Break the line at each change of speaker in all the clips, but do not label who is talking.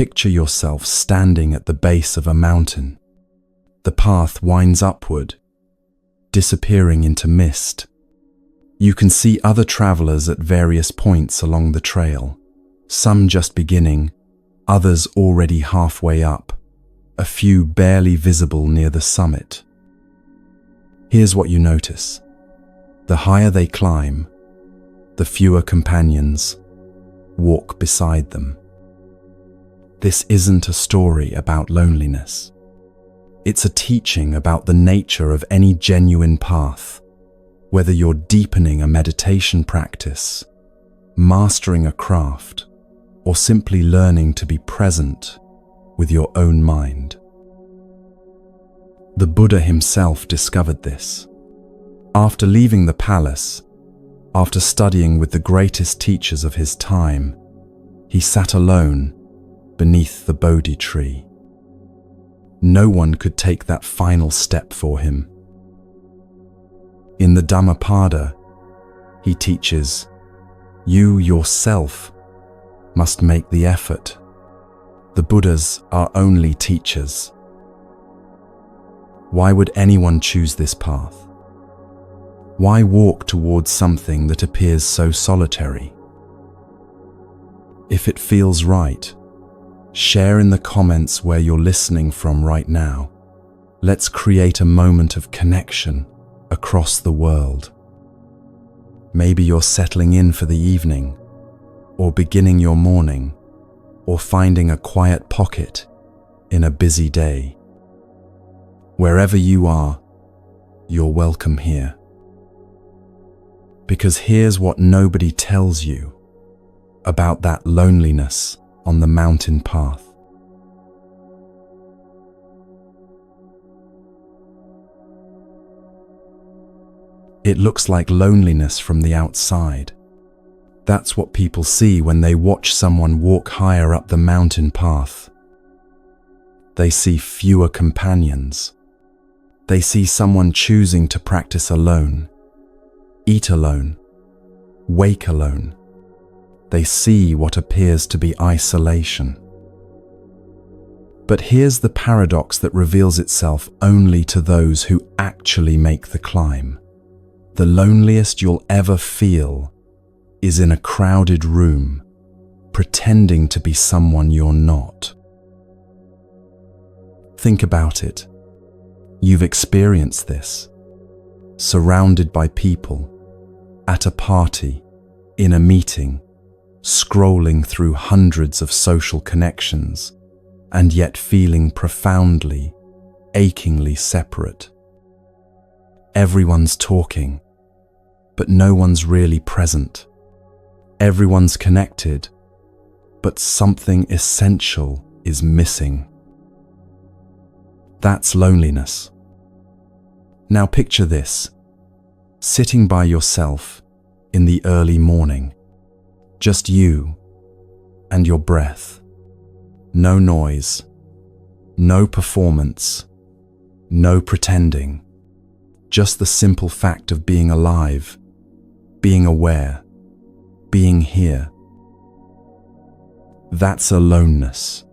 picture yourself standing at the base of a mountain. The path winds upward, disappearing into mist. You can see other travelers at various points along the trail, some just beginning, others already halfway up, a few barely visible near the summit. Here's what you notice. The higher they climb, the fewer companions walk beside them. This isn't a story about loneliness. It's a teaching about the nature of any genuine path, whether you're deepening a meditation practice, mastering a craft, or simply learning to be present with your own mind. The Buddha himself discovered this. After leaving the palace, after studying with the greatest teachers of his time, he sat alone beneath the Bodhi tree. No one could take that final step for him. In the Dhammapada, he teaches, you yourself must make the effort. The Buddhas are only teachers. Why would anyone choose this path? Why walk towards something that appears so solitary? If it feels right, share in the comments where you're listening from right now. Let's create a moment of connection across the world. Maybe you're settling in for the evening, or beginning your morning, or finding a quiet pocket in a busy day. Wherever you are, you're welcome here. Because here's what nobody tells you about that loneliness on the mountain path. It looks like loneliness from the outside. That's what people see when they watch someone walk higher up the mountain path. They see fewer companions. They see someone choosing to practice alone, eat alone, wake alone. They see what appears to be isolation. But here's the paradox that reveals itself only to those who actually make the climb. The loneliest you'll ever feel is in a crowded room, pretending to be someone you're not. Think about it. You've experienced this. Surrounded by people, at a party, in a meeting, scrolling through hundreds of social connections, and yet feeling profoundly, achingly separate. Everyone's talking, but no one's really present. Everyone's connected, but something essential is missing. That's loneliness. Now picture this, sitting by yourself in the early morning, just you and your breath. No noise, no performance, no pretending, just the simple fact of being alive, being aware, being here. That's aloneness.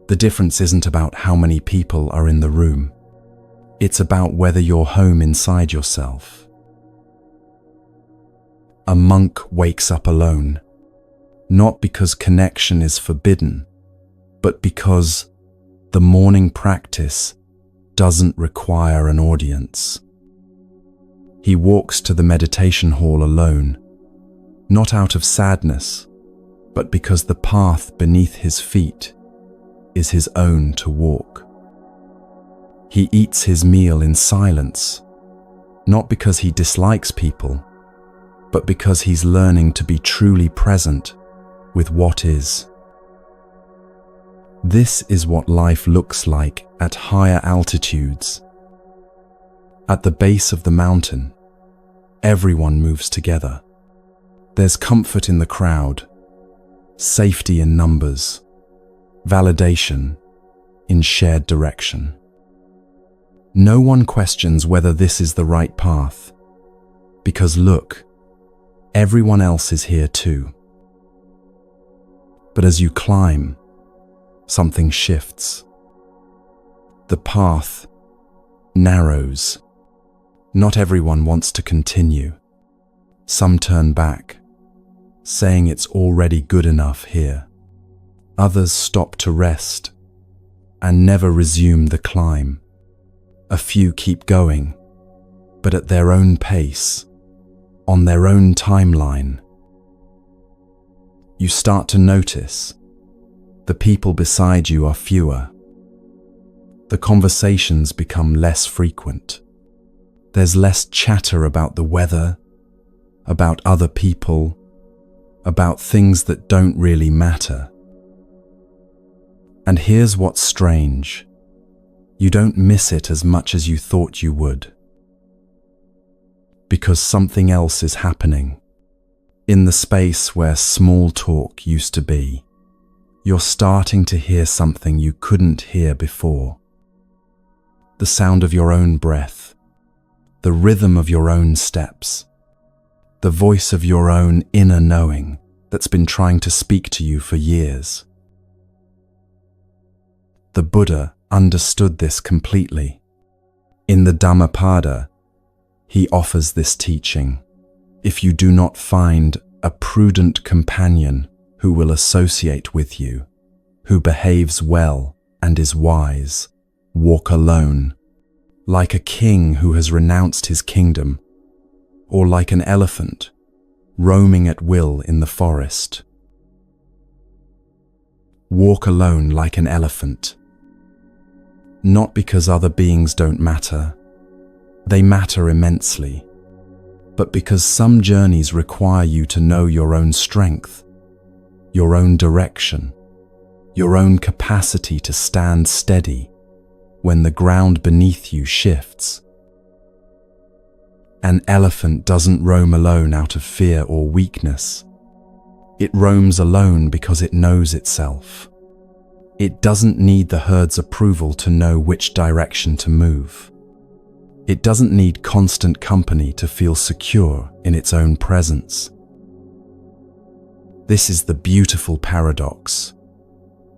The difference isn't about how many people are in the room. It's about whether you're home inside yourself. A monk wakes up alone, not because connection is forbidden, but because the morning practice doesn't require an audience. He walks to the meditation hall alone, not out of sadness, but because the path beneath his feet is his own to walk. He eats his meal in silence, not because he dislikes people, but because he's learning to be truly present with what is. This is what life looks like at higher altitudes. At the base of the mountain, everyone moves together. There's comfort in the crowd, safety in numbers, validation in shared direction. No one questions whether this is the right path, because look, everyone else is here too. But as you climb, something shifts. The path narrows. Not everyone wants to continue. Some turn back, saying it's already good enough here. Others stop to rest and never resume the climb. A few keep going, but at their own pace, on their own timeline. You start to notice the people beside you are fewer. The conversations become less frequent. There's less chatter about the weather, about other people, about things that don't really matter. And here's what's strange. You don't miss it as much as you thought you would. Because something else is happening. In the space where small talk used to be, you're starting to hear something you couldn't hear before. The sound of your own breath, the rhythm of your own steps, the voice of your own inner knowing that's been trying to speak to you for years. The Buddha understood this completely. In the Dhammapada, he offers this teaching. If you do not find a prudent companion who will associate with you, who behaves well and is wise, walk alone, like a king who has renounced his kingdom, or like an elephant roaming at will in the forest. Walk alone like an elephant. Not because other beings don't matter. They matter immensely. But because some journeys require you to know your own strength, your own direction, your own capacity to stand steady when the ground beneath you shifts. An elephant doesn't roam alone out of fear or weakness. It roams alone because it knows itself. It doesn't need the herd's approval to know which direction to move. It doesn't need constant company to feel secure in its own presence. This is the beautiful paradox.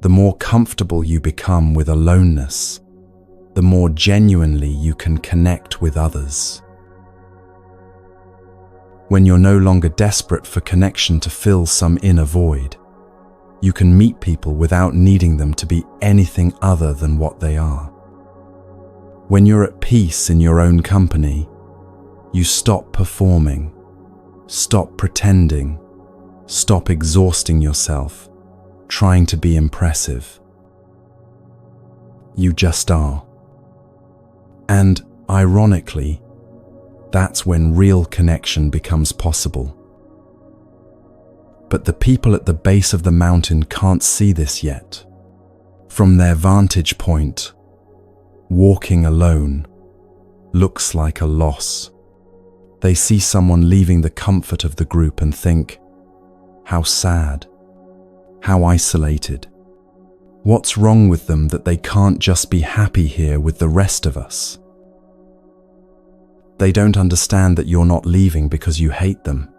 The more comfortable you become with aloneness, the more genuinely you can connect with others. When you're no longer desperate for connection to fill some inner void, you can meet people without needing them to be anything other than what they are. When you're at peace in your own company, you stop performing, stop pretending, stop exhausting yourself, trying to be impressive. You just are. And, ironically, that's when real connection becomes possible. But the people at the base of the mountain can't see this yet. From their vantage point, walking alone looks like a loss. They see someone leaving the comfort of the group and think, how sad, how isolated. What's wrong with them that they can't just be happy here with the rest of us? They don't understand that you're not leaving because you hate them.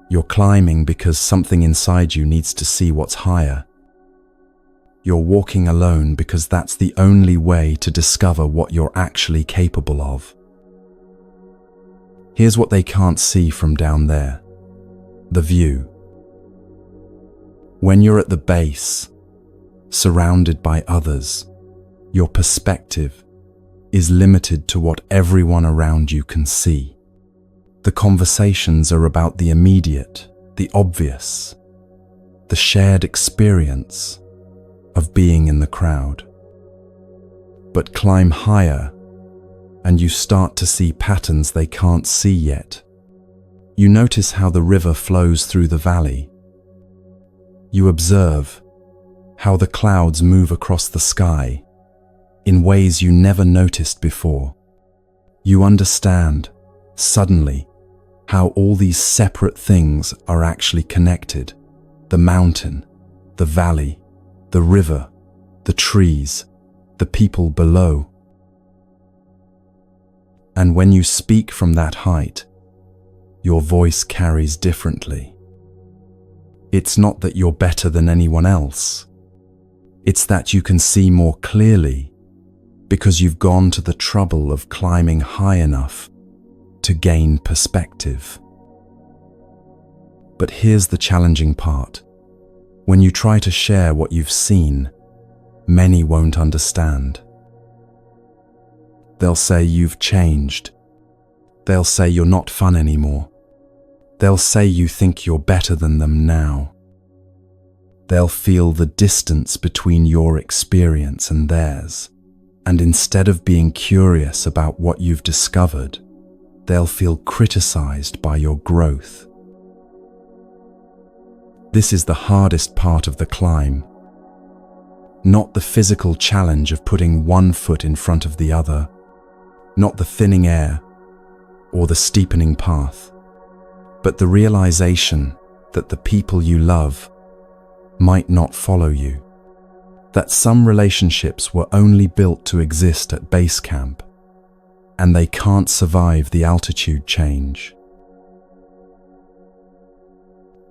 You're climbing because something inside you needs to see what's higher. You're walking alone because that's the only way to discover what you're actually capable of. Here's what they can't see from down there. The view. When you're at the base, surrounded by others, your perspective is limited to what everyone around you can see. The conversations are about the immediate, the obvious, the shared experience of being in the crowd. But climb higher, and you start to see patterns they can't see yet. You notice how the river flows through the valley. You observe how the clouds move across the sky in ways you never noticed before. You understand, suddenly, how all these separate things are actually connected. The mountain, the valley, the river, the trees, the people below. And when you speak from that height, your voice carries differently. It's not that you're better than anyone else. It's that you can see more clearly because you've gone to the trouble of climbing high enough to gain perspective. But here's the challenging part. When you try to share what you've seen, many won't understand. They'll say you've changed. They'll say you're not fun anymore. They'll say you think you're better than them now. They'll feel the distance between your experience and theirs. And instead of being curious about what you've discovered, they'll feel criticized by your growth. This is the hardest part of the climb. Not the physical challenge of putting one foot in front of the other, not the thinning air or the steepening path, but the realization that the people you love might not follow you, that some relationships were only built to exist at base camp, and they can't survive the altitude change.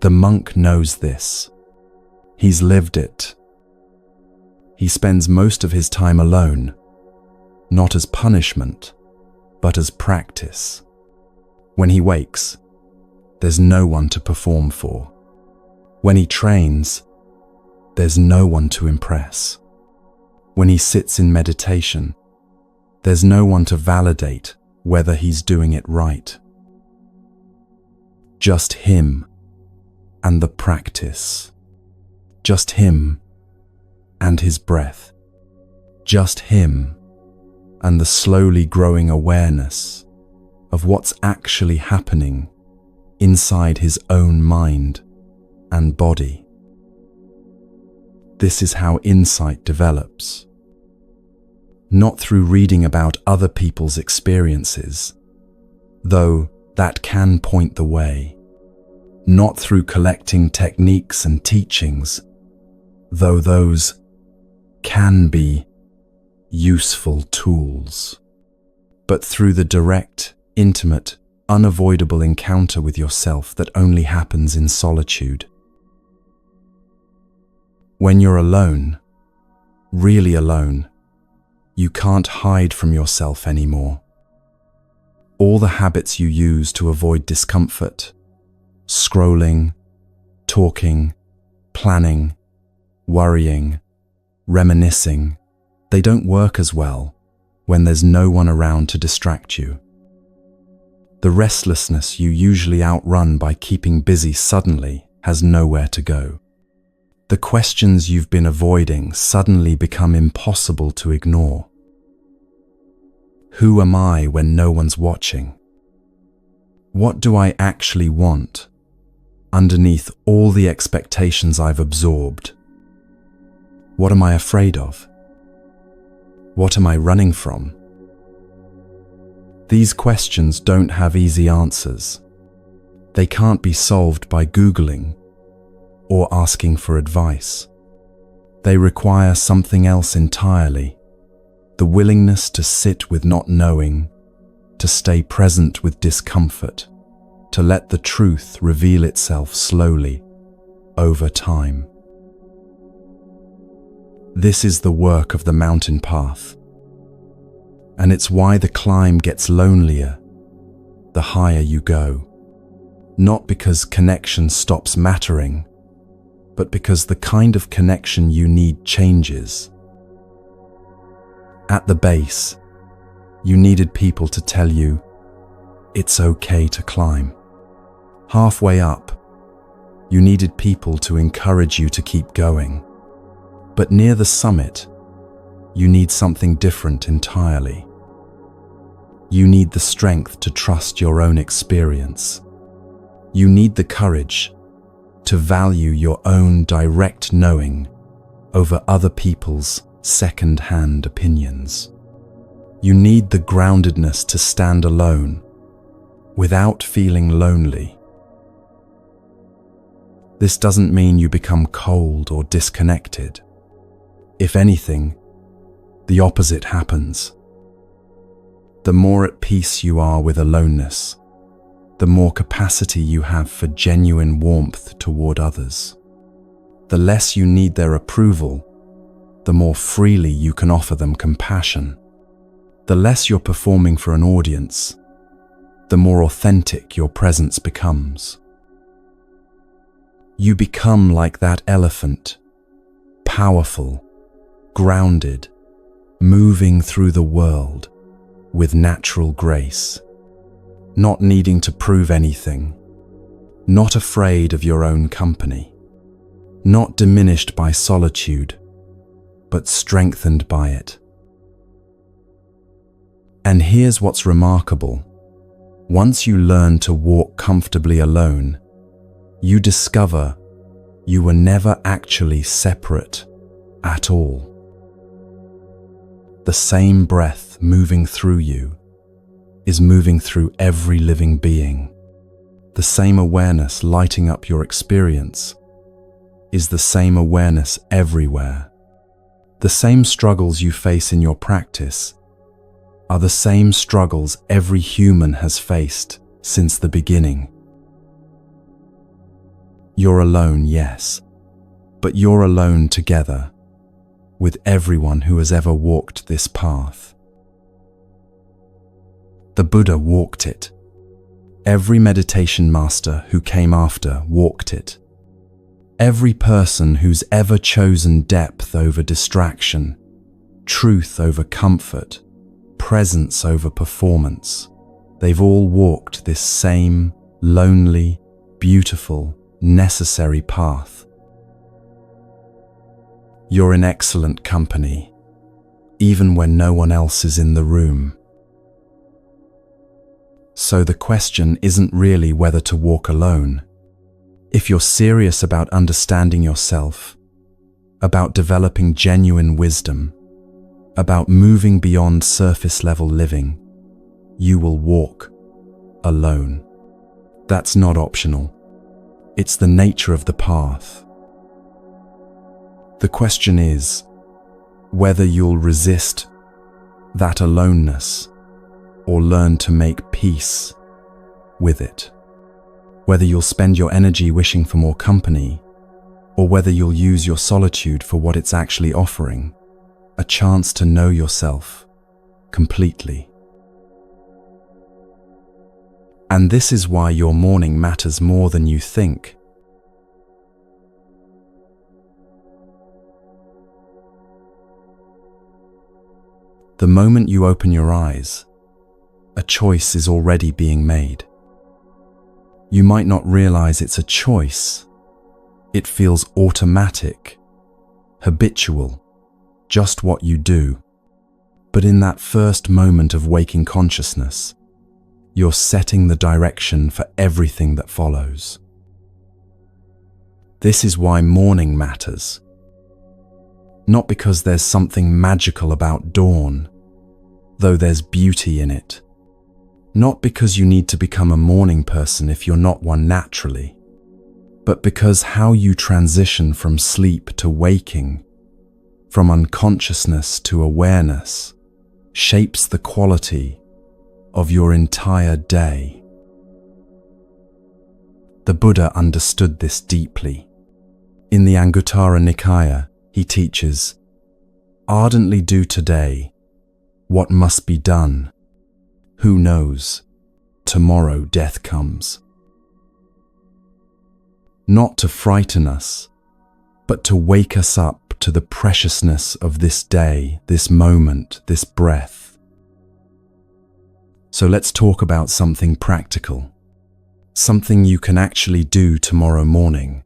The monk knows this. He's lived it. He spends most of his time alone, not as punishment, but as practice. When he wakes, there's no one to perform for. When he trains, there's no one to impress. When he sits in meditation, there's no one to validate whether he's doing it right. Just him and the practice. Just him and his breath. Just him and the slowly growing awareness of what's actually happening inside his own mind and body. This is how insight develops. Not through reading about other people's experiences, though that can point the way. Not through collecting techniques and teachings, though those can be useful tools, but through the direct, intimate, unavoidable encounter with yourself that only happens in solitude. When you're alone, really alone, you can't hide from yourself anymore. All the habits you use to avoid discomfort, scrolling, talking, planning, worrying, reminiscing, they don't work as well when there's no one around to distract you. The restlessness you usually outrun by keeping busy suddenly has nowhere to go. The questions you've been avoiding suddenly become impossible to ignore. Who am I when no one's watching? What do I actually want underneath all the expectations I've absorbed? What am I afraid of? What am I running from? These questions don't have easy answers. They can't be solved by Googling or asking for advice. They require something else entirely: the willingness to sit with not knowing, to stay present with discomfort, to let the truth reveal itself slowly, over time. This is the work of the mountain path. And it's why the climb gets lonelier the higher you go. Not because connection stops mattering, but because the kind of connection you need changes. At the base, you needed people to tell you, it's okay to climb. Halfway up, you needed people to encourage you to keep going. But near the summit, you need something different entirely. You need the strength to trust your own experience. You need the courage to value your own direct knowing over other people's second-hand opinions. You need the groundedness to stand alone without feeling lonely. This doesn't mean you become cold or disconnected. If anything, the opposite happens. The more at peace you are with aloneness, the more capacity you have for genuine warmth toward others. The less you need their approval, the more freely you can offer them compassion. The less you're performing for an audience, the more authentic your presence becomes. You become like that elephant, powerful, grounded, moving through the world with natural grace, not needing to prove anything, not afraid of your own company, not diminished by solitude, but strengthened by it. And here's what's remarkable. Once you learn to walk comfortably alone, you discover you were never actually separate at all. The same breath moving through you is moving through every living being. The same awareness lighting up your experience is the same awareness everywhere. The same struggles you face in your practice are the same struggles every human has faced since the beginning. You're alone, yes, but you're alone together with everyone who has ever walked this path. The Buddha walked it. Every meditation master who came after walked it. Every person who's ever chosen depth over distraction, truth over comfort, presence over performance, they've all walked this same lonely, beautiful, necessary path. You're in excellent company, even when no one else is in the room. So the question isn't really whether to walk alone. If you're serious about understanding yourself, about developing genuine wisdom, about moving beyond surface-level living, you will walk alone. That's not optional. It's the nature of the path. The question is whether you'll resist that aloneness or learn to make peace with it. Whether you'll spend your energy wishing for more company, or whether you'll use your solitude for what it's actually offering, a chance to know yourself completely. And this is why your morning matters more than you think. The moment you open your eyes, a choice is already being made. You might not realize it's a choice. It feels automatic, habitual, just what you do. But in that first moment of waking consciousness, you're setting the direction for everything that follows. This is why morning matters. Not because there's something magical about dawn, though there's beauty in it. Not because you need to become a morning person if you're not one naturally, but because how you transition from sleep to waking, from unconsciousness to awareness, shapes the quality of your entire day. The Buddha understood this deeply. In the Anguttara Nikaya, he teaches, "Ardently do today what must be done. Who knows, tomorrow death comes." Not to frighten us, but to wake us up to the preciousness of this day, this moment, this breath. So let's talk about something practical, something you can actually do tomorrow morning,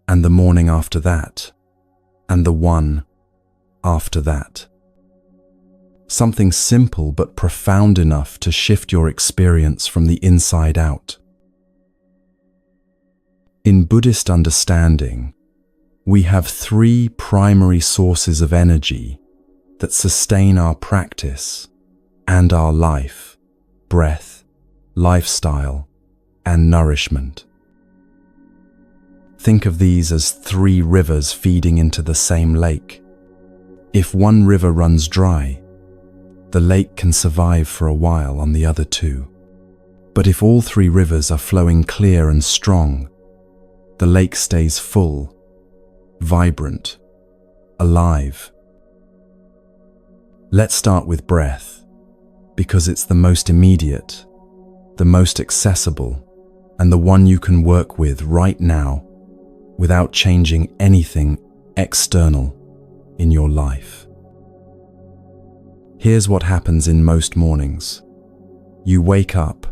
and the morning after that, and the one after that. Something simple but profound enough to shift your experience from the inside out. In Buddhist understanding, we have three primary sources of energy that sustain our practice and our life: breath, lifestyle, and nourishment. Think of these as three rivers feeding into the same lake. If one river runs dry, the lake can survive for a while on the other two. But if all three rivers are flowing clear and strong, the lake stays full, vibrant, alive. Let's start with breath, because it's the most immediate, the most accessible, and the one you can work with right now without changing anything external in your life. Here's what happens in most mornings. You wake up,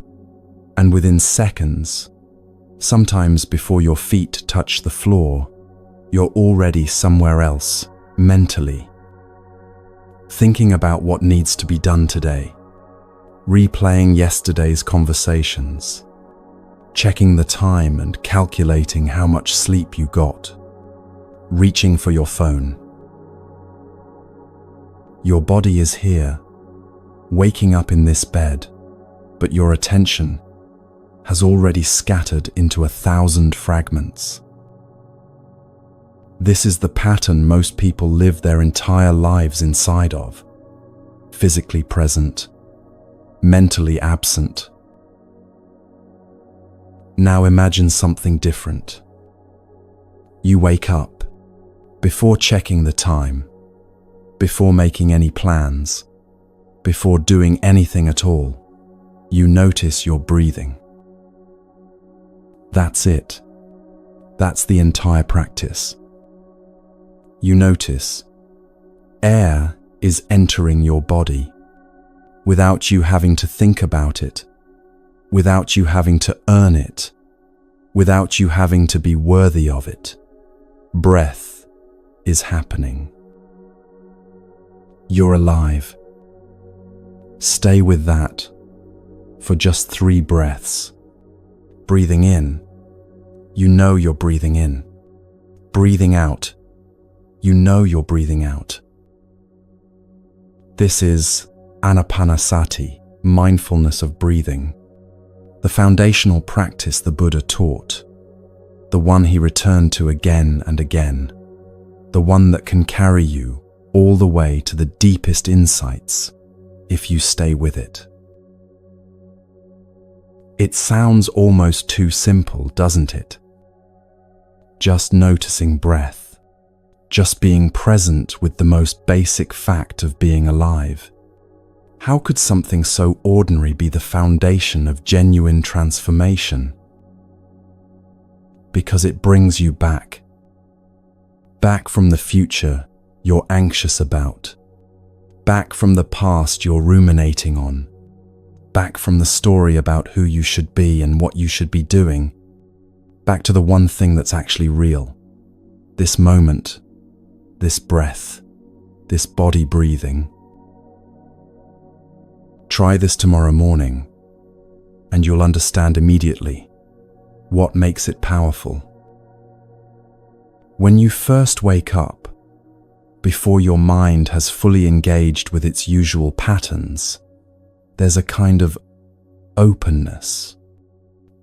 and within seconds, sometimes before your feet touch the floor, you're already somewhere else, mentally. Thinking about what needs to be done today, replaying yesterday's conversations, checking the time and calculating how much sleep you got, reaching for your phone. Your body is here, waking up in this bed, but your attention has already scattered into 1,000 fragments. This is the pattern most people live their entire lives inside of. Physically present, mentally absent. Now imagine something different. You wake up, before checking the time, before making any plans, before doing anything at all, you notice your breathing. That's it. That's the entire practice. You notice air is entering your body without you having to think about it, without you having to earn it, without you having to be worthy of it. Breath is happening. You're alive. Stay with that for just 3 breaths. Breathing in, you know you're breathing in. Breathing out, you know you're breathing out. This is anapanasati, mindfulness of breathing, the foundational practice the Buddha taught, the one he returned to again and again, the one that can carry you all the way to the deepest insights if you stay with it. It sounds almost too simple, doesn't it? Just noticing breath, just being present with the most basic fact of being alive. How could something so ordinary be the foundation of genuine transformation? Because it brings you back from the future you're anxious about, back from the past you're ruminating on, back from the story about who you should be and what you should be doing, back to the one thing that's actually real. This moment, this breath, this body breathing. Try this tomorrow morning, and you'll understand immediately what makes it powerful. When you first wake up, before your mind has fully engaged with its usual patterns, there's a kind of openness,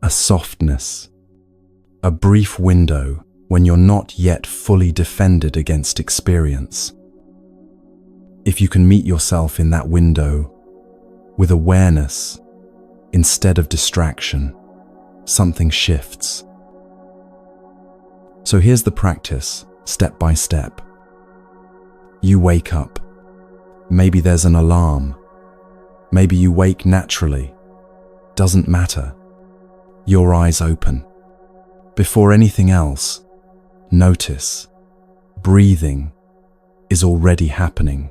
a softness, a brief window when you're not yet fully defended against experience. If you can meet yourself in that window with awareness instead of distraction, something shifts. So here's the practice, step by step. You wake up. Maybe there's an alarm. Maybe you wake naturally. Doesn't matter. Your eyes open. Before anything else, notice breathing is already happening.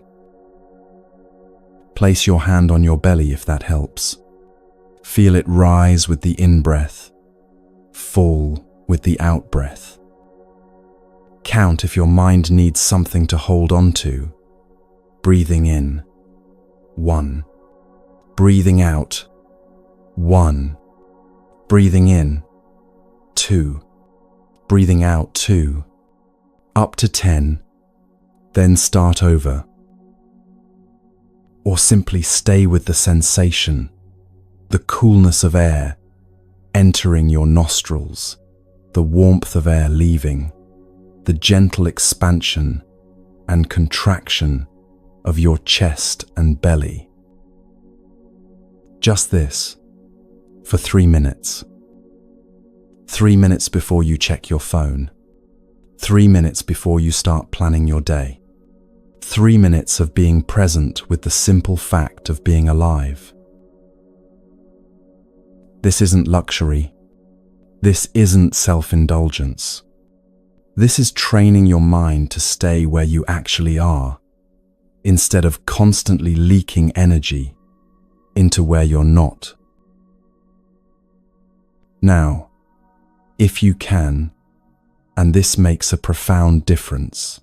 Place your hand on your belly if that helps. Feel it rise with the in-breath, fall with the out-breath. Count if your mind needs something to hold on to. Breathing in, 1. Breathing out, 1. Breathing in, 2. Breathing out, 2. Up to 10, then start over. Or simply stay with the sensation, the coolness of air entering your nostrils, the warmth of air leaving, the gentle expansion and contraction of your chest and belly. Just this, for 3 minutes. 3 minutes before you check your phone. 3 minutes before you start planning your day. 3 minutes of being present with the simple fact of being alive. This isn't luxury. This isn't self-indulgence. This is training your mind to stay where you actually are, instead of constantly leaking energy into where you're not. Now, if you can, and this makes a profound difference,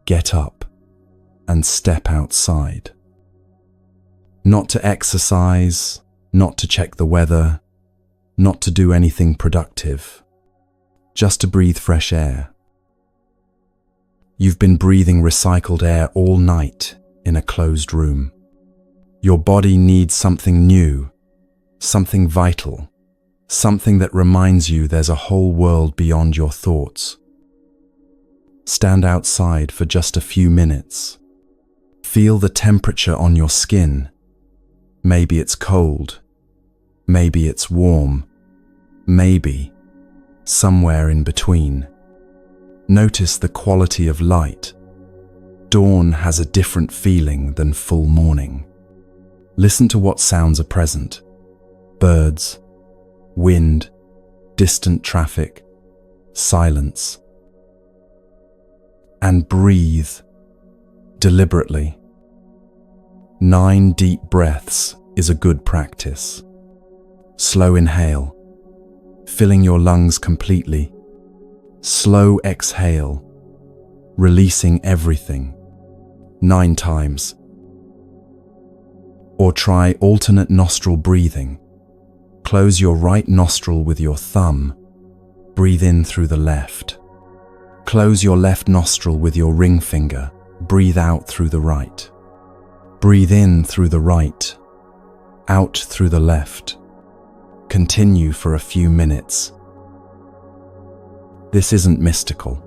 get up and step outside. Not to exercise, not to check the weather, not to do anything productive, just to breathe fresh air. You've been breathing recycled air all night in a closed room. Your body needs something new, something vital, something that reminds you there's a whole world beyond your thoughts. Stand outside for just a few minutes. Feel the temperature on your skin. Maybe it's cold. Maybe it's warm. Maybe somewhere in between. Notice the quality of light. Dawn has a different feeling than full morning. Listen to what sounds are present. Birds, wind, distant traffic, silence. And breathe deliberately. 9 deep breaths is a good practice. Slow inhale, filling your lungs completely. Slow exhale, releasing everything, 9 times. Or try alternate nostril breathing. Close your right nostril with your thumb. Breathe in through the left. Close your left nostril with your ring finger. Breathe out through the right. Breathe in through the right, out through the left. Continue for a few minutes. This isn't mystical.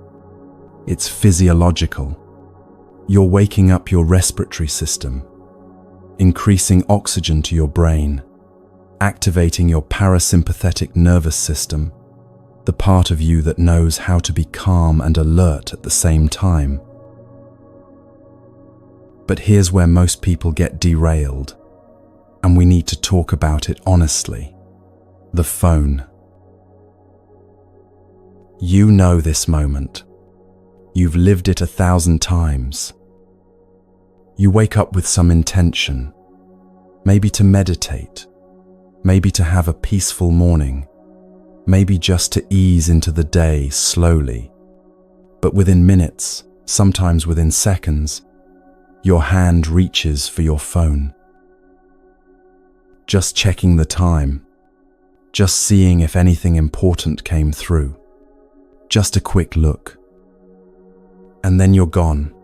It's physiological. You're waking up your respiratory system, increasing oxygen to your brain, activating your parasympathetic nervous system, the part of you that knows how to be calm and alert at the same time. But here's where most people get derailed, and we need to talk about it honestly. The phone. You know this moment. You've lived it 1,000 times. You wake up with some intention, maybe to meditate, maybe to have a peaceful morning, maybe just to ease into the day slowly. But within minutes, sometimes within seconds, your hand reaches for your phone. Just checking the time, just seeing if anything important came through, just a quick look. And then you're gone.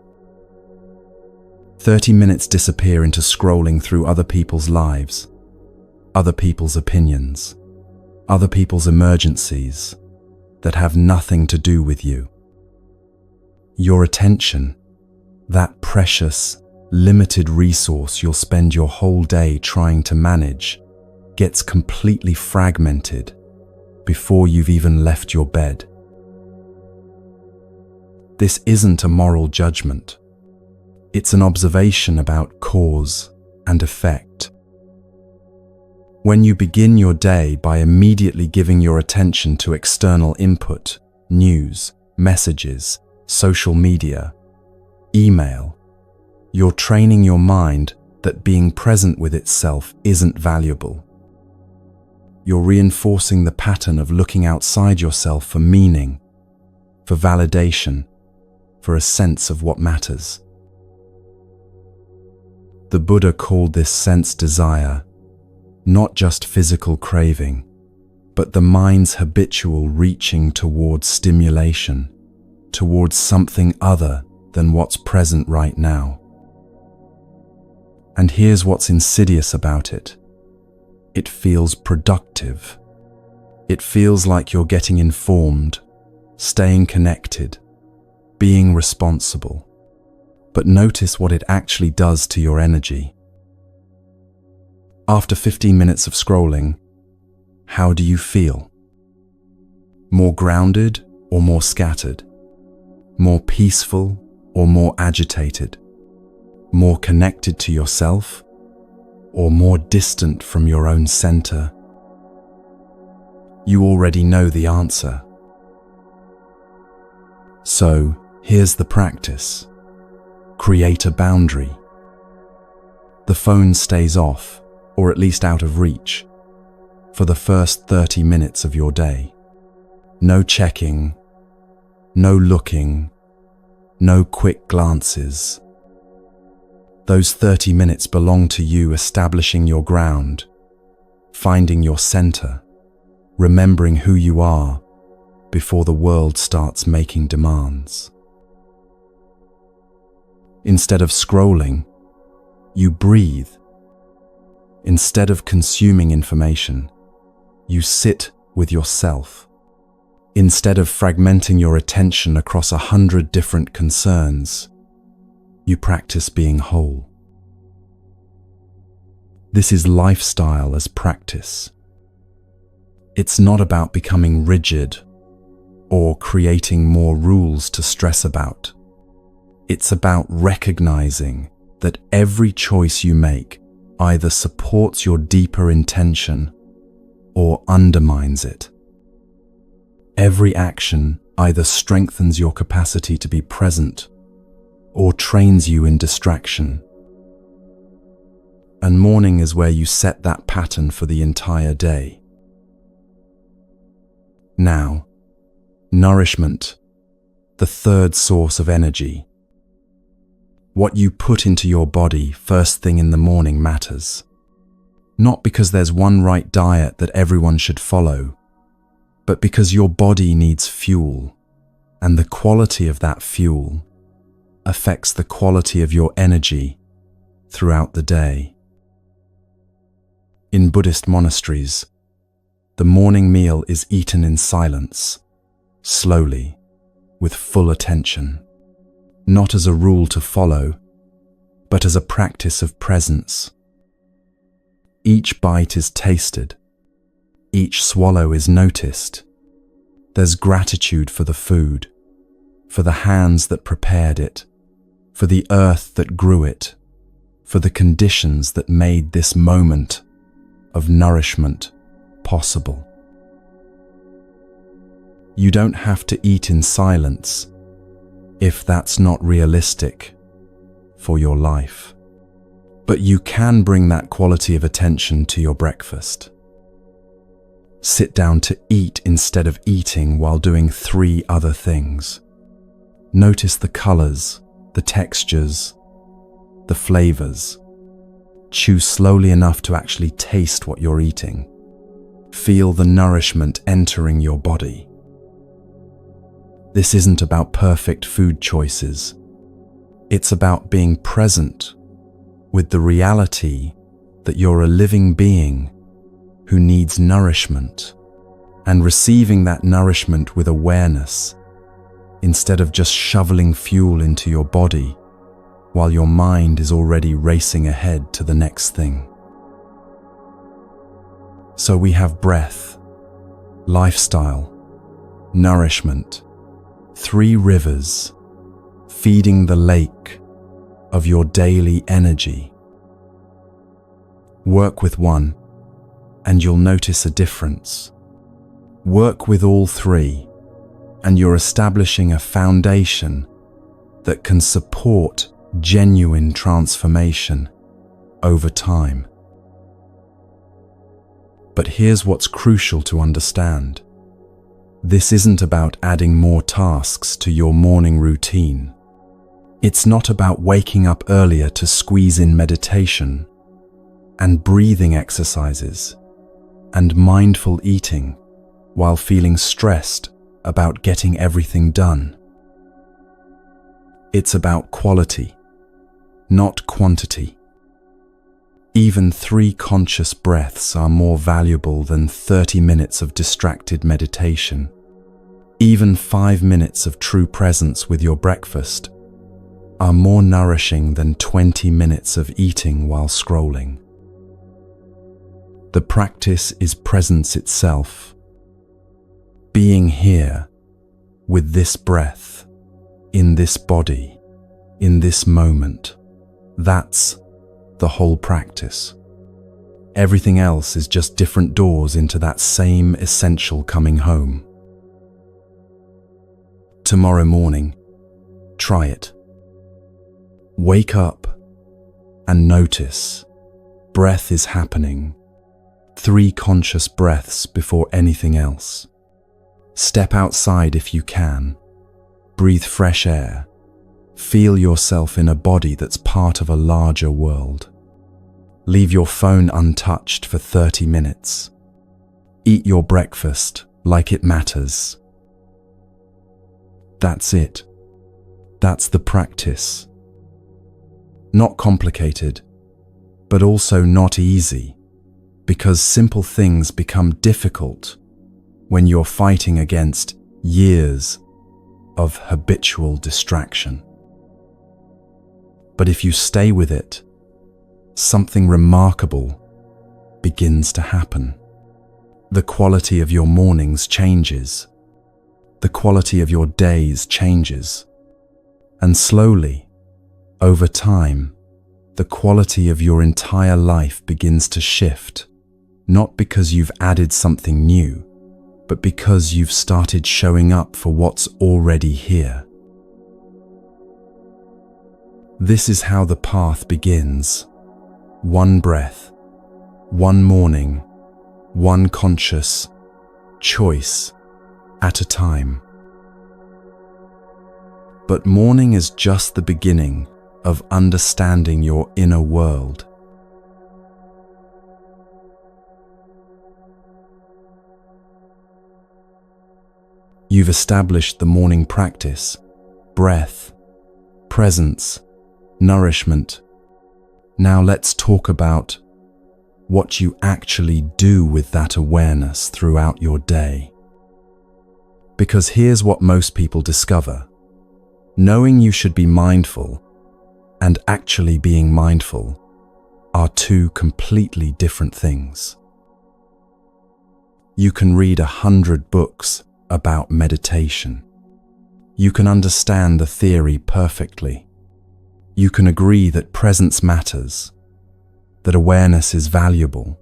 30 minutes disappear into scrolling through other people's lives, other people's opinions, other people's emergencies that have nothing to do with you. Your attention, that precious, limited resource you'll spend your whole day trying to manage, gets completely fragmented before you've even left your bed. This isn't a moral judgment. It's an observation about cause and effect. When you begin your day by immediately giving your attention to external input, news, messages, social media, email, you're training your mind that being present with itself isn't valuable. You're reinforcing the pattern of looking outside yourself for meaning, for validation, for a sense of what matters. The Buddha called this sense desire not just physical craving, but the mind's habitual reaching towards stimulation, towards something other than what's present right now. And here's what's insidious about it. It feels productive. It feels like you're getting informed, staying connected, being responsible. But notice what it actually does to your energy. After 15 minutes of scrolling, how do you feel? More grounded or more scattered? More peaceful or more agitated? more connected to yourself, or more distant from your own center? You already know the answer. So, here's the practice. Create a boundary. The phone stays off, or at least out of reach, for the first 30 minutes of your day. No checking, no looking, no quick glances. Those 30 minutes belong to you establishing your ground, finding your center, remembering who you are before the world starts making demands. Instead of scrolling, you breathe. Instead of consuming information, you sit with yourself. Instead of fragmenting your attention across 100 different concerns, you practice being whole. This is lifestyle as practice. It's not about becoming rigid or creating more rules to stress about. It's about recognizing that every choice you make either supports your deeper intention or undermines it. Every action either strengthens your capacity to be present or trains you in distraction. And morning is where you set that pattern for the entire day. Now, nourishment, the third source of energy. What you put into your body first thing in the morning matters. Not because there's one right diet that everyone should follow, but because your body needs fuel, and the quality of that fuel affects the quality of your energy throughout the day. In Buddhist monasteries, the morning meal is eaten in silence, slowly, with full attention, not as a rule to follow, but as a practice of presence. Each bite is tasted, each swallow is noticed. There's gratitude for the food, for the hands that prepared it, for the earth that grew it, for the conditions that made this moment of nourishment possible. You don't have to eat in silence if that's not realistic for your life. But you can bring that quality of attention to your breakfast. Sit down to eat instead of eating while doing 3 other things. Notice the colors, the textures, the flavors. Chew slowly enough to actually taste what you're eating. Feel the nourishment entering your body. This isn't about perfect food choices. It's about being present with the reality that you're a living being who needs nourishment, and receiving that nourishment with awareness instead of just shoveling fuel into your body while your mind is already racing ahead to the next thing. So we have breath, lifestyle, nourishment, 3 rivers feeding the lake of your daily energy. Work with one, and you'll notice a difference. Work with all 3, and you're establishing a foundation that can support genuine transformation over time. But here's what's crucial to understand. This isn't about adding more tasks to your morning routine. It's not about waking up earlier to squeeze in meditation and breathing exercises and mindful eating while feeling stressed about getting everything done. It's about quality, not quantity. Even 3 conscious breaths are more valuable than 30 minutes of distracted meditation. Even 5 minutes of true presence with your breakfast are more nourishing than 20 minutes of eating while scrolling. The practice is presence itself. Being here with this breath, in this body, in this moment, That's the whole practice. Everything else is just different doors into that same essential coming home. Tomorrow morning, try it. Wake up and notice. Breath is happening. 3 conscious breaths before anything else. Step outside if you can. Breathe fresh air. Feel yourself in a body that's part of a larger world. Leave your phone untouched for 30 minutes. Eat your breakfast like it matters. That's it. That's the practice. Not complicated, but also not easy, because simple things become difficult when you're fighting against years of habitual distraction. But if you stay with it, something remarkable begins to happen. The quality of your mornings changes. The quality of your days changes. And slowly, over time, the quality of your entire life begins to shift, not because you've added something new, but because you've started showing up for what's already here. This is how the path begins. One breath, one morning, one conscious choice at a time. But morning is just the beginning of understanding your inner world. You've established the morning practice, breath, presence, nourishment. Now let's talk about what you actually do with that awareness throughout your day. Because here's what most people discover. Knowing you should be mindful and actually being mindful are 2 completely different things. You can read 100 books about meditation. You can understand the theory perfectly. You can agree that presence matters, that awareness is valuable,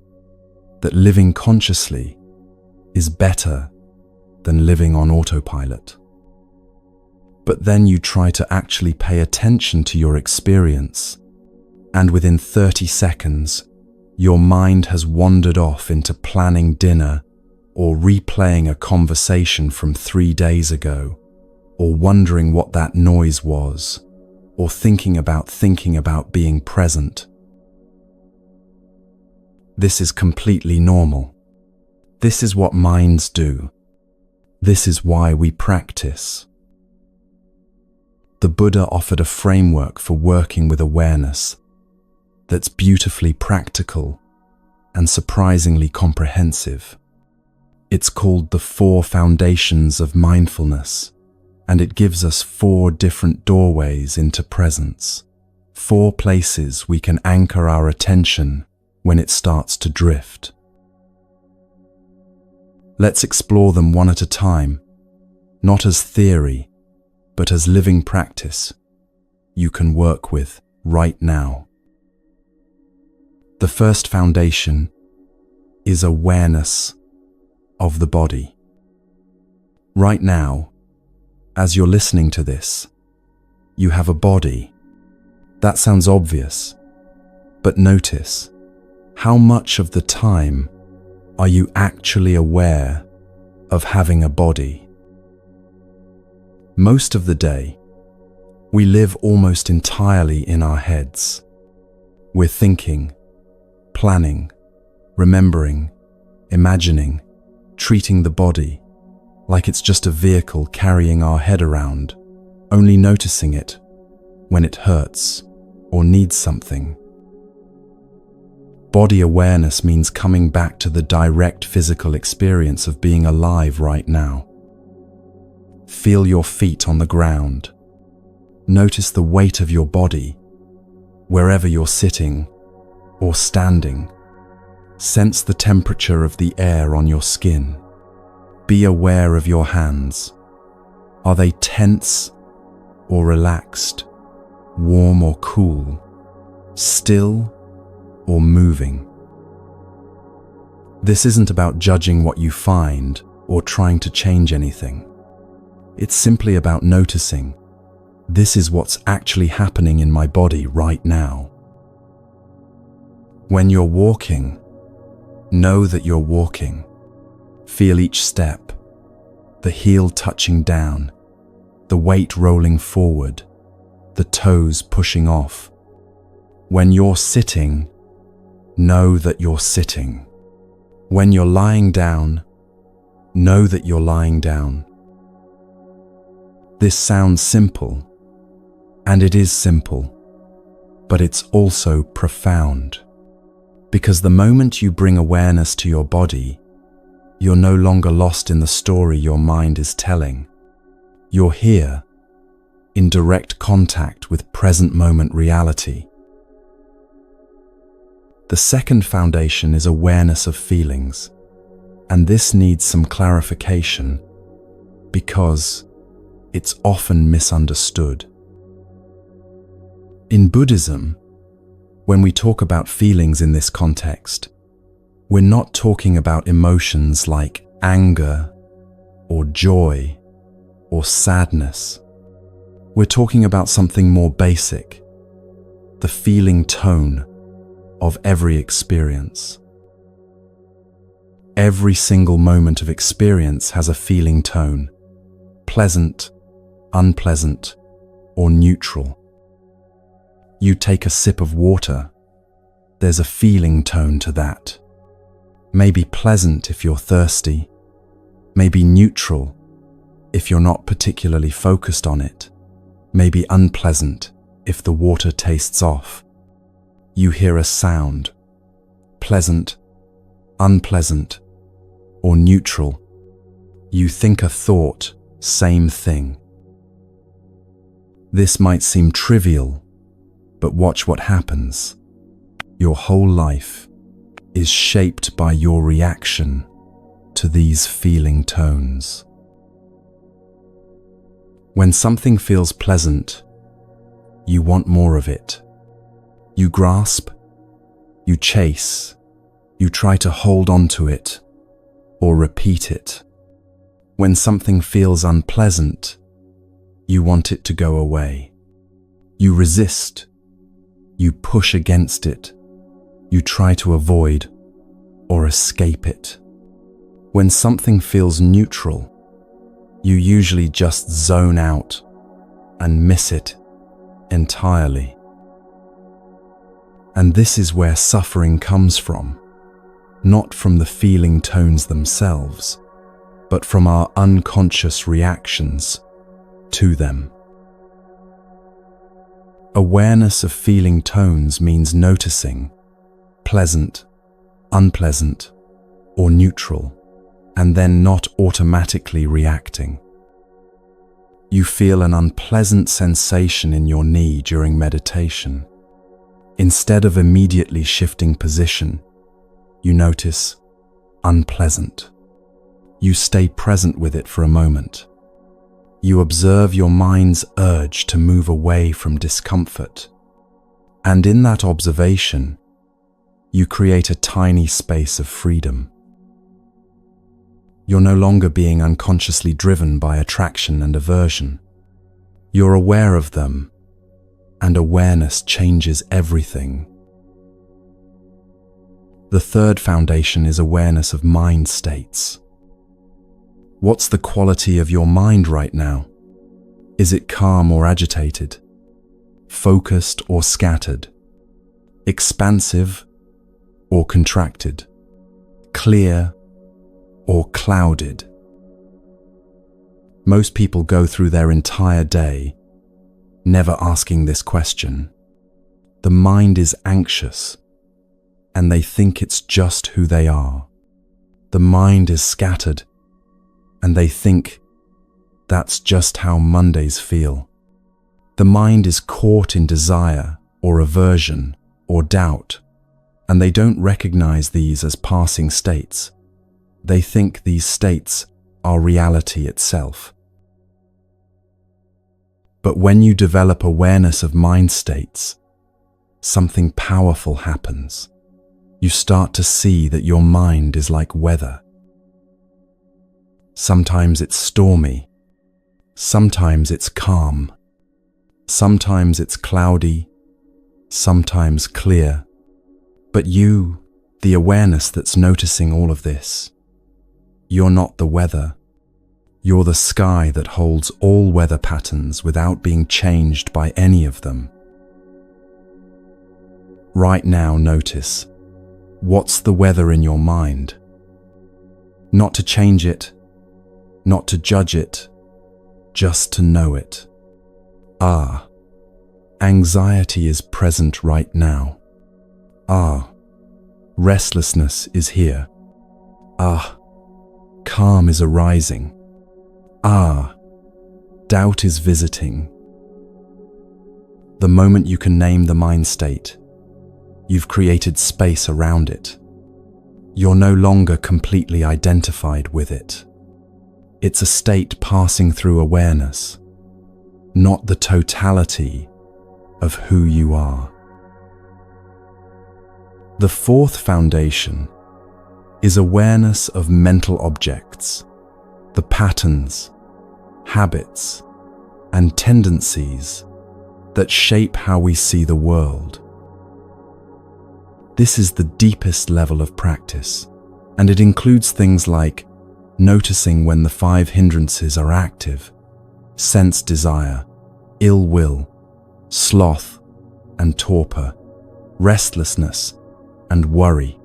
that living consciously is better than living on autopilot. But then you try to actually pay attention to your experience, and within 30 seconds, your mind has wandered off into planning dinner or replaying a conversation from 3 days ago, or wondering what that noise was, or thinking about being present. This is completely normal. This is what minds do. This is why we practice. The Buddha offered a framework for working with awareness that's beautifully practical and surprisingly comprehensive. It's called the 4 foundations of mindfulness, and it gives us 4 different doorways into presence, 4 places we can anchor our attention when it starts to drift. Let's explore them one at a time, not as theory, but as living practice you can work with right now. The first foundation is awareness of the body. Right now, as you're listening to this, you have a body. That sounds obvious, but notice, how much of the time are you actually aware of having a body? Most of the day, we live almost entirely in our heads. We're thinking, planning, remembering, imagining, treating the body like it's just a vehicle carrying our head around, only noticing it when it hurts or needs something. Body awareness means coming back to the direct physical experience of being alive right now. Feel your feet on the ground. Notice the weight of your body, wherever you're sitting or standing. Sense the temperature of the air on your skin. Be aware of your hands. Are they tense or relaxed, warm or cool? still or moving. This isn't about judging what you find or trying to change anything. It's simply about noticing, this is what's actually happening in my body right now. When you're walking, know that you're walking. Feel each step, the heel touching down, the weight rolling forward, the toes pushing off. When you're sitting, know that you're sitting. When you're lying down, know that you're lying down. This sounds simple, and it is simple, but it's also profound. Because the moment you bring awareness to your body, you're no longer lost in the story your mind is telling. You're here, in direct contact with present moment reality. The second foundation is awareness of feelings, and this needs some clarification because it's often misunderstood. In Buddhism, when we talk about feelings in this context, we're not talking about emotions like anger or joy or sadness. We're talking about something more basic, the feeling tone of every experience. Every single moment of experience has a feeling tone, pleasant, unpleasant, or neutral. You take a sip of water, there's a feeling tone to that. Maybe pleasant if you're thirsty, maybe neutral if you're not particularly focused on it, maybe unpleasant if the water tastes off. You hear a sound, pleasant, unpleasant, or neutral. You think a thought, same thing. This might seem trivial, but watch what happens. Your whole life is shaped by your reaction to these feeling tones. When something feels pleasant, you want more of it. You grasp, you chase, you try to hold on to it or repeat it. When something feels unpleasant, you want it to go away. You resist, you push against it, you try to avoid or escape it. When something feels neutral, you usually just zone out and miss it entirely. And this is where suffering comes from, not from the feeling tones themselves, but from our unconscious reactions to them. Awareness of feeling tones means noticing pleasant, unpleasant, or neutral, and then not automatically reacting. You feel an unpleasant sensation in your knee during meditation. Instead of immediately shifting position, you notice unpleasant. You stay present with it for a moment. You observe your mind's urge to move away from discomfort. And in that observation, you create a tiny space of freedom. You're no longer being unconsciously driven by attraction and aversion. You're aware of them, and awareness changes everything. The third foundation is awareness of mind states. What's the quality of your mind right now? Is it calm or agitated? Focused or scattered? Expansive or contracted? Clear or clouded? Most people go through their entire day never asking this question. The mind is anxious, and they think it's just who they are. The mind is scattered, and they think that's just how Mondays feel. The mind is caught in desire or aversion or doubt, and they don't recognize these as passing states. They think these states are reality itself. But when you develop awareness of mind states, something powerful happens. You start to see that your mind is like weather. Sometimes it's stormy, sometimes it's calm, sometimes it's cloudy, sometimes clear. But you, the awareness that's noticing all of this, you're not the weather. You're the sky that holds all weather patterns without being changed by any of them. Right now, notice, what's the weather in your mind? Not to change it, not to judge it, just to know it. Anxiety is present right now. Restlessness is here. Calm is arising. Doubt is visiting. The moment you can name the mind state, you've created space around it. You're no longer completely identified with it. It's a state passing through awareness, not the totality of who you are. The fourth foundation is awareness of mental objects, the patterns, habits, and tendencies that shape how we see the world. This is the deepest level of practice, and it includes things like noticing when the 5 hindrances are active: sense desire, ill will, sloth and torpor, restlessness and worry,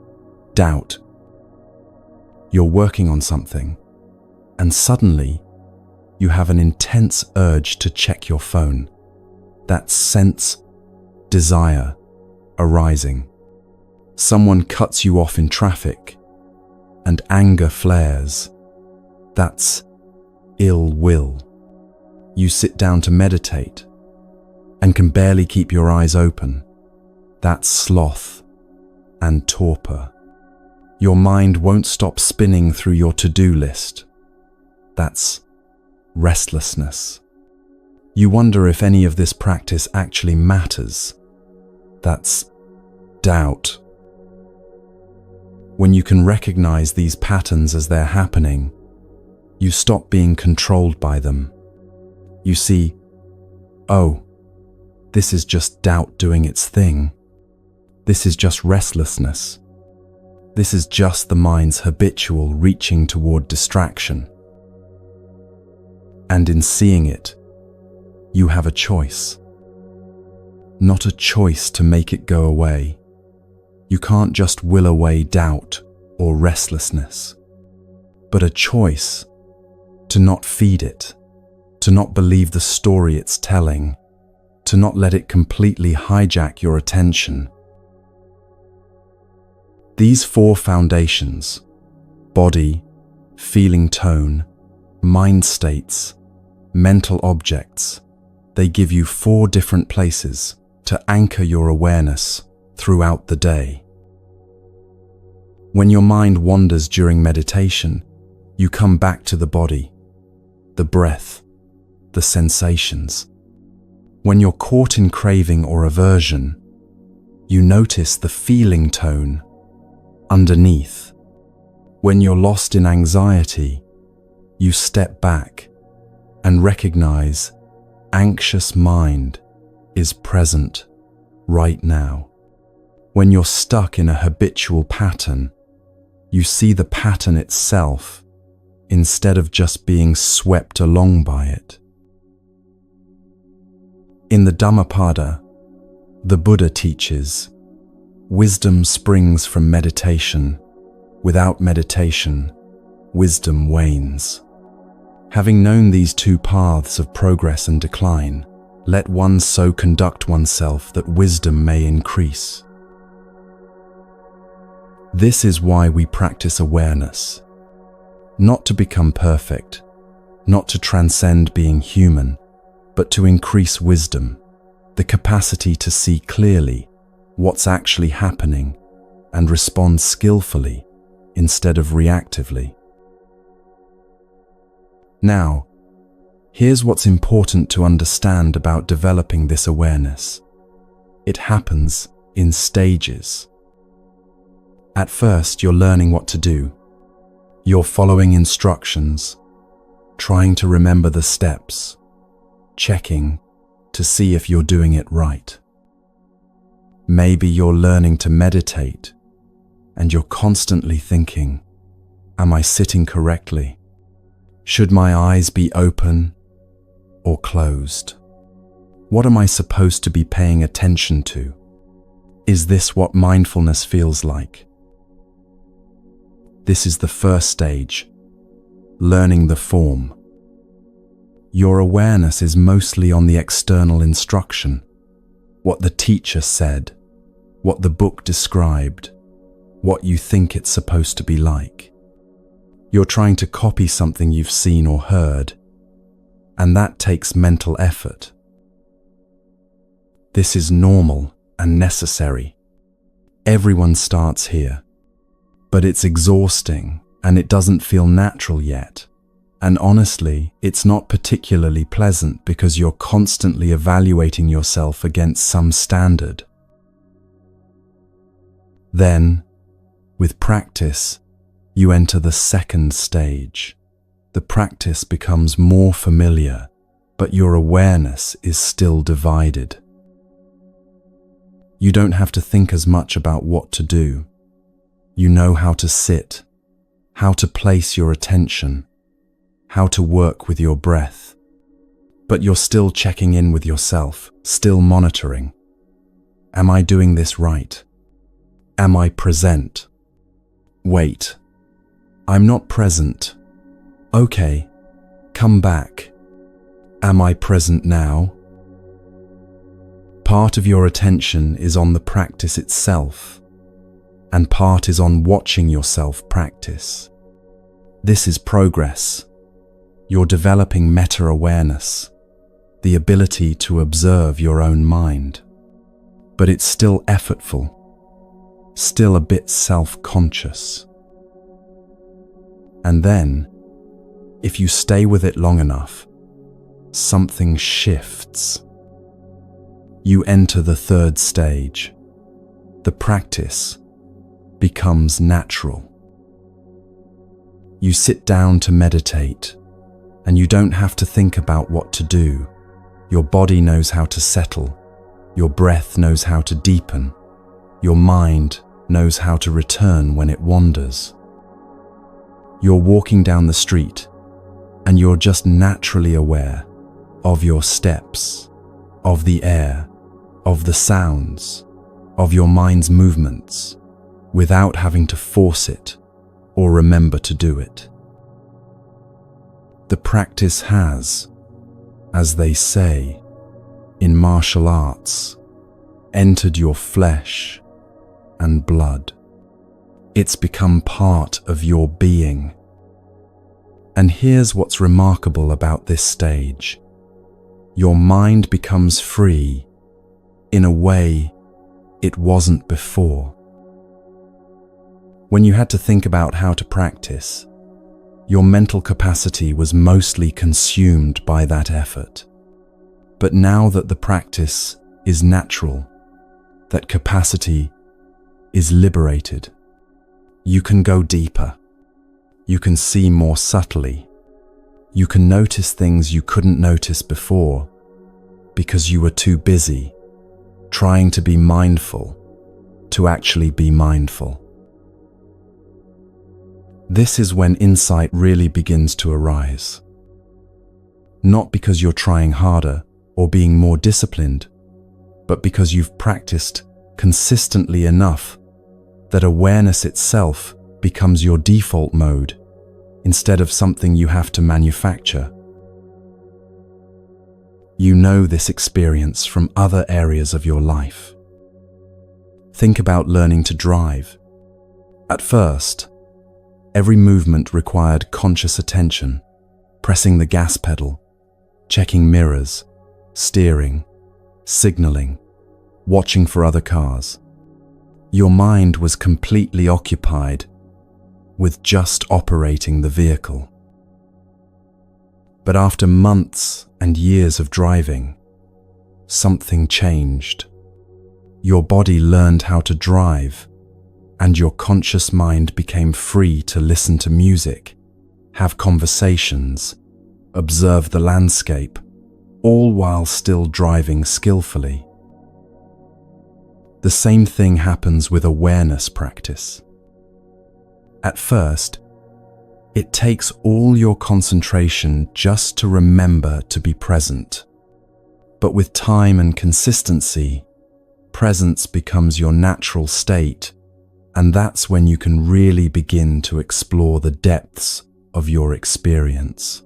doubt. You're working on something, and suddenly you have an intense urge to check your phone. That's sense desire arising. Someone cuts you off in traffic, and anger flares. That's ill will. You sit down to meditate and can barely keep your eyes open. That's sloth and torpor. Your mind won't stop spinning through your to-do list. That's restlessness. You wonder if any of this practice actually matters. That's doubt. When you can recognize these patterns as they're happening, you stop being controlled by them. You see, this is just doubt doing its thing. This is just restlessness. This is just the mind's habitual reaching toward distraction. And in seeing it, you have a choice. Not a choice to make it go away. You can't just will away doubt or restlessness, but a choice to not feed it, to not believe the story it's telling, to not let it completely hijack your attention. These 4 foundations, body, feeling tone, mind states, mental objects, they give you 4 different places to anchor your awareness throughout the day. When your mind wanders during meditation, you come back to the body, the breath, the sensations. When you're caught in craving or aversion, you notice the feeling tone underneath. When you're lost in anxiety, you step back and recognize anxious mind is present right now. When you're stuck in a habitual pattern, you see the pattern itself instead of just being swept along by it. In the Dhammapada, the Buddha teaches, wisdom springs from meditation. Without meditation, wisdom wanes. Having known these 2 paths of progress and decline, let one so conduct oneself that wisdom may increase. This is why we practice awareness. Not to become perfect, not to transcend being human, but to increase wisdom, the capacity to see clearly what's actually happening and respond skillfully instead of reactively. Now, here's what's important to understand about developing this awareness. It happens in stages. At first, you're learning what to do. You're following instructions, trying to remember the steps, checking to see if you're doing it right. Maybe you're learning to meditate, and you're constantly thinking, am I sitting correctly? Should my eyes be open or closed? What am I supposed to be paying attention to? Is this what mindfulness feels like? This is the first stage, learning the form. Your awareness is mostly on the external instruction, what the teacher said, what the book described, what you think it's supposed to be like. You're trying to copy something you've seen or heard, and that takes mental effort. This is normal and necessary. Everyone starts here, but it's exhausting and it doesn't feel natural yet. And honestly, it's not particularly pleasant because you're constantly evaluating yourself against some standard. Then, with practice, you enter the second stage. The practice becomes more familiar, but your awareness is still divided. You don't have to think as much about what to do. You know how to sit, how to place your attention, how to work with your breath. But you're still checking in with yourself, still monitoring. Am I doing this right? Am I present? Wait, I'm not present. Okay, come back. Am I present now? Part of your attention is on the practice itself, and part is on watching yourself practice. This is progress. You're developing meta-awareness, the ability to observe your own mind. But it's still effortful, still a bit self-conscious. And then, if you stay with it long enough, something shifts. You enter the third stage. The practice becomes natural. You sit down to meditate, and you don't have to think about what to do. Your body knows how to settle. Your breath knows how to deepen. Your mind knows how to return when it wanders. You're walking down the street, and you're just naturally aware of your steps, of the air, of the sounds, of your mind's movements, without having to force it or remember to do it. The practice has, as they say in martial arts, entered your flesh and blood. It's become part of your being. And here's what's remarkable about this stage. Your mind becomes free in a way it wasn't before. When you had to think about how to practice, your mental capacity was mostly consumed by that effort. But now that the practice is natural, that capacity is liberated, you can go deeper. You can see more subtly. You can notice things you couldn't notice before because you were too busy trying to be mindful to actually be mindful. This is when insight really begins to arise. Not because you're trying harder or being more disciplined, but because you've practiced consistently enough that awareness itself becomes your default mode instead of something you have to manufacture. You know this experience from other areas of your life. Think about learning to drive. At first, every movement required conscious attention, pressing the gas pedal, checking mirrors, steering, signaling, watching for other cars. Your mind was completely occupied with just operating the vehicle. But after months and years of driving, something changed. Your body learned how to drive, and your conscious mind became free to listen to music, have conversations, observe the landscape, all while still driving skillfully. The same thing happens with awareness practice. At first, it takes all your concentration just to remember to be present. But with time and consistency, presence becomes your natural state, and that's when you can really begin to explore the depths of your experience.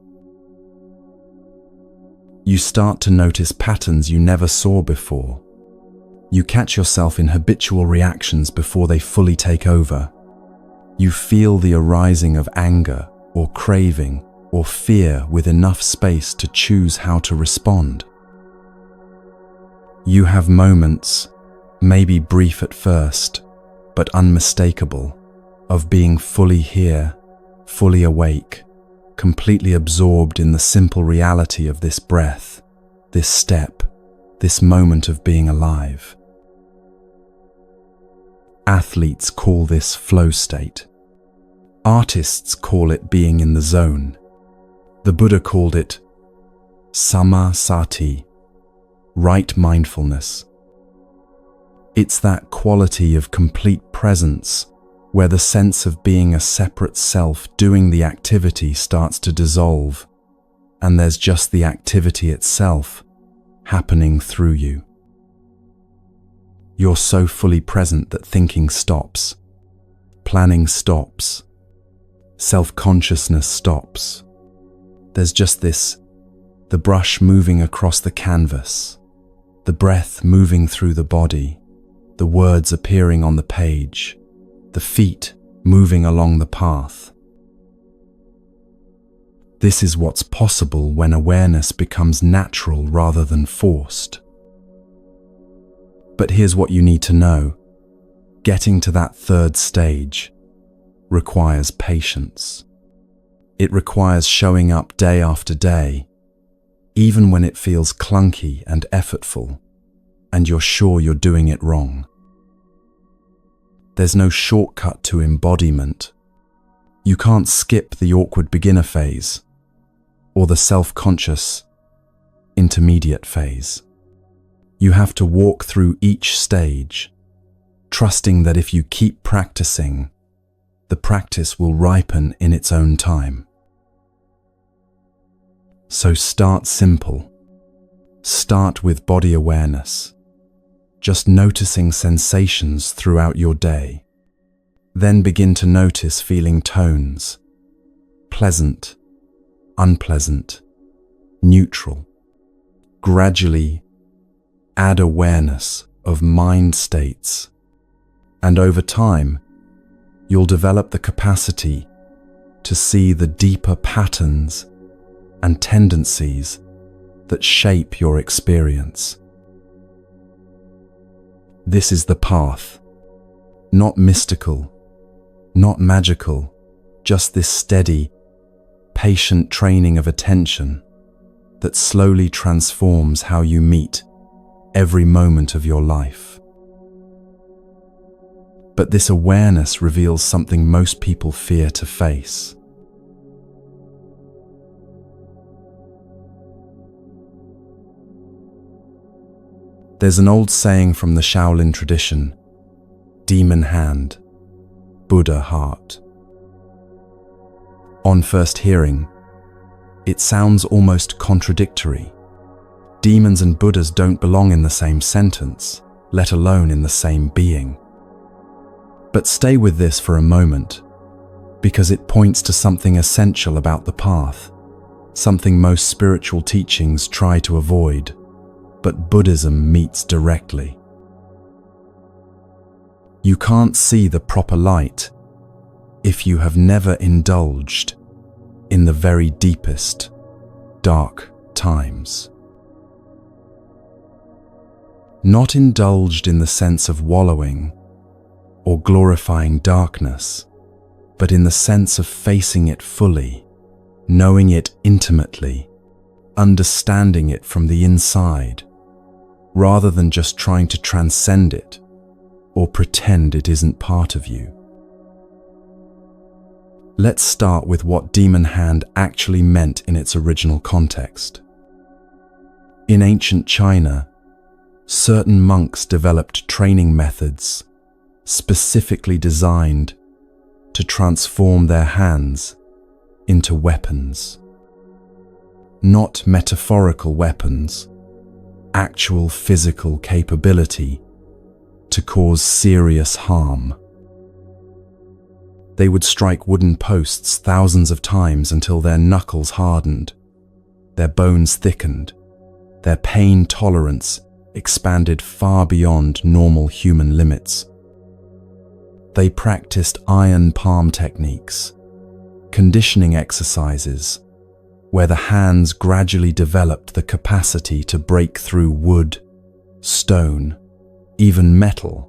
You start to notice patterns you never saw before. You catch yourself in habitual reactions before they fully take over. You feel the arising of anger or craving or fear with enough space to choose how to respond. You have moments, maybe brief at first, but unmistakable, of being fully here, fully awake, completely absorbed in the simple reality of this breath, this step, this moment of being alive. Athletes call this flow state. Artists call it being in the zone. The Buddha called it samma sati, right mindfulness. It's that quality of complete presence where the sense of being a separate self doing the activity starts to dissolve, and there's just the activity itself happening through you. You're so fully present that thinking stops, planning stops, self-consciousness stops. There's just this, the brush moving across the canvas, the breath moving through the body, the words appearing on the page, the feet moving along the path. This is what's possible when awareness becomes natural rather than forced. But here's what you need to know. Getting to that third stage requires patience. It requires showing up day after day, even when it feels clunky and effortful, and you're sure you're doing it wrong. There's no shortcut to embodiment. You can't skip the awkward beginner phase or the self-conscious intermediate phase. You have to walk through each stage, trusting that if you keep practicing, the practice will ripen in its own time. So start simple. Start with body awareness, just noticing sensations throughout your day. Then begin to notice feeling tones, pleasant, unpleasant, neutral. Gradually add awareness of mind states, and over time, you'll develop the capacity to see the deeper patterns and tendencies that shape your experience. This is the path, not mystical, not magical, just this steady, patient training of attention that slowly transforms how you meet every moment of your life. But this awareness reveals something most people fear to face. There's an old saying from the Shaolin tradition, demon hand, Buddha heart. On first hearing, it sounds almost contradictory. Demons and Buddhas don't belong in the same sentence, let alone in the same being. But stay with this for a moment, because it points to something essential about the path, something most spiritual teachings try to avoid, but Buddhism meets directly. You can't see the proper light if you have never indulged in the very deepest, dark times. Not indulged in the sense of wallowing or glorifying darkness, but in the sense of facing it fully, knowing it intimately, understanding it from the inside, rather than just trying to transcend it or pretend it isn't part of you. Let's start with what demon hand actually meant in its original context. In ancient China, certain monks developed training methods specifically designed to transform their hands into weapons. Not metaphorical weapons, actual physical capability to cause serious harm. They would strike wooden posts thousands of times until their knuckles hardened, their bones thickened, their pain tolerance expanded far beyond normal human limits. They practiced iron palm techniques, conditioning exercises, where the hands gradually developed the capacity to break through wood, stone, even metal,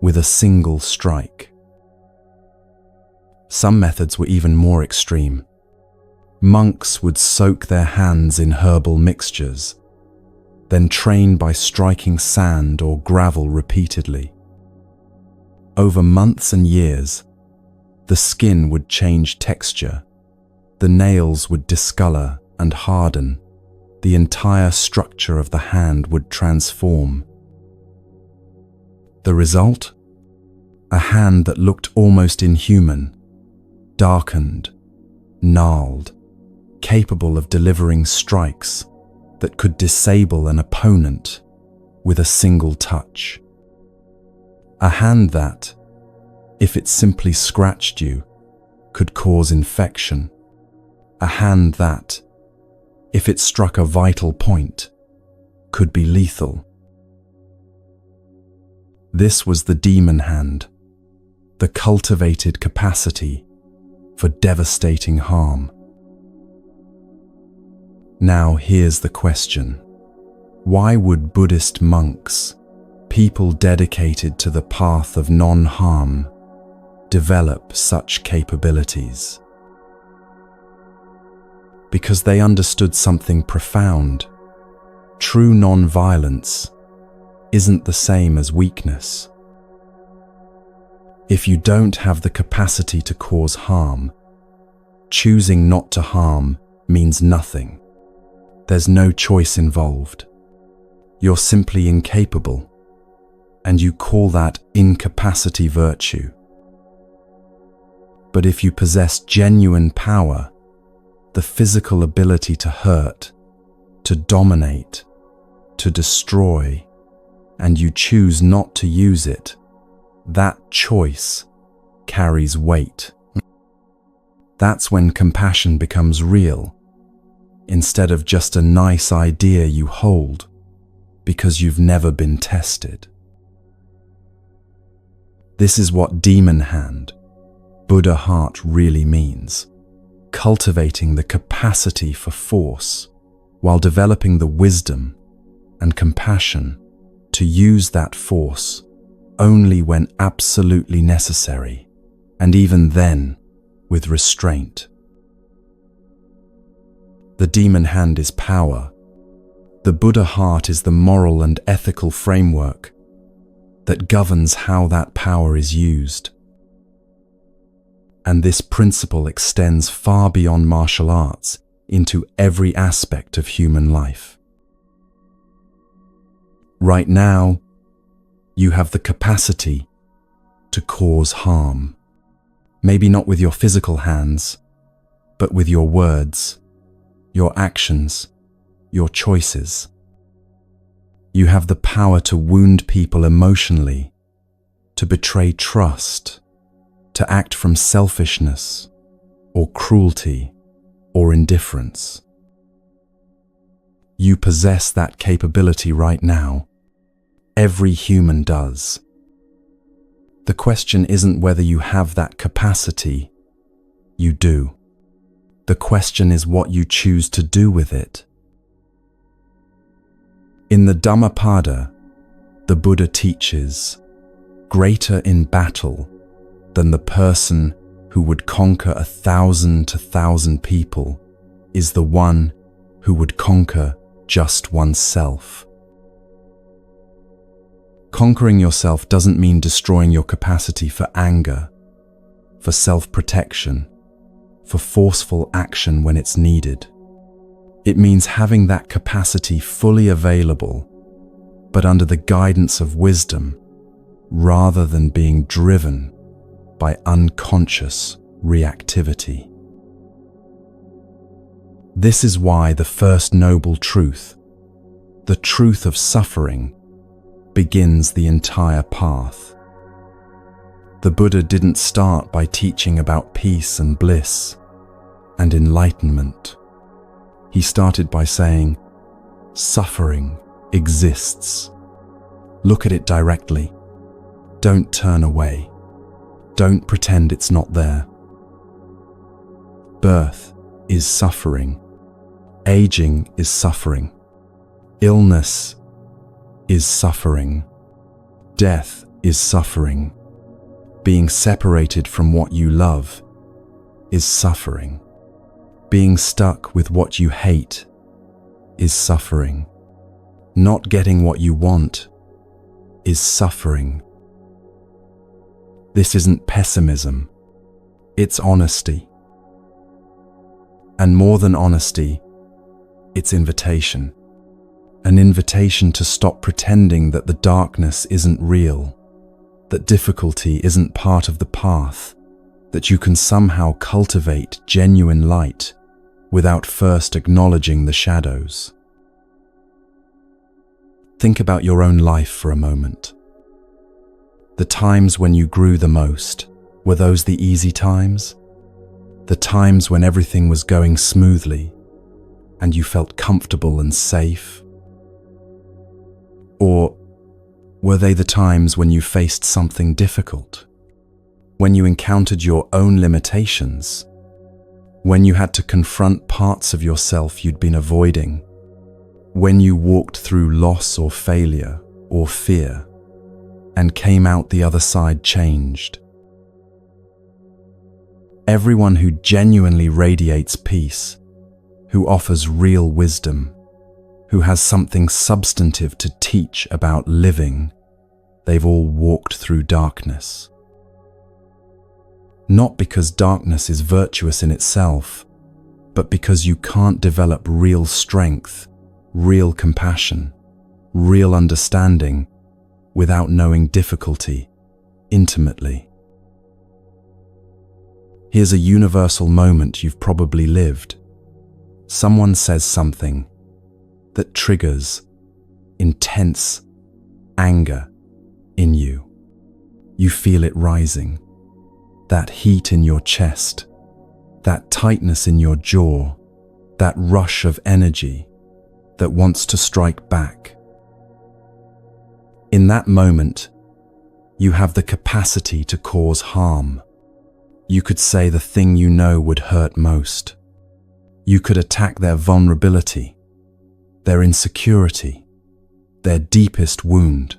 with a single strike. Some methods were even more extreme. Monks would soak their hands in herbal mixtures, then train by striking sand or gravel repeatedly. Over months and years, the skin would change texture, the nails would discolor and harden, the entire structure of the hand would transform. The result? A hand that looked almost inhuman, darkened, gnarled, capable of delivering strikes that could disable an opponent with a single touch. A hand that, if it simply scratched you, could cause infection. A hand that, if it struck a vital point, could be lethal. This was the demon hand, the cultivated capacity for devastating harm. Now here's the question. Why would Buddhist monks, people dedicated to the path of non-harm, develop such capabilities? Because they understood something profound. True non-violence isn't the same as weakness. If you don't have the capacity to cause harm, choosing not to harm means nothing. There's no choice involved. You're simply incapable, and you call that incapacity virtue. But if you possess genuine power, the physical ability to hurt, to dominate, to destroy, and you choose not to use it, that choice carries weight. That's when compassion becomes real, instead of just a nice idea you hold because you've never been tested. This is what demon hand, Buddha heart really means. Cultivating the capacity for force while developing the wisdom and compassion to use that force only when absolutely necessary, and even then with restraint. The demon hand is power. The Buddha heart is the moral and ethical framework that governs how that power is used. And this principle extends far beyond martial arts into every aspect of human life. Right now, you have the capacity to cause harm. Maybe not with your physical hands, but with your words, your actions, your choices. You have the power to wound people emotionally, to betray trust, to act from selfishness, or cruelty, or indifference. You possess that capability right now. Every human does. The question isn't whether you have that capacity. You do. The question is what you choose to do with it. In the Dhammapada, the Buddha teaches, greater in battle than the person who would conquer 1,000 people is the one who would conquer just oneself. Conquering yourself doesn't mean destroying your capacity for anger, for self-protection, for forceful action when it's needed. It means having that capacity fully available, but under the guidance of wisdom, rather than being driven by unconscious reactivity. This is why the first noble truth, the truth of suffering, begins the entire path. The Buddha didn't start by teaching about peace and bliss and enlightenment. He started by saying, suffering exists. Look at it directly. Don't turn away. Don't pretend it's not there. Birth is suffering. Aging is suffering. Illness is suffering. Death is suffering. Being separated from what you love is suffering. Being stuck with what you hate is suffering. Not getting what you want is suffering. This isn't pessimism, it's honesty. And more than honesty, it's invitation. An invitation to stop pretending that the darkness isn't real, that difficulty isn't part of the path, that you can somehow cultivate genuine light without first acknowledging the shadows. Think about your own life for a moment. The times when you grew the most, were those the easy times? The times when everything was going smoothly and you felt comfortable and safe? Or were they the times when you faced something difficult? When you encountered your own limitations? When you had to confront parts of yourself you'd been avoiding? When you walked through loss or failure or fear and came out the other side changed? Everyone who genuinely radiates peace, who offers real wisdom, who has something substantive to teach about living, they've all walked through darkness. Not because darkness is virtuous in itself, but because you can't develop real strength, real compassion, real understanding without knowing difficulty intimately. Here's a universal moment you've probably lived. Someone says something that triggers intense anger in you. You feel it rising, that heat in your chest, that tightness in your jaw, that rush of energy that wants to strike back. In that moment, you have the capacity to cause harm. You could say the thing you know would hurt most. You could attack their vulnerability, their insecurity, their deepest wound.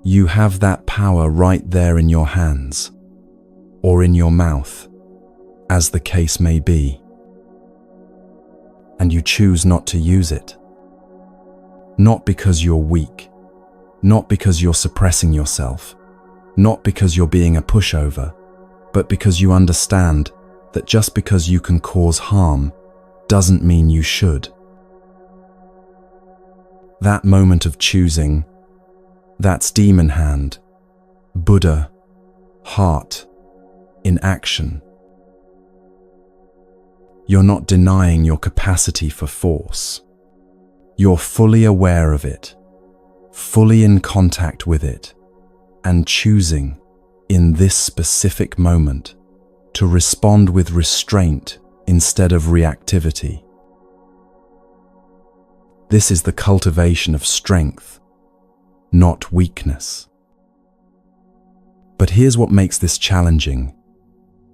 You have that power right there in your hands, or in your mouth, as the case may be. And you choose not to use it. Not because you're weak, not because you're suppressing yourself, not because you're being a pushover, but because you understand that just because you can cause harm doesn't mean you should. That moment of choosing, that's demon hand, Buddha, heart, in action. You're not denying your capacity for force. You're fully aware of it, fully in contact with it, and choosing, in this specific moment, to respond with restraint instead of reactivity. This is the cultivation of strength, not weakness. But here's what makes this challenging.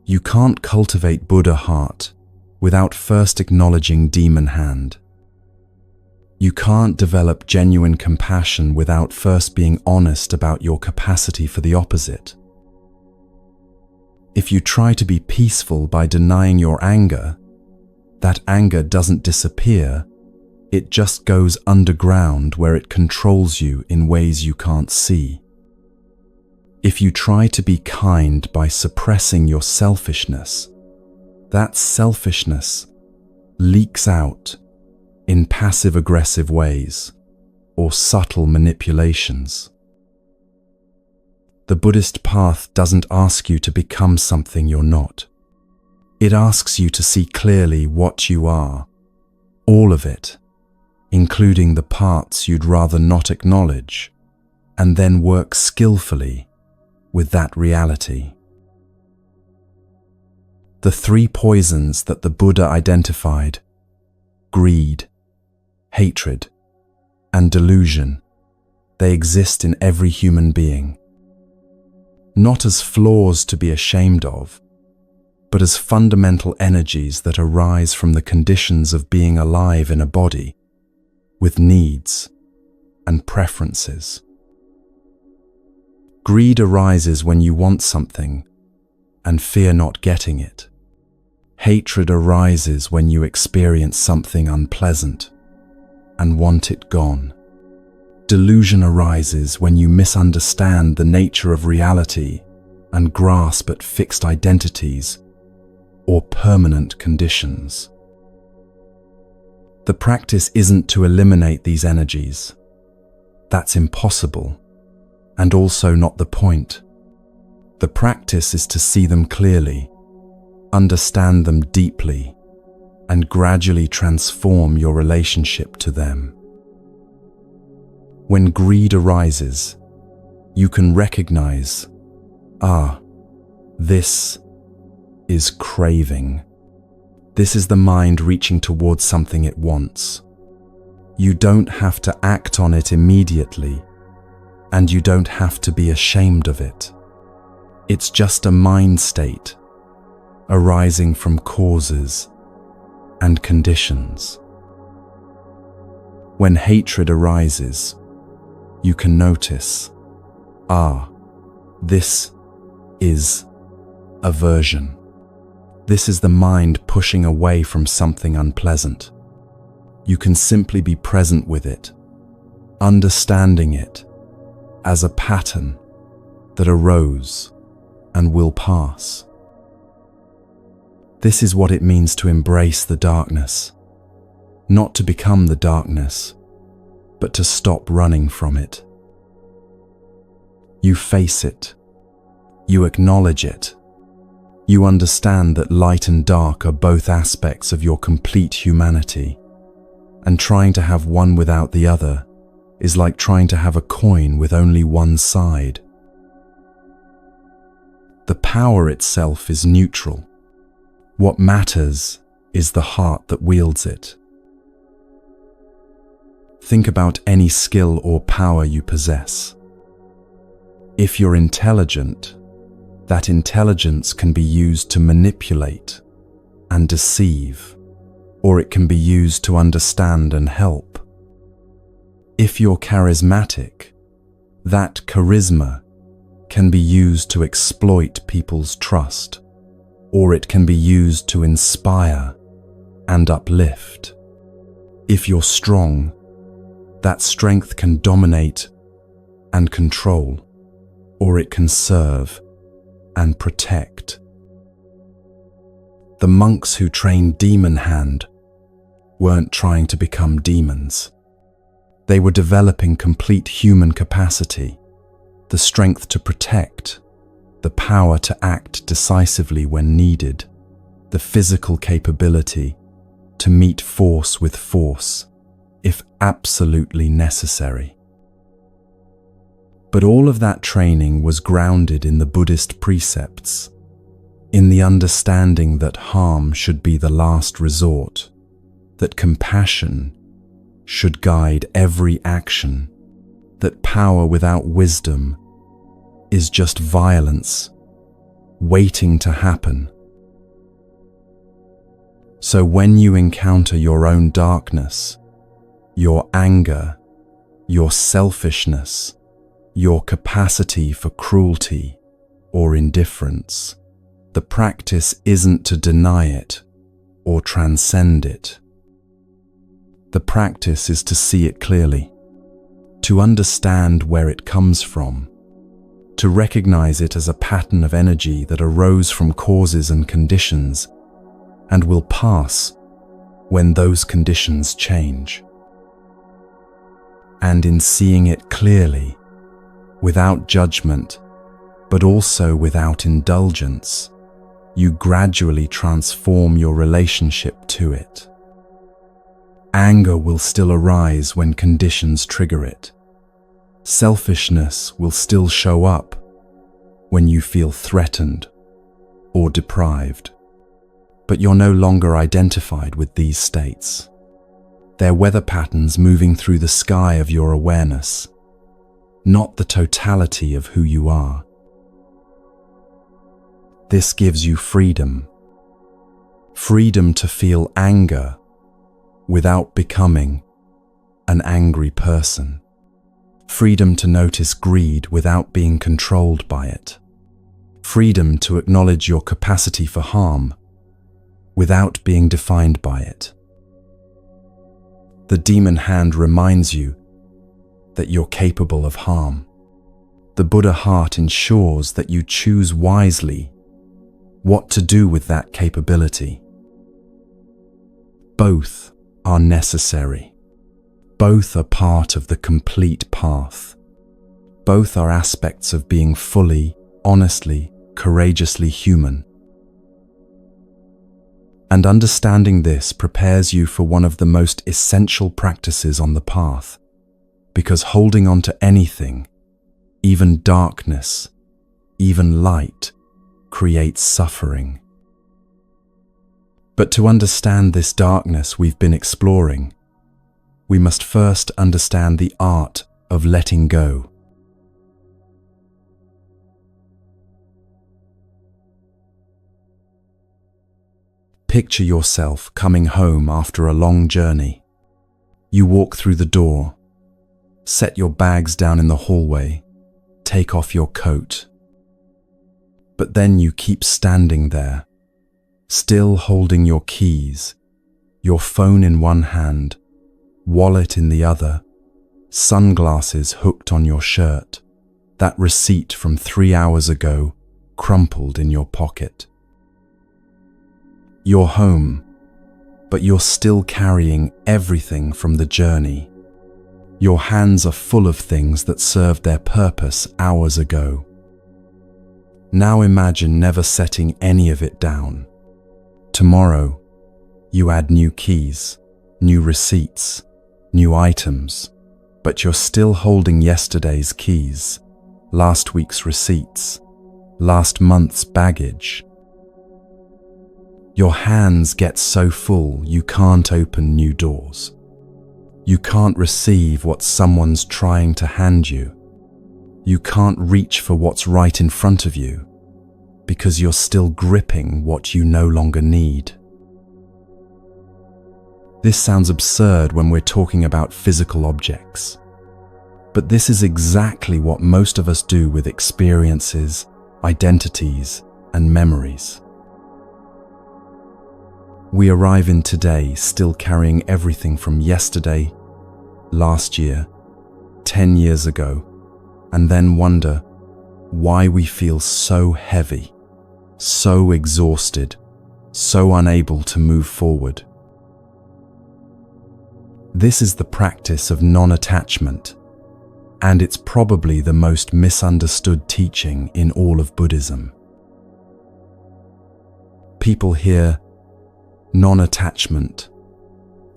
You can't cultivate Buddha heart without first acknowledging demon hand. You can't develop genuine compassion without first being honest about your capacity for the opposite. If you try to be peaceful by denying your anger, that anger doesn't disappear, It just goes underground where it controls you in ways you can't see. If you try to be kind by suppressing your selfishness, that selfishness leaks out in passive-aggressive ways or subtle manipulations. The Buddhist path doesn't ask you to become something you're not. It asks you to see clearly what you are, all of it, including the parts you'd rather not acknowledge, and then work skillfully with that reality. The three poisons that the Buddha identified, greed, hatred, and delusion, they exist in every human being. Not as flaws to be ashamed of, but as fundamental energies that arise from the conditions of being alive in a body, with needs and preferences. Greed arises when you want something and fear not getting it. Hatred arises when you experience something unpleasant and want it gone. Delusion arises when you misunderstand the nature of reality and grasp at fixed identities or permanent conditions. The practice isn't to eliminate these energies. That's impossible, and also not the point. The practice is to see them clearly, understand them deeply, and gradually transform your relationship to them. When greed arises, you can recognize, this is craving. This is the mind reaching towards something it wants. You don't have to act on it immediately, and you don't have to be ashamed of it. It's just a mind state arising from causes and conditions. When hatred arises, you can notice, this is aversion. This is the mind pushing away from something unpleasant. You can simply be present with it, understanding it as a pattern that arose and will pass. This is what it means to embrace the darkness, not to become the darkness, but to stop running from it. You face it. You acknowledge it. You understand that light and dark are both aspects of your complete humanity, and trying to have one without the other is like trying to have a coin with only one side. The power itself is neutral. What matters is the heart that wields it. Think about any skill or power you possess. If you're intelligent, that intelligence can be used to manipulate and deceive, or it can be used to understand and help. If you're charismatic, that charisma can be used to exploit people's trust, or it can be used to inspire and uplift. If you're strong, that strength can dominate and control, or it can serve and protect. The monks who trained Demon Hand weren't trying to become demons. They were developing complete human capacity, the strength to protect, the power to act decisively when needed, the physical capability to meet force with force, if absolutely necessary. But all of that training was grounded in the Buddhist precepts, in the understanding that harm should be the last resort, that compassion should guide every action, that power without wisdom is just violence waiting to happen. So when you encounter your own darkness, your anger, your selfishness, your capacity for cruelty or indifference, the practice isn't to deny it or transcend it. The practice is to see it clearly, to understand where it comes from, to recognize it as a pattern of energy that arose from causes and conditions and will pass when those conditions change. And in seeing it clearly, without judgment, but also without indulgence, you gradually transform your relationship to it. Anger will still arise when conditions trigger it. Selfishness will still show up when you feel threatened or deprived. But you're no longer identified with these states. They're weather patterns moving through the sky of your awareness, not the totality of who you are. This gives you freedom. Freedom to feel anger without becoming an angry person. Freedom to notice greed without being controlled by it. Freedom to acknowledge your capacity for harm without being defined by it. The demon hand reminds you that you're capable of harm. The Buddha heart ensures that you choose wisely what to do with that capability. Both are necessary. Both are part of the complete path. Both are aspects of being fully, honestly, courageously human. And understanding this prepares you for one of the most essential practices on the path, because holding on to anything, even darkness, even light, creates suffering. But to understand this darkness we've been exploring, we must first understand the art of letting go. Picture yourself coming home after a long journey. You walk through the door, set your bags down in the hallway, take off your coat. But then you keep standing there, still holding your keys, your phone in one hand, wallet in the other, sunglasses hooked on your shirt, that receipt from 3 hours ago crumpled in your pocket. You're home, but you're still carrying everything from the journey. Your hands are full of things that served their purpose hours ago. Now imagine never setting any of it down. Tomorrow, you add new keys, new receipts, new items, but you're still holding yesterday's keys, last week's receipts, last month's baggage. Your hands get so full you can't open new doors. You can't receive what someone's trying to hand you. You can't reach for what's right in front of you because you're still gripping what you no longer need. This sounds absurd when we're talking about physical objects, but this is exactly what most of us do with experiences, identities, and memories. We arrive in today still carrying everything from yesterday, last year, 10 years ago, and then wonder why we feel so heavy, so exhausted, so unable to move forward. This is the practice of non-attachment, and it's probably the most misunderstood teaching in all of Buddhism. People hear non-attachment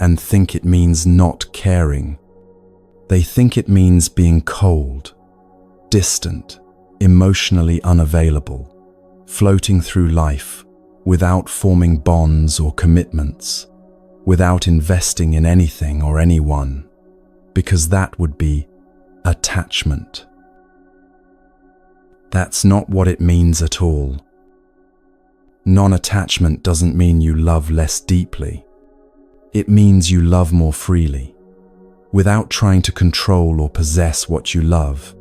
and think it means not caring. They think it means being cold, distant, emotionally unavailable, floating through life without forming bonds or commitments, without investing in anything or anyone, because that would be attachment. That's not what it means at all. Non-attachment doesn't mean you love less deeply. It means you love more freely, without trying to control or possess what you love,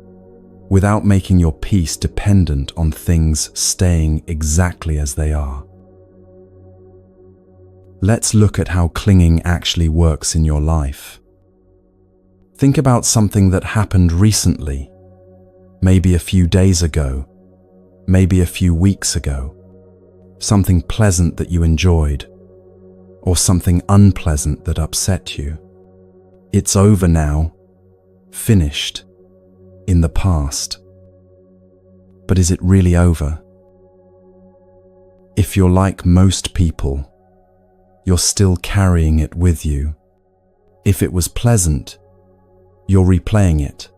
without making your peace dependent on things staying exactly as they are. Let's look at how clinging actually works in your life. Think about something that happened recently, maybe a few days ago, maybe a few weeks ago. Something pleasant that you enjoyed, or something unpleasant that upset you. It's over now, finished, in the past. But is it really over? If you're like most people, you're still carrying it with you. If it was pleasant, you're replaying it,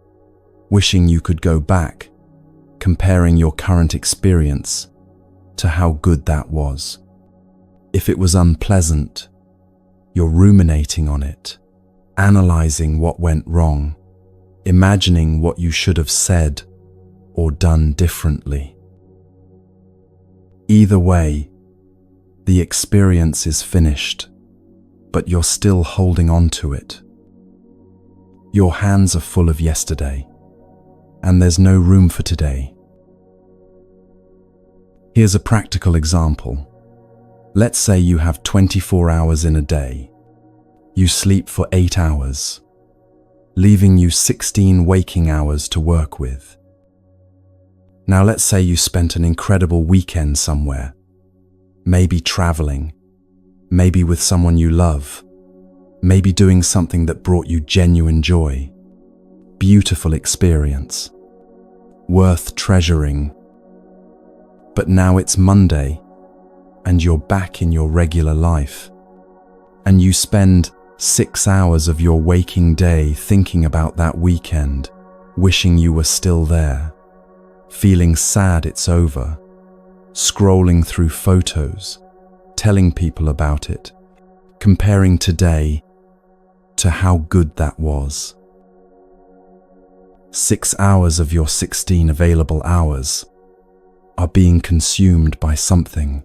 wishing you could go back, comparing your current experience to how good that was. If it was unpleasant, you're ruminating on it, analyzing what went wrong, imagining what you should have said or done differently. Either way, the experience is finished, but you're still holding on to it. Your hands are full of yesterday, and there's no room for today. Here's a practical example. Let's say you have 24 hours in a day. You sleep for 8 hours, leaving you 16 waking hours to work with. Now let's say you spent an incredible weekend somewhere, maybe traveling, maybe with someone you love, maybe doing something that brought you genuine joy. Beautiful experience, worth treasuring. But now it's Monday, and you're back in your regular life, and you spend 6 hours of your waking day thinking about that weekend, wishing you were still there, feeling sad it's over, scrolling through photos, telling people about it, comparing today to how good that was. 6 hours of your 16 available hours are being consumed by something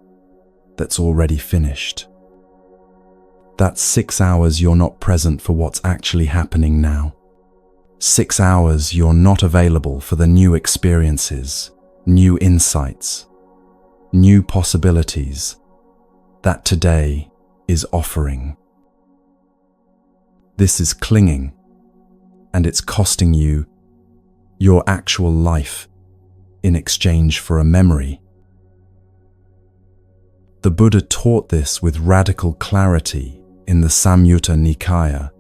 that's already finished. That's 6 hours you're not present for what's actually happening now. 6 hours you're not available for the new experiences, new insights, new possibilities that today is offering. This is clinging, and it's costing you your actual life in exchange for a memory. The Buddha taught this with radical clarity in the Samyutta Nikaya.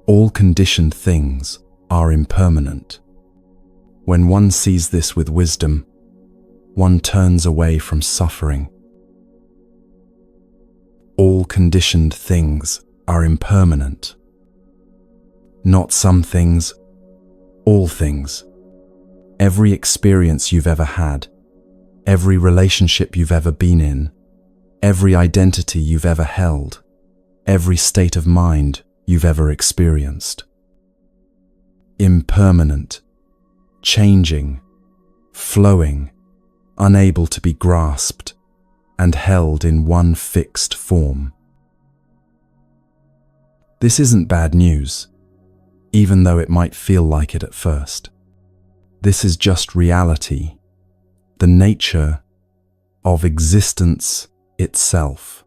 All conditioned things are impermanent. When one sees this with wisdom, one turns away from suffering. All conditioned things are impermanent. Not some things, all things. Every experience you've ever had, every relationship you've ever been in, every identity you've ever held, every state of mind you've ever experienced. Impermanent, changing, flowing, unable to be grasped and held in one fixed form. This isn't bad news, even though it might feel like it at first. This is just reality, the nature of existence itself.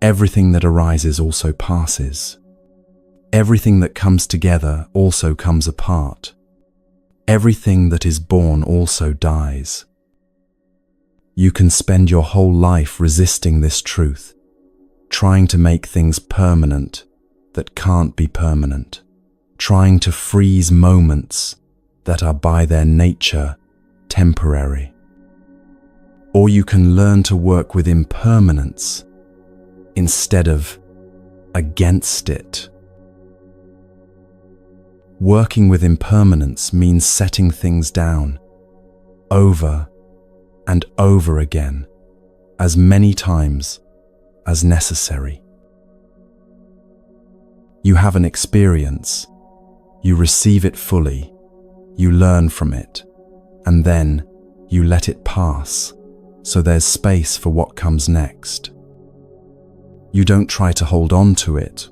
Everything that arises also passes. Everything that comes together also comes apart. Everything that is born also dies. You can spend your whole life resisting this truth, trying to make things permanent that can't be permanent, trying to freeze moments that are by their nature temporary. Or you can learn to work with impermanence instead of against it. Working with impermanence means setting things down over and over again, as many times as necessary. You have an experience, you receive it fully, you learn from it, and then you let it pass, so there's space for what comes next. You don't try to hold on to it,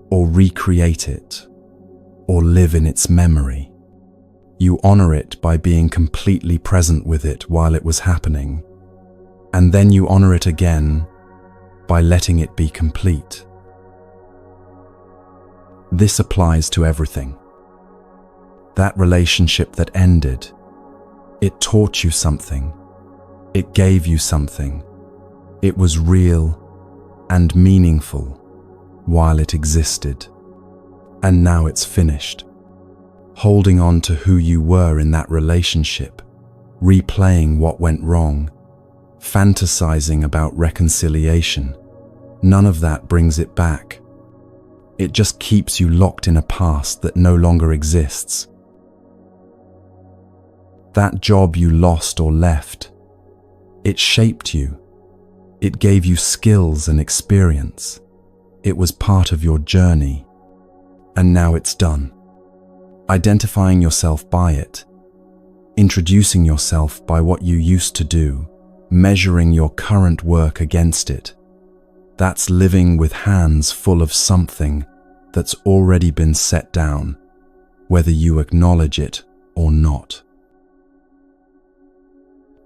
or recreate it, or live in its memory. You honor it by being completely present with it while it was happening, and then you honor it again by letting it be complete. This applies to everything. That relationship that ended, it taught you something. It gave you something. It was real and meaningful while it existed. And now it's finished. Holding on to who you were in that relationship, replaying what went wrong, fantasizing about reconciliation, none of that brings it back. It just keeps you locked in a past that no longer exists. That job you lost or left, it shaped you. It gave you skills and experience. It was part of your journey. And now it's done. Identifying yourself by it, introducing yourself by what you used to do, measuring your current work against it. That's living with hands full of something that's already been set down, whether you acknowledge it or not.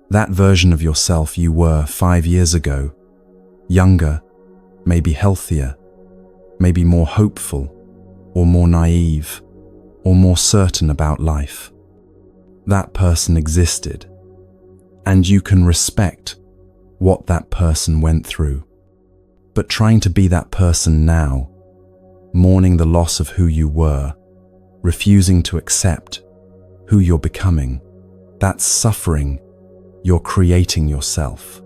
That version of yourself you were 5 years ago, younger, maybe healthier, maybe more hopeful, or more naive, or more certain about life. That person existed, and you can respect what that person went through. But trying to be that person now, mourning the loss of who you were, refusing to accept who you're becoming, that's suffering you're creating yourself.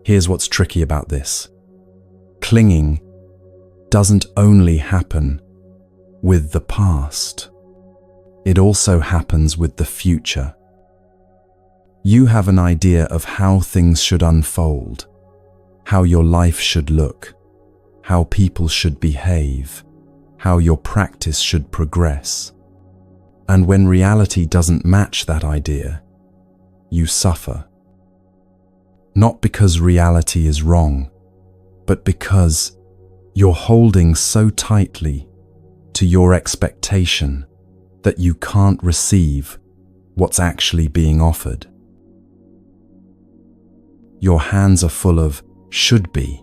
Here's what's tricky about this. Clinging doesn't only happen with the past. It also happens with the future. You have an idea of how things should unfold, how your life should look, how people should behave, how your practice should progress. And when reality doesn't match that idea, you suffer. Not because reality is wrong, but because you're holding so tightly to your expectation that you can't receive what's actually being offered. Your hands are full of should be,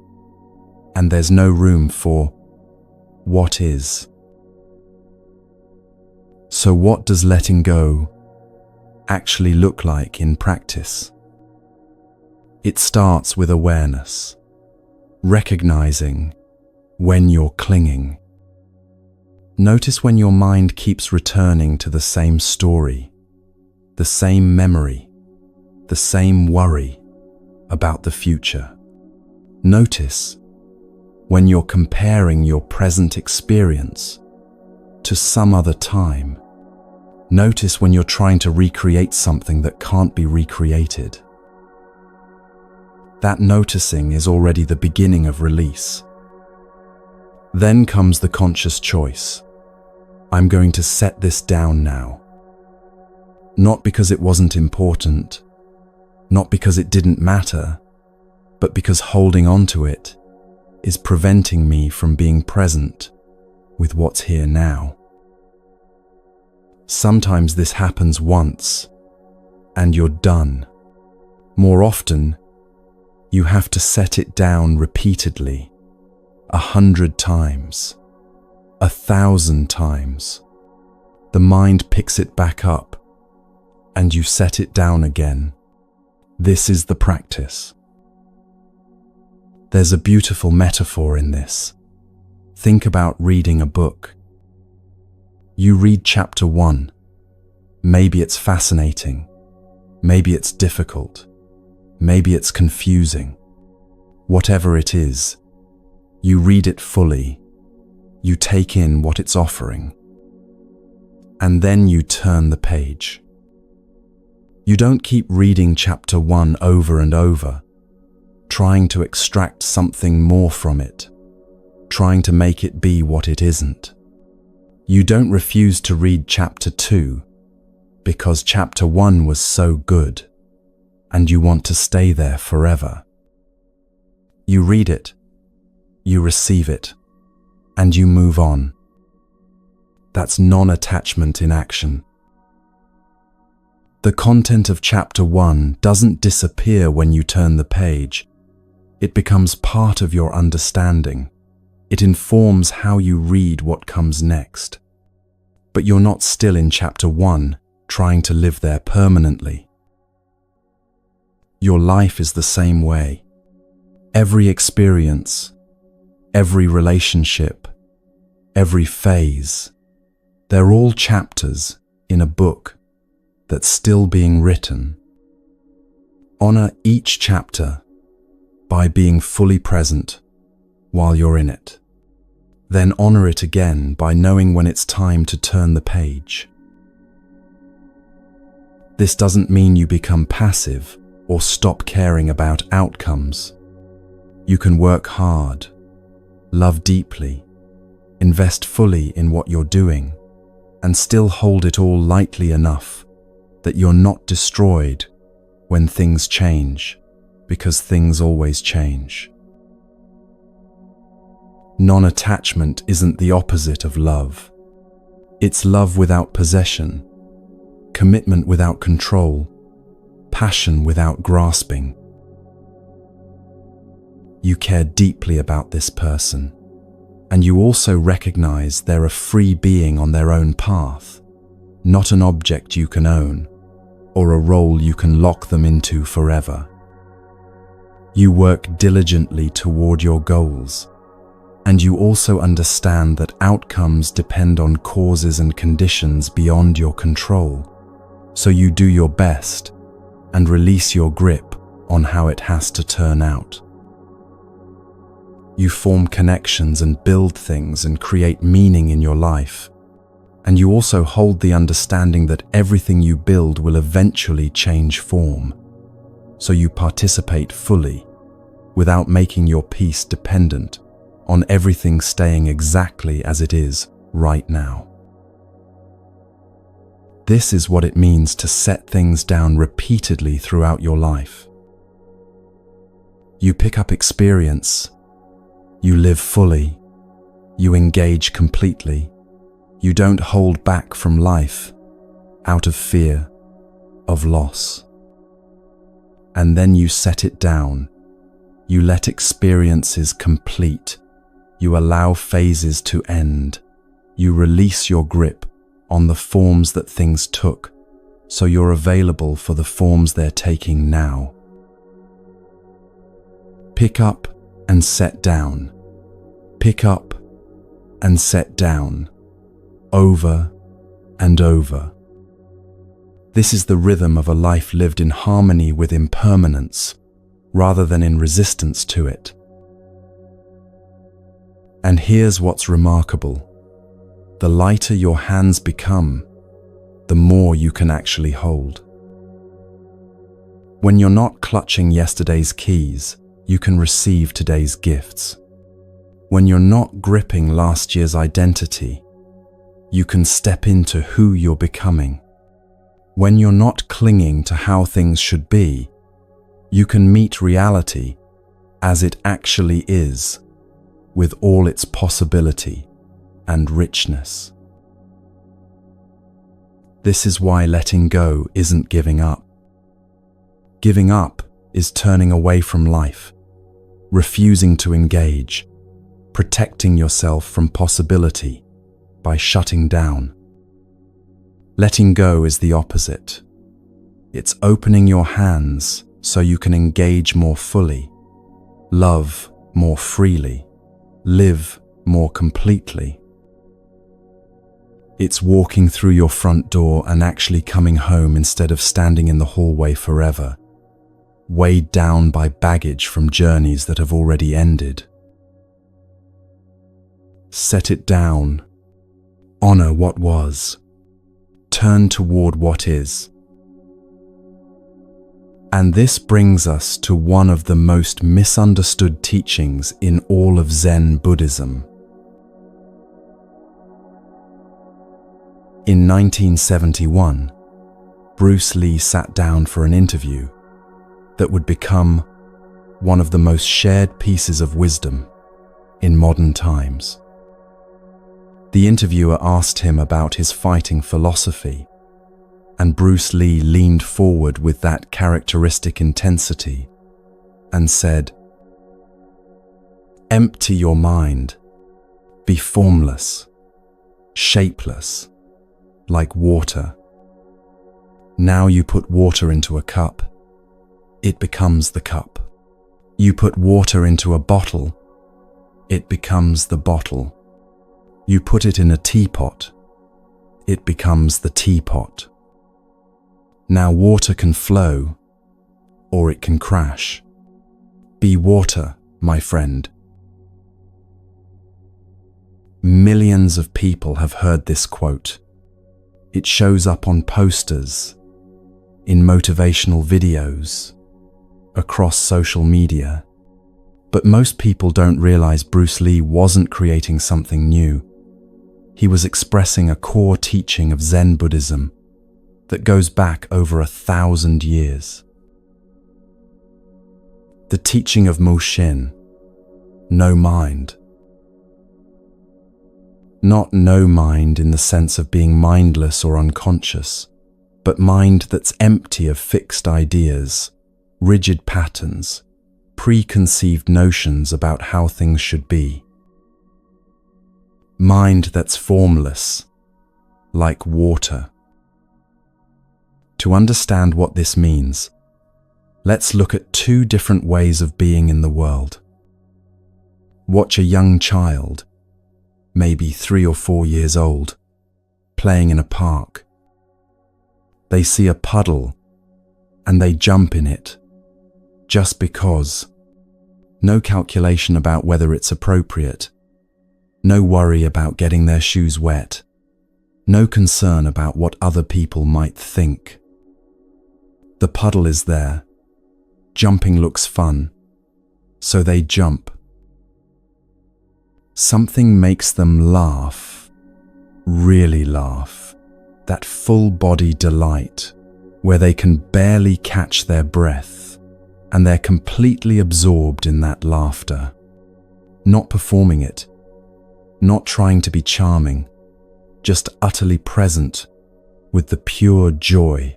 and there's no room for what is. So what does letting go actually look like in practice? It starts with awareness, recognizing when you're clinging. Notice when your mind keeps returning to the same story, the same memory, the same worry about the future. Notice when you're comparing your present experience to some other time. Notice when you're trying to recreate something that can't be recreated. That noticing is already the beginning of release. Then comes the conscious choice. I'm going to set this down now. Not because it wasn't important, not because it didn't matter, but because holding on to it is preventing me from being present with what's here now. Sometimes this happens once, and you're done. More often, you have to set it down repeatedly, 100 times, 1,000 times. The mind picks it back up, and you set it down again. This is the practice. There's a beautiful metaphor in this. Think about reading a book. You read chapter 1. Maybe it's fascinating. Maybe it's difficult. Maybe it's confusing. Whatever it is, you read it fully. You take in what it's offering. And then you turn the page. You don't keep reading chapter 1 over and over, trying to extract something more from it, trying to make it be what it isn't. You don't refuse to read chapter 2 because chapter 1 was so good and you want to stay there forever. You read it, you receive it, and you move on. That's non-attachment in action. The content of chapter 1 doesn't disappear when you turn the page. It becomes part of your understanding. It informs how you read what comes next. But you're not still in chapter 1, trying to live there permanently. Your life is the same way. Every experience, every relationship, every phase, they're all chapters in a book that's still being written. Honor each chapter by being fully present while you're in it. Then honor it again by knowing when it's time to turn the page. This doesn't mean you become passive or stop caring about outcomes. You can work hard, love deeply, invest fully in what you're doing, and still hold it all lightly enough that you're not destroyed when things change, because things always change. Non-attachment isn't the opposite of love. It's love without possession, commitment without control, passion without grasping. You care deeply about this person, and you also recognize they're a free being on their own path, not an object you can own, or a role you can lock them into forever. You work diligently toward your goals, and you also understand that outcomes depend on causes and conditions beyond your control, so you do your best and release your grip on how it has to turn out. You form connections and build things and create meaning in your life. And you also hold the understanding that everything you build will eventually change form. So you participate fully, without making your peace dependent on everything staying exactly as it is right now. This is what it means to set things down repeatedly throughout your life. You pick up experience. You live fully. You engage completely. You don't hold back from life out of fear of loss. And then you set it down. You let experiences complete. You allow phases to end. You release your grip on the forms that things took, so you're available for the forms they're taking now. Pick up and set down. Pick up and set down. Over and over. This is the rhythm of a life lived in harmony with impermanence, rather than in resistance to it. And here's what's remarkable. The lighter your hands become, the more you can actually hold. When you're not clutching yesterday's keys, you can receive today's gifts. When you're not gripping last year's identity, you can step into who you're becoming. When you're not clinging to how things should be, you can meet reality as it actually is, with all its possibility and richness. This is why letting go isn't giving up. Giving up is turning away from life, refusing to engage, protecting yourself from possibility by shutting down. Letting go is the opposite. It's opening your hands so you can engage more fully, love more freely, live more completely. It's walking through your front door and actually coming home instead of standing in the hallway forever, weighed down by baggage from journeys that have already ended. Set it down. Honor what was. Turn toward what is. And this brings us to one of the most misunderstood teachings in all of Zen Buddhism. In 1971, Bruce Lee sat down for an interview that would become one of the most shared pieces of wisdom in modern times. The interviewer asked him about his fighting philosophy, and Bruce Lee leaned forward with that characteristic intensity and said, Empty your mind. Be formless, shapeless, like water. Now you put water into a cup. It becomes the cup. You put water into a bottle. It becomes the bottle. You put it in a teapot. It becomes the teapot. Now water can flow, or it can crash. Be water, my friend. Millions of people have heard this quote. It shows up on posters, in motivational videos, across social media. But most people don't realize Bruce Lee wasn't creating something new. He was expressing a core teaching of Zen Buddhism that goes back over 1,000 years. The teaching of Mushin, no mind. Not no mind in the sense of being mindless or unconscious, but mind that's empty of fixed ideas, rigid patterns, preconceived notions about how things should be. Mind that's formless, like water. To understand what this means, let's look at two different ways of being in the world. Watch a young child, maybe 3 or 4 years old, playing in a park. They see a puddle and they jump in it, just because. No calculation about whether it's appropriate. No worry about getting their shoes wet. No concern about what other people might think. The puddle is there. Jumping looks fun, so they jump. Something makes them laugh, really laugh, that full-body delight, where they can barely catch their breath, and they're completely absorbed in that laughter, not performing it, not trying to be charming, just utterly present with the pure joy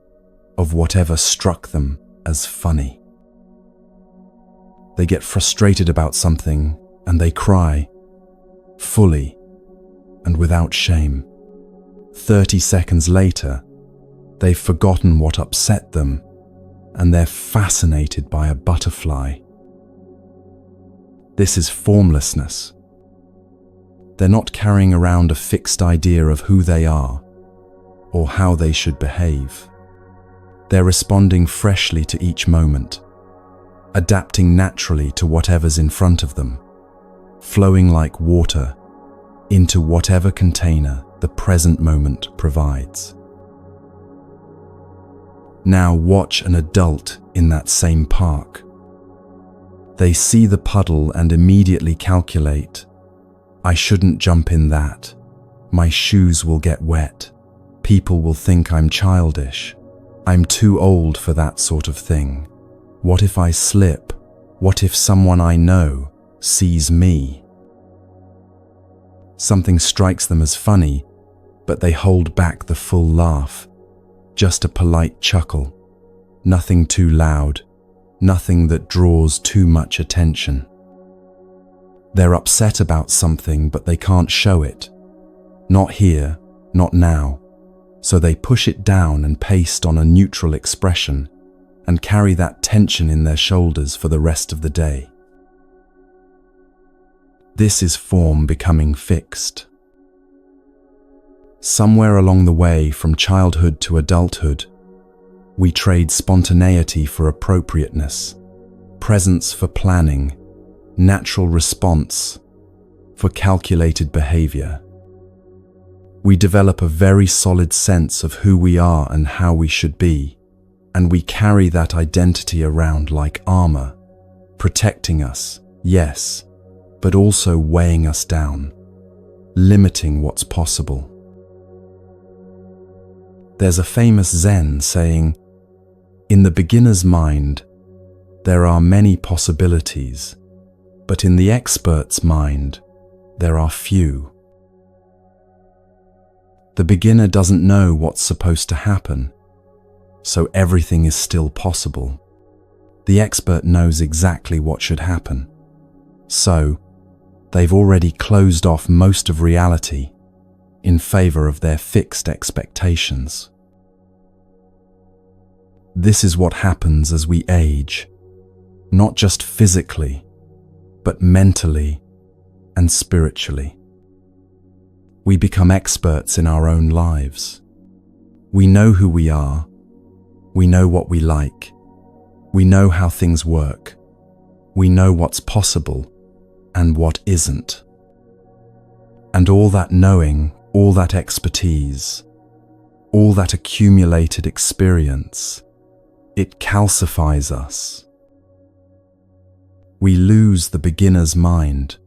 of whatever struck them as funny. They get frustrated about something and they cry, fully and without shame. 30 seconds later, they've forgotten what upset them and they're fascinated by a butterfly. This is formlessness. They're not carrying around a fixed idea of who they are or how they should behave. They're responding freshly to each moment, adapting naturally to whatever's in front of them, flowing like water into whatever container the present moment provides. Now watch an adult in that same park. They see the puddle and immediately calculate, I shouldn't jump in that. My shoes will get wet. People will think I'm childish. I'm too old for that sort of thing. What if I slip? What if someone I know sees me? Something strikes them as funny, but they hold back the full laugh. Just a polite chuckle. Nothing too loud. Nothing that draws too much attention. They're upset about something, but they can't show it. Not here, not now. So they push it down and paste on a neutral expression and carry that tension in their shoulders for the rest of the day. This is form becoming fixed. Somewhere along the way from childhood to adulthood, we trade spontaneity for appropriateness, presence for planning, natural response for calculated behavior. We develop a very solid sense of who we are and how we should be, and we carry that identity around like armor, protecting us, yes, but also weighing us down, limiting what's possible. There's a famous Zen saying, "In the beginner's mind, there are many possibilities, but in the expert's mind, there are few." The beginner doesn't know what's supposed to happen, so everything is still possible. The expert knows exactly what should happen, so They've already closed off most of reality in favor of their fixed expectations. This is what happens as we age, not just physically, but mentally and spiritually. We become experts in our own lives. We know who we are. We know what we like. We know how things work. We know what's possible and what isn't. And all that knowing, all that expertise, all that accumulated experience, it calcifies us. We lose the beginner's mind,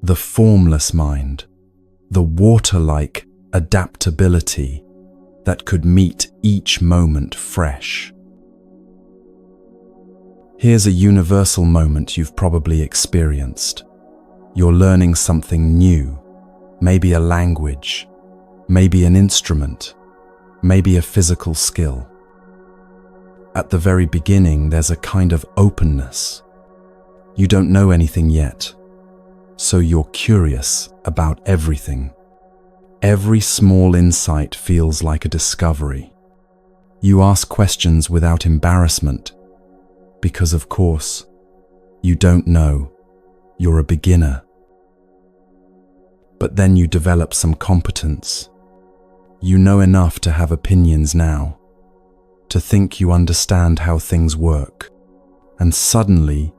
the formless mind, the water-like adaptability that could meet each moment fresh. Here's a universal moment you've probably experienced. You're learning something new, maybe a language, maybe an instrument, maybe a physical skill. At the very beginning, there's a kind of openness. You don't know anything yet, so you're curious about everything. Every small insight feels like a discovery. You ask questions without embarrassment, because of course, you don't know. You're a beginner. But then you develop some competence. You know enough to have opinions now, to think you understand how things work, and suddenly,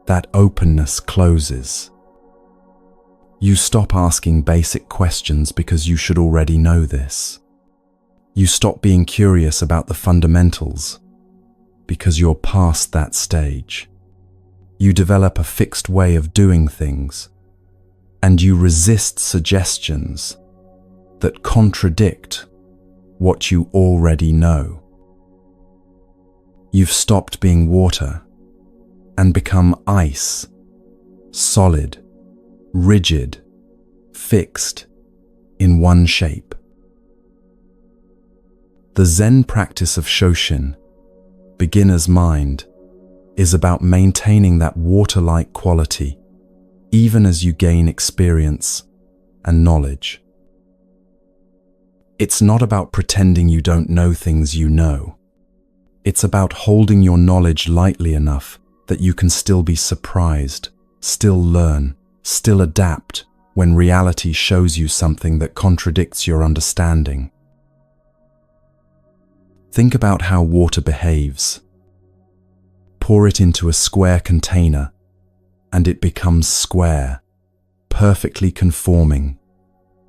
that openness closes. You stop asking basic questions because you should already know this. You stop being curious about the fundamentals because you're past that stage. You develop a fixed way of doing things, and you resist suggestions that contradict what you already know. You've stopped being water and become ice, solid, rigid, fixed in one shape. The Zen practice of Shoshin, beginner's mind, is about maintaining that water-like quality even as you gain experience and knowledge. It's not about pretending you don't know things you know. It's about holding your knowledge lightly enough that you can still be surprised, still learn, still adapt when reality shows you something that contradicts your understanding. Think about how water behaves. Pour it into a square container, and it becomes square, perfectly conforming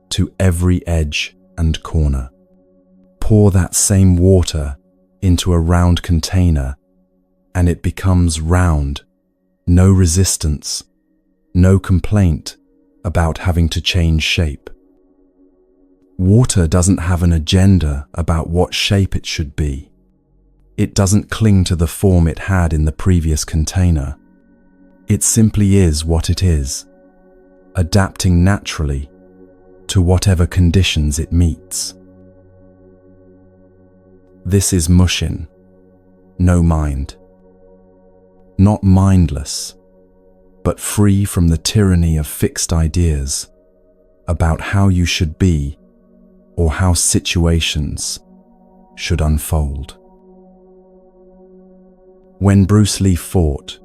to every edge and corner. Pour that same water into a round container, and it becomes round, no resistance, no complaint about having to change shape. Water doesn't have an agenda about what shape it should be. It doesn't cling to the form it had in the previous container. It simply is what it is, adapting naturally to whatever conditions it meets. This is Mushin, no mind. Not mindless, but free from the tyranny of fixed ideas about how you should be or how situations should unfold. When Bruce Lee fought,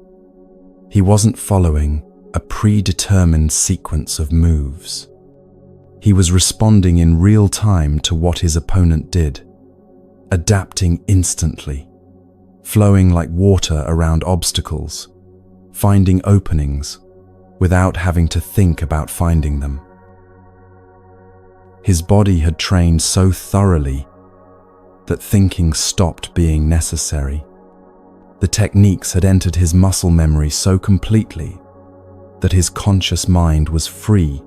he wasn't following a predetermined sequence of moves. He was responding in real time to what his opponent did, adapting instantly, flowing like water around obstacles, finding openings without having to think about finding them. His body had trained so thoroughly that thinking stopped being necessary. The techniques had entered his muscle memory so completely that his conscious mind was free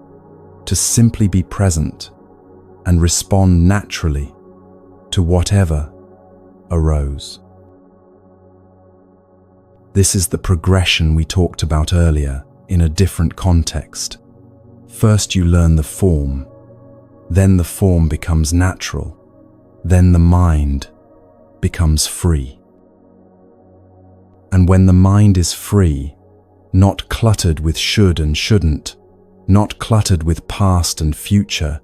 to simply be present and respond naturally to whatever arose. This is the progression we talked about earlier in a different context. First you learn the form, then the form becomes natural, then the mind becomes free. And when the mind is free, not cluttered with should and shouldn't, not cluttered with past and future,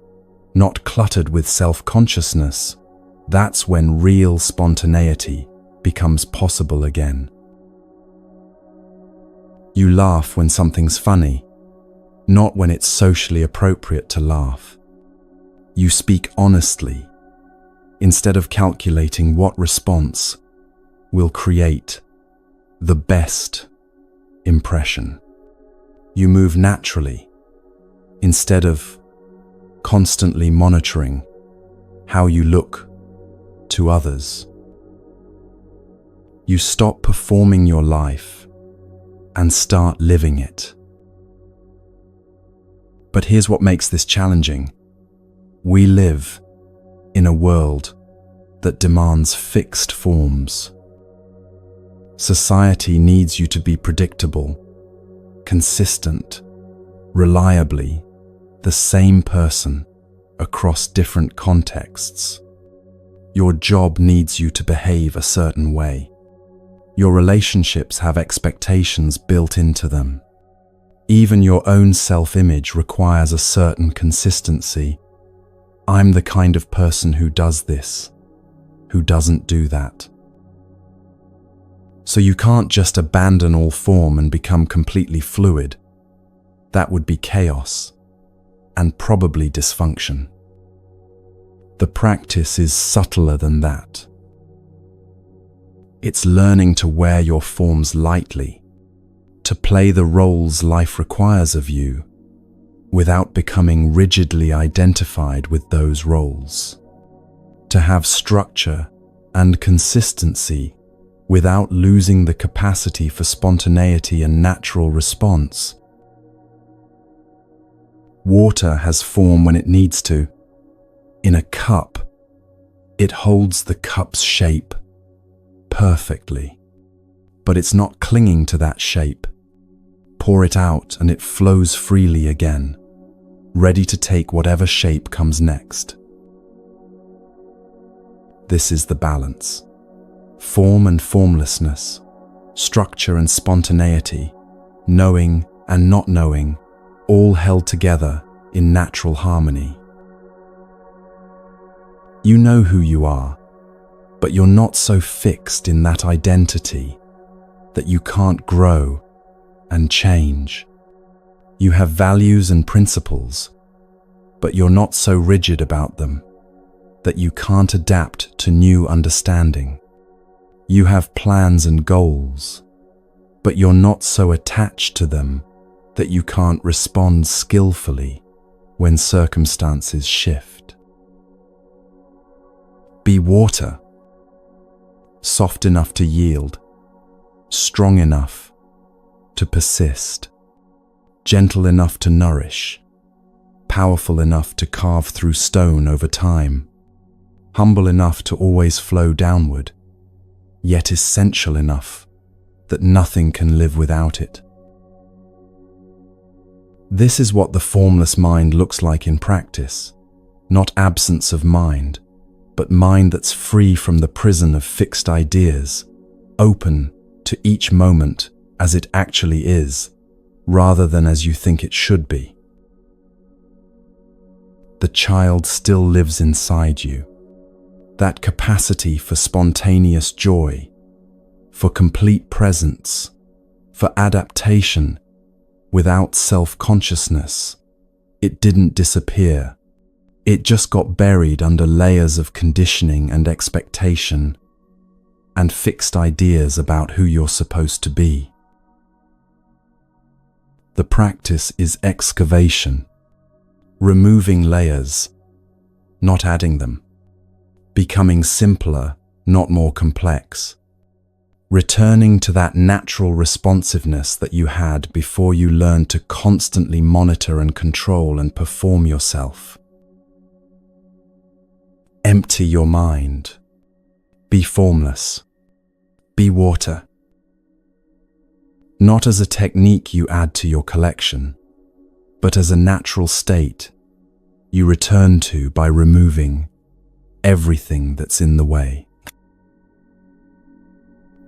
not cluttered with self-consciousness. That's when real spontaneity becomes possible again. You laugh when something's funny, not when it's socially appropriate to laugh. You speak honestly, instead of calculating what response will create the best impression. You move naturally, instead of constantly monitoring how you look to others. You stop performing your life and start living it. But here's what makes this challenging. We live in a world that demands fixed forms. Society needs you to be predictable, consistent, reliably the same person across different contexts. Your job needs you to behave a certain way. Your relationships have expectations built into them. Even your own self-image requires a certain consistency. I'm the kind of person who does this, who doesn't do that. So you can't just abandon all form and become completely fluid. That would be chaos and probably dysfunction. The practice is subtler than that. It's learning to wear your forms lightly, to play the roles life requires of you, without becoming rigidly identified with those roles. To have structure and consistency without losing the capacity for spontaneity and natural response. Water has form when it needs to. In a cup, it holds the cup's shape perfectly, but it's not clinging to that shape. Pour it out and it flows freely again, ready to take whatever shape comes next. This is the balance. Form and formlessness, structure and spontaneity, knowing and not knowing, all held together in natural harmony. You know who you are, but you're not so fixed in that identity that you can't grow and change. You have values and principles, but you're not so rigid about them that you can't adapt to new understanding. You have plans and goals, but you're not so attached to them that you can't respond skillfully when circumstances shift. Be water, soft enough to yield, strong enough to persist, gentle enough to nourish, powerful enough to carve through stone over time, humble enough to always flow downward, yet essential enough that nothing can live without it. This is what the formless mind looks like in practice, not absence of mind, but mind that's free from the prison of fixed ideas, open to each moment as it actually is, rather than as you think it should be. The child still lives inside you. That capacity for spontaneous joy, for complete presence, for adaptation without self-consciousness, it didn't disappear. It just got buried under layers of conditioning and expectation and fixed ideas about who you're supposed to be. The practice is excavation, removing layers, not adding them. Becoming simpler, not more complex. Returning to that natural responsiveness that you had before you learned to constantly monitor and control and perform yourself. Empty your mind. Be formless. Be water. Not as a technique you add to your collection, but as a natural state you return to by removing everything that's in the way.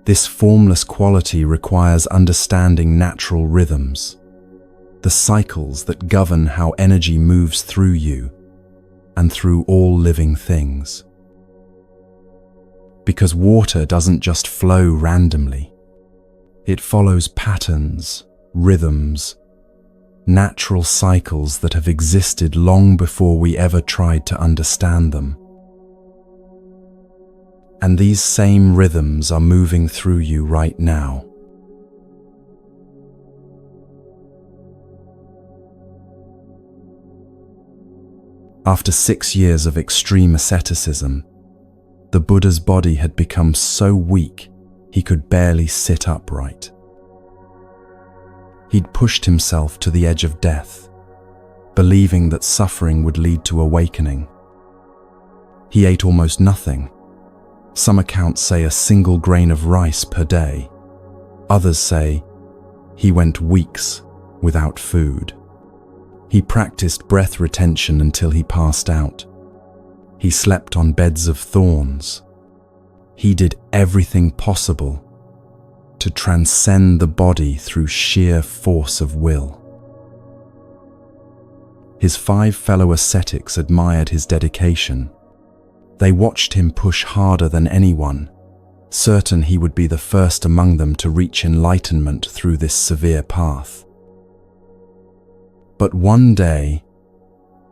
This formless quality requires understanding natural rhythms, the cycles that govern how energy moves through you and through all living things. Because water doesn't just flow randomly. It follows patterns, rhythms, natural cycles that have existed long before we ever tried to understand them. And these same rhythms are moving through you right now. After 6 years of extreme asceticism, the Buddha's body had become so weak he could barely sit upright. He'd pushed himself to the edge of death, believing that suffering would lead to awakening. He ate almost nothing. Some accounts say a single grain of rice per day. Others say he went weeks without food. He practiced breath retention until he passed out. He slept on beds of thorns. He did everything possible to transcend the body through sheer force of will. His 5 fellow ascetics admired his dedication. They watched him push harder than anyone, certain he would be the first among them to reach enlightenment through this severe path. But one day,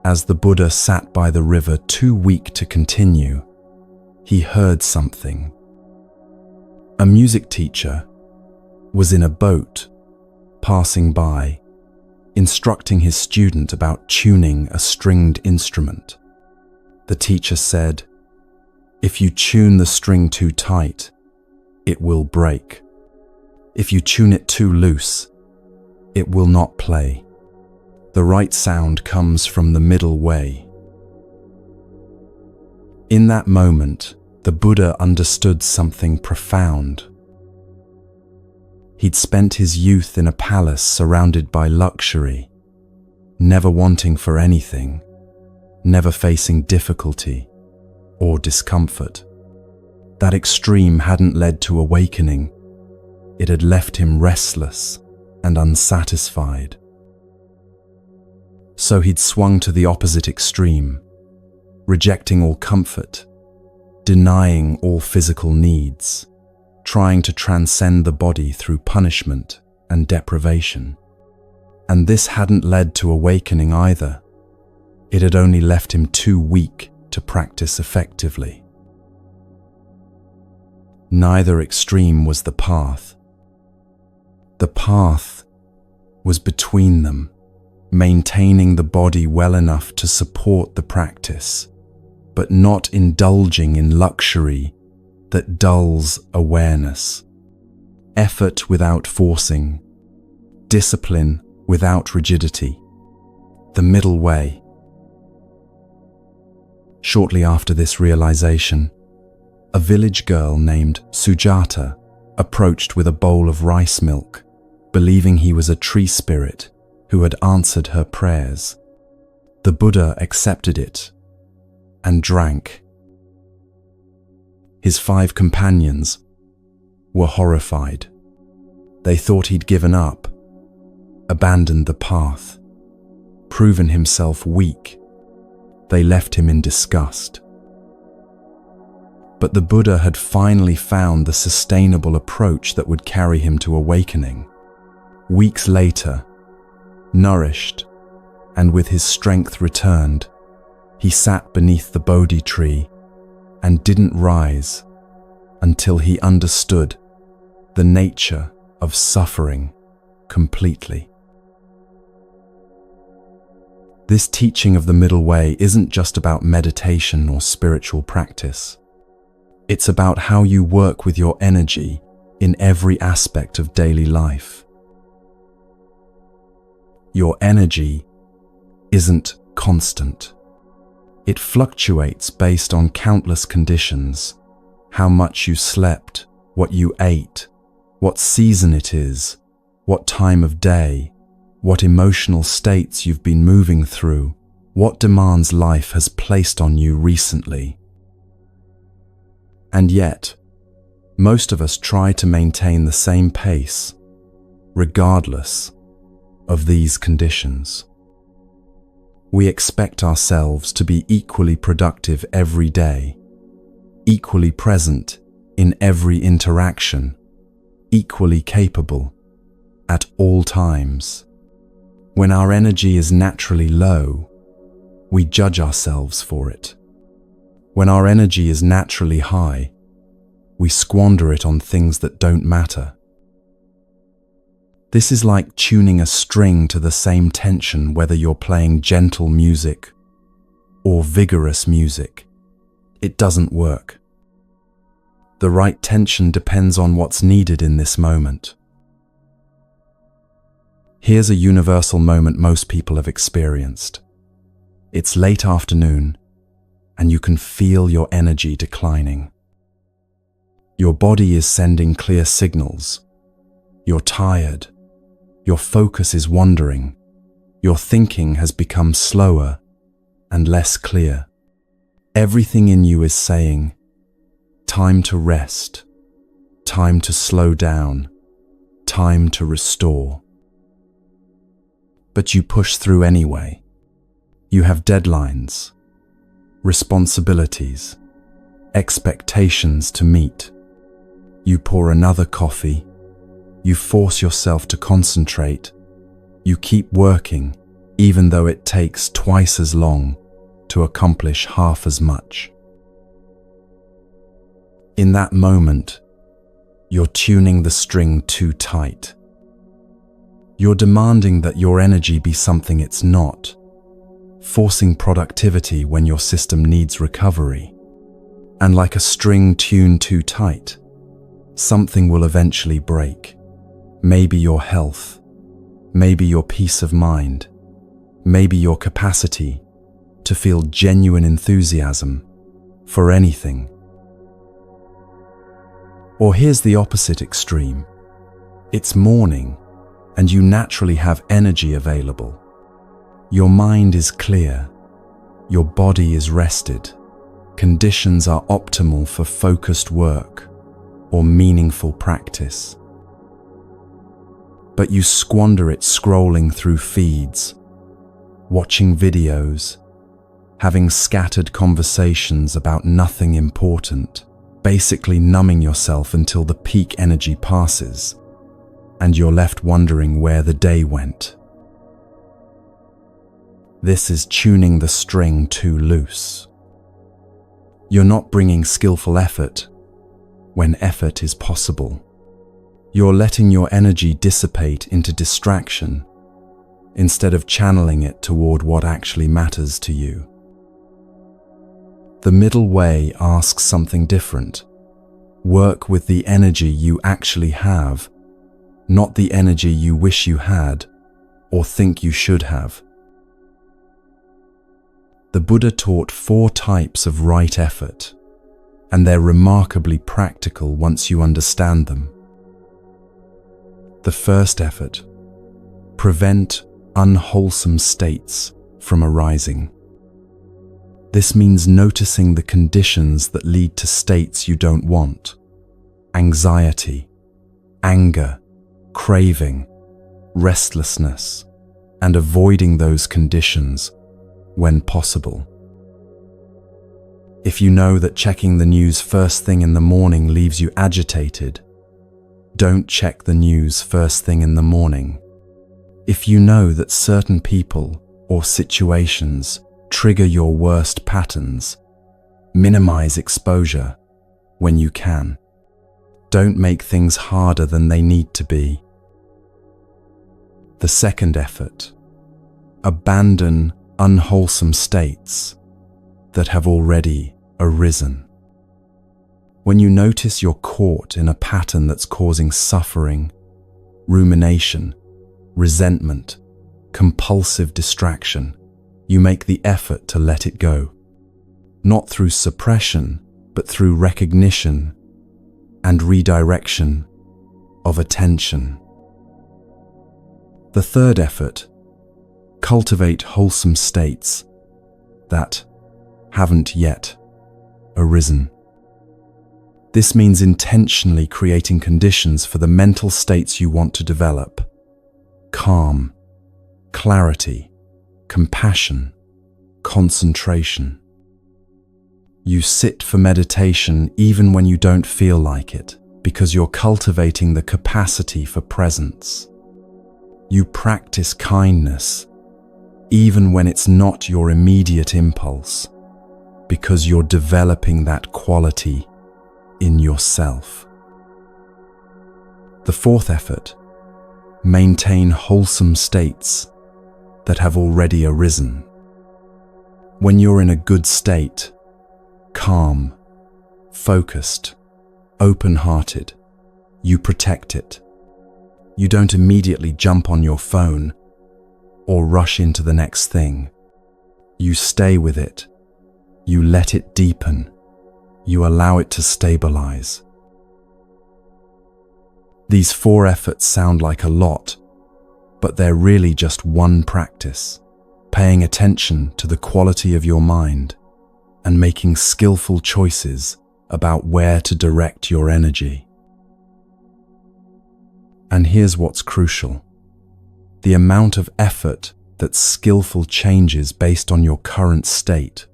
as the Buddha sat by the river too weak to continue, he heard something. A music teacher was in a boat, passing by, instructing his student about tuning a stringed instrument. The teacher said, "If you tune the string too tight, it will break. If you tune it too loose, it will not play. The right sound comes from the middle way." In that moment, the Buddha understood something profound. He'd spent his youth in a palace surrounded by luxury, never wanting for anything, never facing difficulty or discomfort. That extreme hadn't led to awakening. It had left him restless and unsatisfied. So he'd swung to the opposite extreme, rejecting all comfort, denying all physical needs, trying to transcend the body through punishment and deprivation. And this hadn't led to awakening either. It had only left him too weak to practice effectively. Neither extreme was the path. The path was between them, maintaining the body well enough to support the practice, but not indulging in luxury that dulls awareness. Effort without forcing, discipline without rigidity. The middle way. Shortly after this realization, a village girl named Sujata approached with a bowl of rice milk, believing he was a tree spirit who had answered her prayers. The Buddha accepted it and drank. His 5 companions were horrified. They thought he'd given up, abandoned the path, proven himself weak. They left him in disgust. But the Buddha had finally found the sustainable approach that would carry him to awakening. Weeks later, nourished and with his strength returned, he sat beneath the Bodhi tree and didn't rise until he understood the nature of suffering completely. This teaching of the middle way isn't just about meditation or spiritual practice. It's about how you work with your energy in every aspect of daily life. Your energy isn't constant. It fluctuates based on countless conditions: how much you slept, what you ate, what season it is, what time of day, what emotional states you've been moving through, what demands life has placed on you recently. And yet, Most of us try to maintain the same pace, regardless of these conditions. We expect ourselves to be equally productive every day, equally present in every interaction, equally capable at all times. When our energy is naturally low, we judge ourselves for it. When our energy is naturally high, we squander it on things that don't matter. This is like tuning a string to the same tension whether you're playing gentle music or vigorous music. It doesn't work. The right tension depends on what's needed in this moment. Here's a universal moment most people have experienced. It's late afternoon, and you can feel your energy declining. Your body is sending clear signals. You're tired. Your focus is wandering. Your thinking has become slower and less clear. Everything in you is saying, time to rest, time to slow down, time to restore. But you push through anyway. You have deadlines, responsibilities, expectations to meet. You pour another coffee. You force yourself to concentrate. You keep working, even though it takes twice as long to accomplish half as much. In that moment, you're tuning the string too tight. You're demanding that your energy be something it's not, forcing productivity when your system needs recovery. And like a string tuned too tight, something will eventually break. Maybe your health, maybe your peace of mind, maybe your capacity to feel genuine enthusiasm for anything. Or here's the opposite extreme. It's morning, and you naturally have energy available. Your mind is clear, your body is rested, conditions are optimal for focused work or meaningful practice. But you squander it scrolling through feeds, watching videos, having scattered conversations about nothing important, basically numbing yourself until the peak energy passes, and you're left wondering where the day went. This is tuning the string too loose. You're not bringing skillful effort when effort is possible. You're letting your energy dissipate into distraction instead of channeling it toward what actually matters to you. The middle way asks something different. Work with the energy you actually have, not the energy you wish you had or think you should have. The Buddha taught 4 types of right effort, and they're remarkably practical once you understand them. The first effort: prevent unwholesome states from arising. This means noticing the conditions that lead to states you don't want: anxiety, anger, craving, restlessness, and avoiding those conditions when possible. If you know that checking the news first thing in the morning leaves you agitated, don't check the news first thing in the morning. If you know that certain people or situations trigger your worst patterns, minimize exposure when you can. Don't make things harder than they need to be. The second effort: abandon unwholesome states that have already arisen. When you notice you're caught in a pattern that's causing suffering, rumination, resentment, compulsive distraction, you make the effort to let it go, not through suppression, but through recognition and redirection of attention. The third effort: cultivate wholesome states that haven't yet arisen. This means intentionally creating conditions for the mental states you want to develop: calm, clarity, compassion, concentration. You sit for meditation even when you don't feel like it, because you're cultivating the capacity for presence. You practice kindness even when it's not your immediate impulse, because you're developing that quality in yourself. The fourth effort: maintain wholesome states that have already arisen. When you're in a good state, calm, focused, open-hearted, you protect it. You don't immediately jump on your phone or rush into the next thing. You stay with it. You let it deepen. You allow it to stabilize. These 4 efforts sound like a lot, but they're really just one practice: paying attention to the quality of your mind and making skillful choices about where to direct your energy. And here's what's crucial: the amount of effort that's skillful changes based on your current state.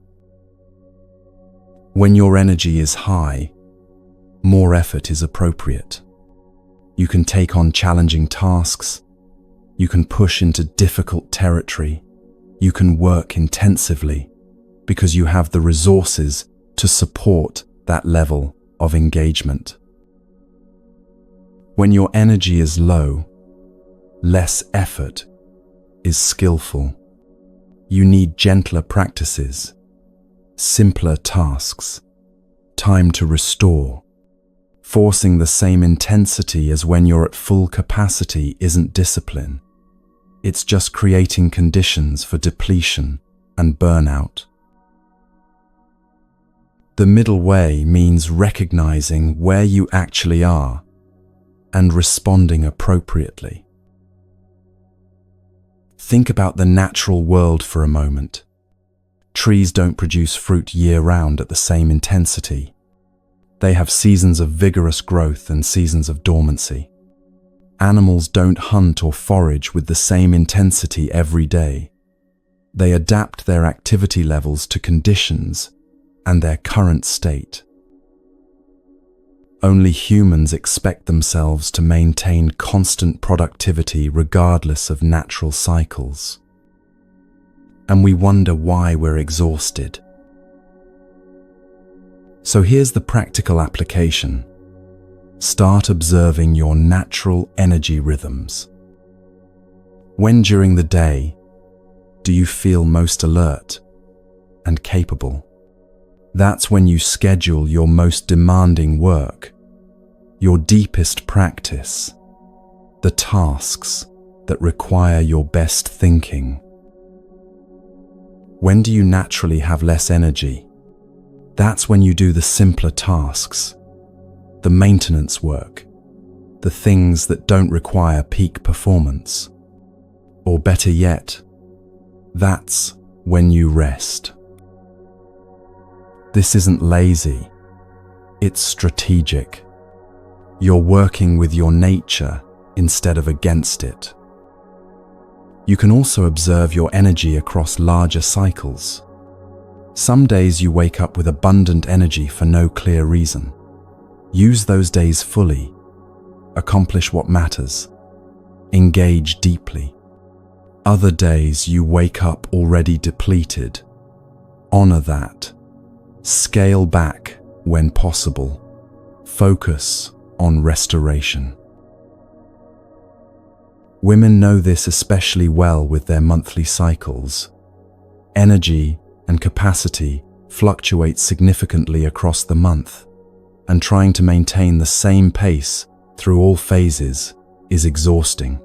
When your energy is high, more effort is appropriate. You can take on challenging tasks. You can push into difficult territory. You can work intensively because you have the resources to support that level of engagement. When your energy is low, less effort is skillful. You need gentler practices, simpler tasks, time to restore. Forcing the same intensity as when you're at full capacity isn't discipline. It's just creating conditions for depletion and burnout. The middle way means recognizing where you actually are and responding appropriately. Think about the natural world for a moment. Trees don't produce fruit year-round at the same intensity. They have seasons of vigorous growth and seasons of dormancy. Animals don't hunt or forage with the same intensity every day. They adapt their activity levels to conditions and their current state. Only humans expect themselves to maintain constant productivity regardless of natural cycles. And we wonder why we're exhausted. So here's the practical application. Start observing your natural energy rhythms. When during the day do you feel most alert and capable? That's when you schedule your most demanding work, your deepest practice, the tasks that require your best thinking. When do you naturally have less energy? That's when you do the simpler tasks, the maintenance work, the things that don't require peak performance. Or better yet, that's when you rest. This isn't lazy, it's strategic. You're working with your nature instead of against it. You can also observe your energy across larger cycles. Some days you wake up with abundant energy for no clear reason. Use those days fully. Accomplish what matters. Engage deeply. Other days you wake up already depleted. Honor that. Scale back when possible. Focus on restoration. Women know this especially well with their monthly cycles. Energy and capacity fluctuate significantly across the month, and trying to maintain the same pace through all phases is exhausting.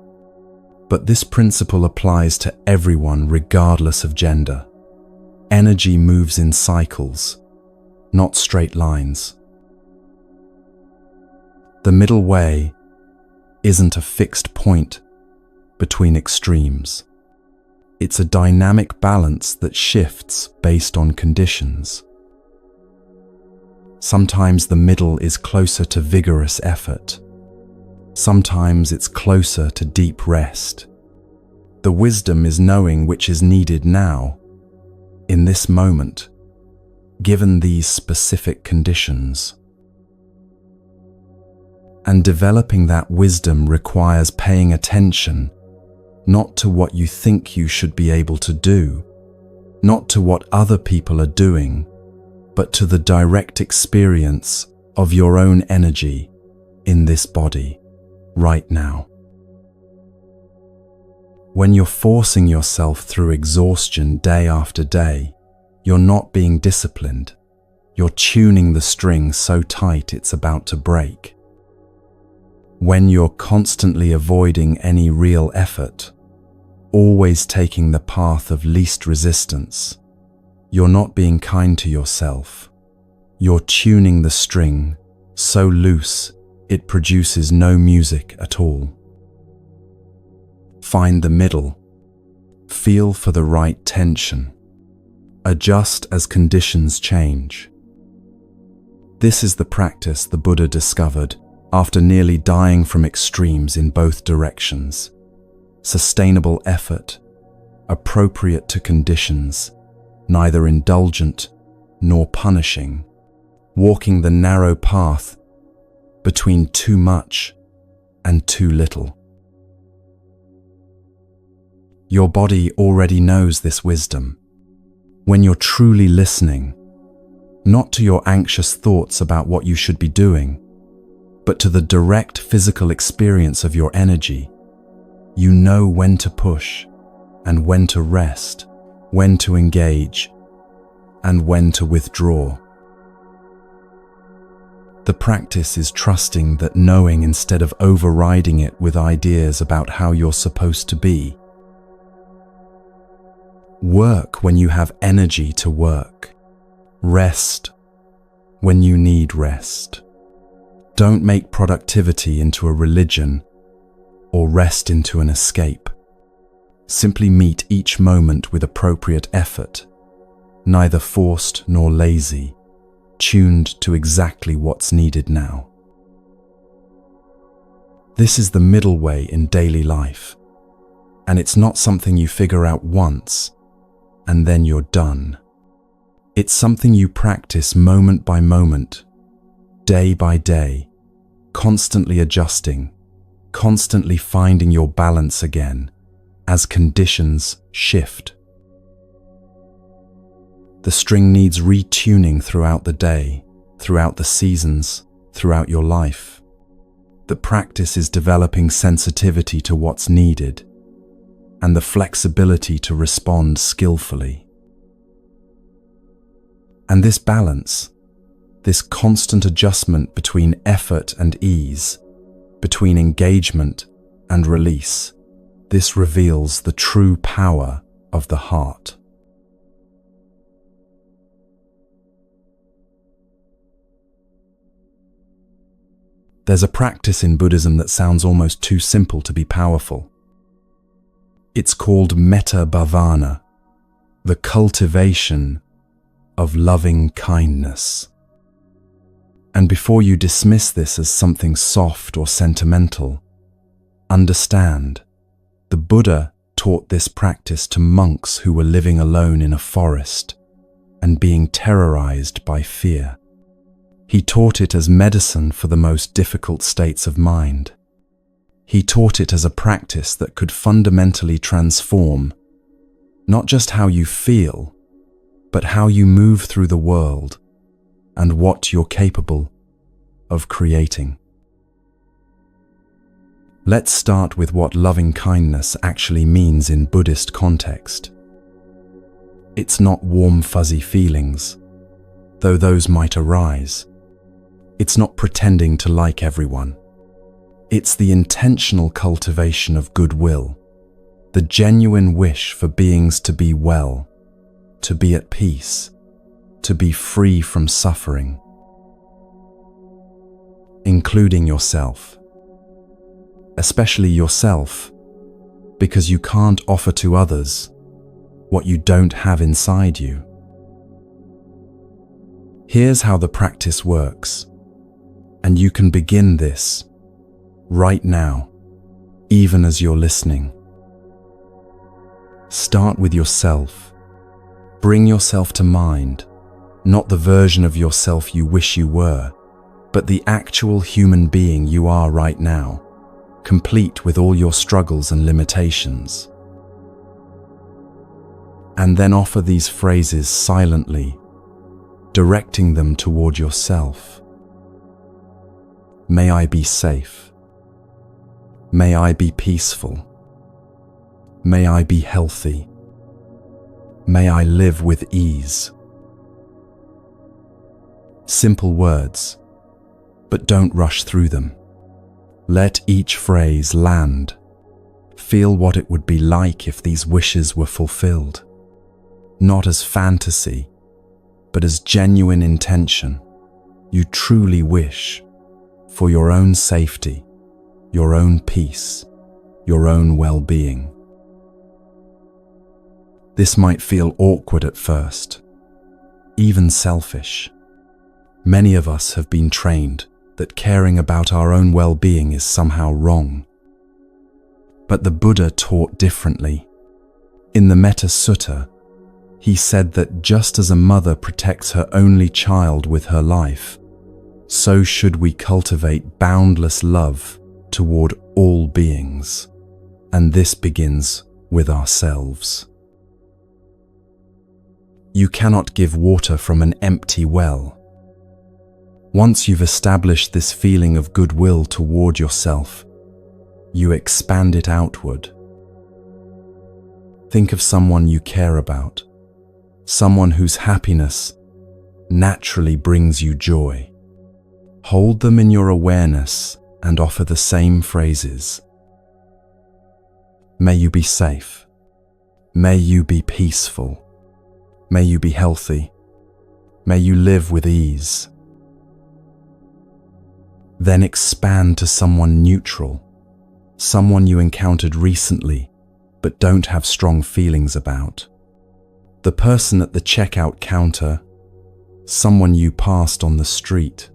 But this principle applies to everyone regardless of gender. Energy moves in cycles, not straight lines. The middle way isn't a fixed point between extremes. It's a dynamic balance that shifts based on conditions. Sometimes the middle is closer to vigorous effort. Sometimes it's closer to deep rest. The wisdom is knowing which is needed now, in this moment, given these specific conditions. And developing that wisdom requires paying attention, not to what you think you should be able to do, not to what other people are doing, but to the direct experience of your own energy in this body, right now. When you're forcing yourself through exhaustion day after day, you're not being disciplined. You're tuning the string so tight it's about to break. When you're constantly avoiding any real effort, always taking the path of least resistance, you're not being kind to yourself. You're tuning the string so loose it produces no music at all. Find the middle. Feel for the right tension. Adjust as conditions change. This is the practice the Buddha discovered after nearly dying from extremes in both directions. Sustainable effort, appropriate to conditions, neither indulgent nor punishing, walking the narrow path between too much and too little. Your body already knows this wisdom. When you're truly listening, not to your anxious thoughts about what you should be doing, but to the direct physical experience of your energy, you know when to push and when to rest, when to engage and when to withdraw. The practice is trusting that knowing instead of overriding it with ideas about how you're supposed to be. Work when you have energy to work. Rest when you need rest. Don't make productivity into a religion or rest into an escape. Simply meet each moment with appropriate effort, neither forced nor lazy, tuned to exactly what's needed now. This is the middle way in daily life, and it's not something you figure out once and then you're done. It's something you practice moment by moment, day by day, constantly adjusting, constantly finding your balance again as conditions shift. The string needs retuning throughout the day, throughout the seasons, throughout your life. The practice is developing sensitivity to what's needed and the flexibility to respond skillfully. And this balance, this constant adjustment between effort and ease, between engagement and release, this reveals the true power of the heart. There's a practice in Buddhism that sounds almost too simple to be powerful. It's called metta bhavana, the cultivation of loving kindness. And before you dismiss this as something soft or sentimental, understand, the Buddha taught this practice to monks who were living alone in a forest and being terrorized by fear. He taught it as medicine for the most difficult states of mind. He taught it as a practice that could fundamentally transform not just how you feel, but how you move through the world and what you're capable of creating. Let's start with what loving kindness actually means in Buddhist context. It's not warm, fuzzy feelings, though those might arise. It's not pretending to like everyone. It's the intentional cultivation of goodwill, the genuine wish for beings to be well, to be at peace, to be free from suffering, including yourself. Especially yourself, because you can't offer to others what you don't have inside you. Here's how the practice works, and you can begin this right now, even as you're listening. Start with yourself. Bring yourself to mind, not the version of yourself you wish you were, but the actual human being you are right now, complete with all your struggles and limitations. And then offer these phrases silently, directing them toward yourself. May I be safe. May I be peaceful. May I be healthy. May I live with ease. Simple words, but don't rush through them. Let each phrase land. Feel what it would be like if these wishes were fulfilled. Not as fantasy, but as genuine intention. You truly wish for your own safety, your own peace, your own well-being. This might feel awkward at first, even selfish. Many of us have been trained that caring about our own well-being is somehow wrong. But the Buddha taught differently. In the Metta Sutta, he said that just as a mother protects her only child with her life, so should we cultivate boundless love toward all beings. And this begins with ourselves. You cannot give water from an empty well. Once you've established this feeling of goodwill toward yourself, you expand it outward. Think of someone you care about, someone whose happiness naturally brings you joy. Hold them in your awareness and offer the same phrases. May you be safe. May you be peaceful. May you be healthy. May you live with ease. Then expand to someone neutral, someone you encountered recently but don't have strong feelings about. The person at the checkout counter, someone you passed on the street.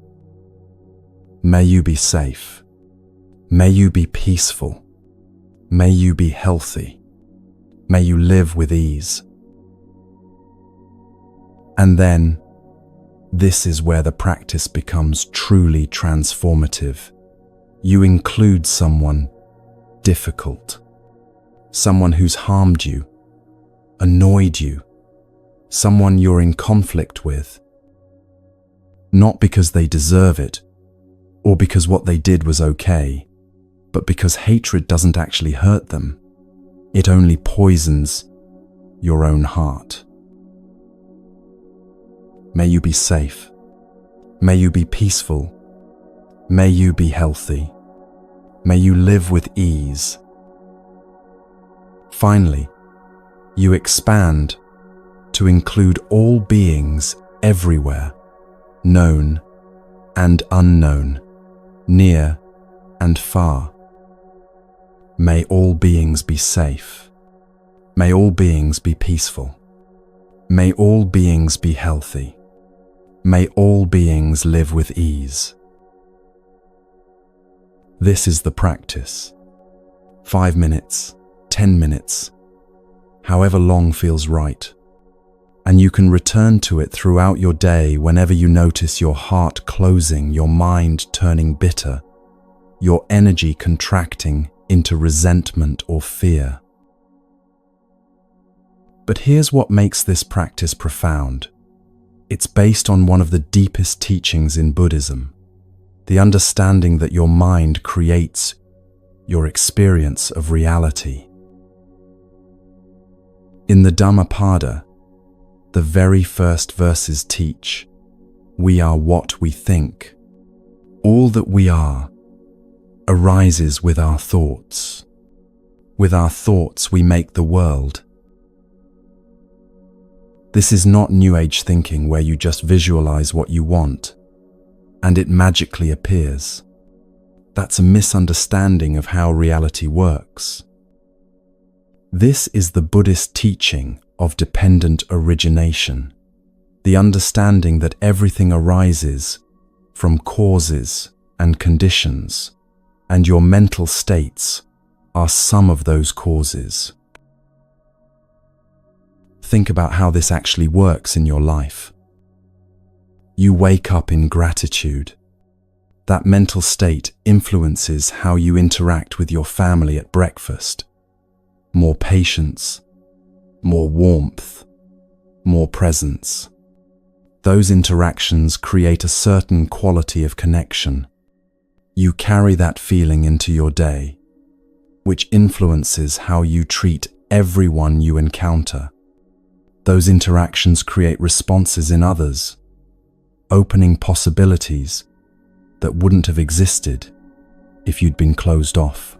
May you be safe. May you be peaceful. May you be healthy. May you live with ease. And then, this is where the practice becomes truly transformative. You include someone difficult, someone who's harmed you, annoyed you, someone you're in conflict with. Not because they deserve it, or because what they did was okay, but because hatred doesn't actually hurt them. It only poisons your own heart. May you be safe. May you be peaceful. May you be healthy. May you live with ease. Finally, you expand to include all beings everywhere, known and unknown, near and far. May all beings be safe. May all beings be peaceful. May all beings be healthy. May all beings live with ease. This is the practice. 5 minutes, 10 minutes, however long feels right. And you can return to it throughout your day whenever you notice your heart closing, your mind turning bitter, your energy contracting into resentment or fear. But here's what makes this practice profound. It's based on one of the deepest teachings in Buddhism, the understanding that your mind creates your experience of reality. In the Dhammapada, the very first verses teach, we are what we think. All that we are arises with our thoughts. With our thoughts we make the world. This is not New Age thinking where you just visualize what you want and it magically appears. That's a misunderstanding of how reality works. This is the Buddhist teaching of dependent origination. The understanding that everything arises from causes and conditions, and your mental states are some of those causes. Think about how this actually works in your life. You wake up in gratitude. That mental state influences how you interact with your family at breakfast. More patience, more warmth, more presence. Those interactions create a certain quality of connection. You carry that feeling into your day, which influences how you treat everyone you encounter. Those interactions create responses in others, opening possibilities that wouldn't have existed if you'd been closed off.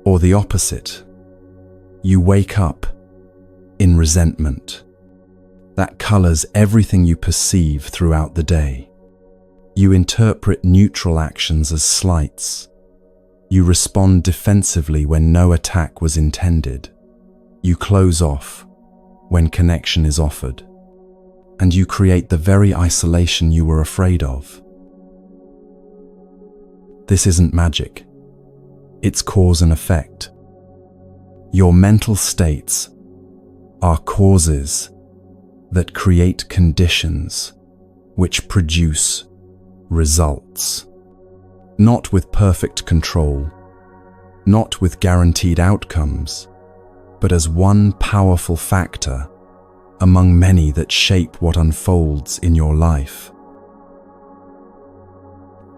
Or the opposite. You wake up in resentment. That colors everything you perceive throughout the day. You interpret neutral actions as slights. You respond defensively when no attack was intended. You close off when connection is offered. And you create the very isolation you were afraid of. This isn't magic. It's cause and effect. Your mental states are causes that create conditions which produce results. Not with perfect control, not with guaranteed outcomes, but as one powerful factor among many that shape what unfolds in your life.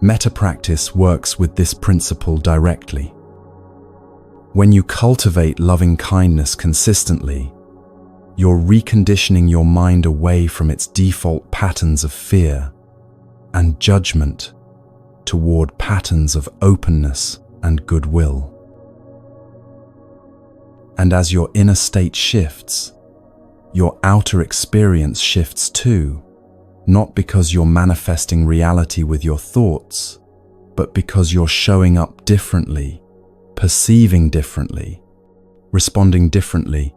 Metta practice works with this principle directly. When you cultivate loving kindness consistently, you're reconditioning your mind away from its default patterns of fear and judgment toward patterns of openness and goodwill. And as your inner state shifts, your outer experience shifts too, not because you're manifesting reality with your thoughts, but because you're showing up differently, perceiving differently, responding differently,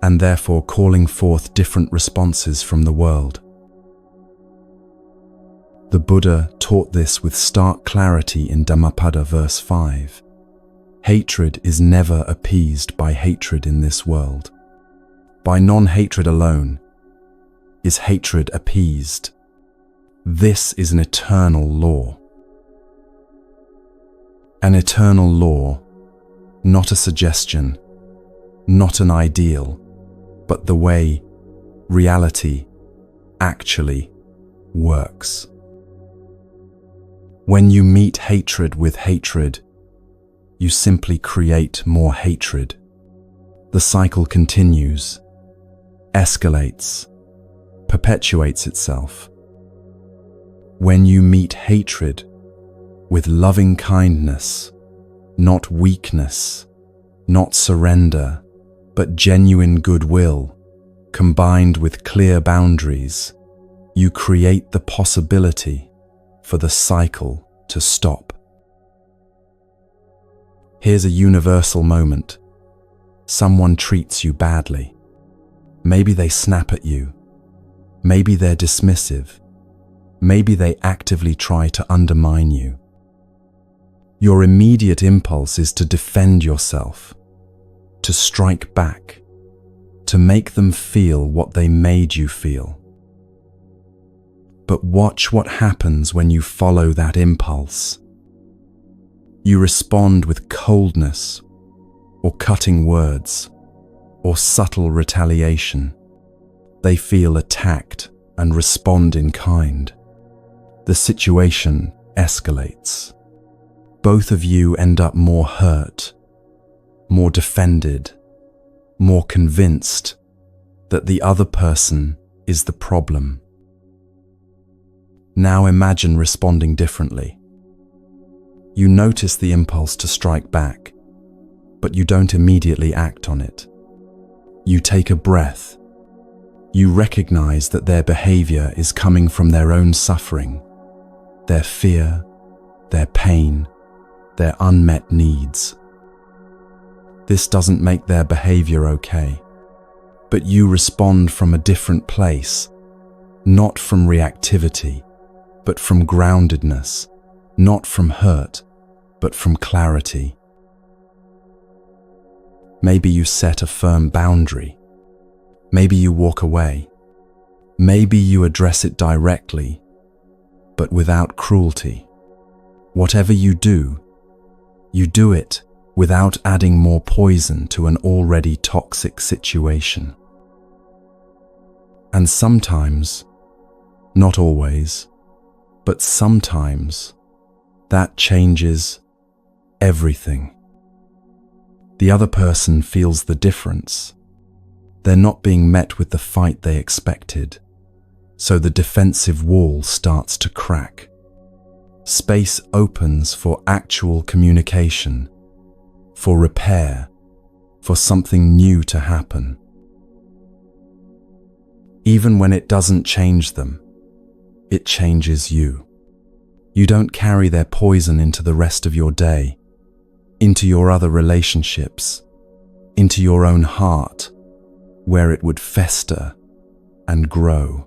and therefore calling forth different responses from the world. The Buddha taught this with stark clarity in Dhammapada verse 5. Hatred is never appeased by hatred in this world. By non-hatred alone is hatred appeased. This is an eternal law. An eternal law, not a suggestion, not an ideal, but the way reality actually works. When you meet hatred with hatred, you simply create more hatred. The cycle continues, escalates, perpetuates itself. When you meet hatred with loving kindness, not weakness, not surrender, but genuine goodwill, combined with clear boundaries, you create the possibility for the cycle to stop. Here's a universal moment. Someone treats you badly. Maybe they snap at you. Maybe they're dismissive. Maybe they actively try to undermine you. Your immediate impulse is to defend yourself, to strike back, to make them feel what they made you feel. But watch what happens when you follow that impulse. You respond with coldness, or cutting words, or subtle retaliation. They feel attacked and respond in kind. The situation escalates. Both of you end up more hurt, more defended, more convinced that the other person is the problem. Now imagine responding differently. You notice the impulse to strike back, but you don't immediately act on it. You take a breath. You recognize that their behavior is coming from their own suffering, their fear, their pain, their unmet needs. This doesn't make their behavior okay, but you respond from a different place, not from reactivity, but from groundedness, not from hurt, but from clarity. Maybe you set a firm boundary. Maybe you walk away. Maybe you address it directly, but without cruelty. Whatever you do it without adding more poison to an already toxic situation. And sometimes, not always, but sometimes, that changes everything. The other person feels the difference. They're not being met with the fight they expected, so the defensive wall starts to crack. Space opens for actual communication, for repair, for something new to happen. Even when it doesn't change them, it changes you. You don't carry their poison into the rest of your day, into your other relationships, into your own heart, where it would fester and grow.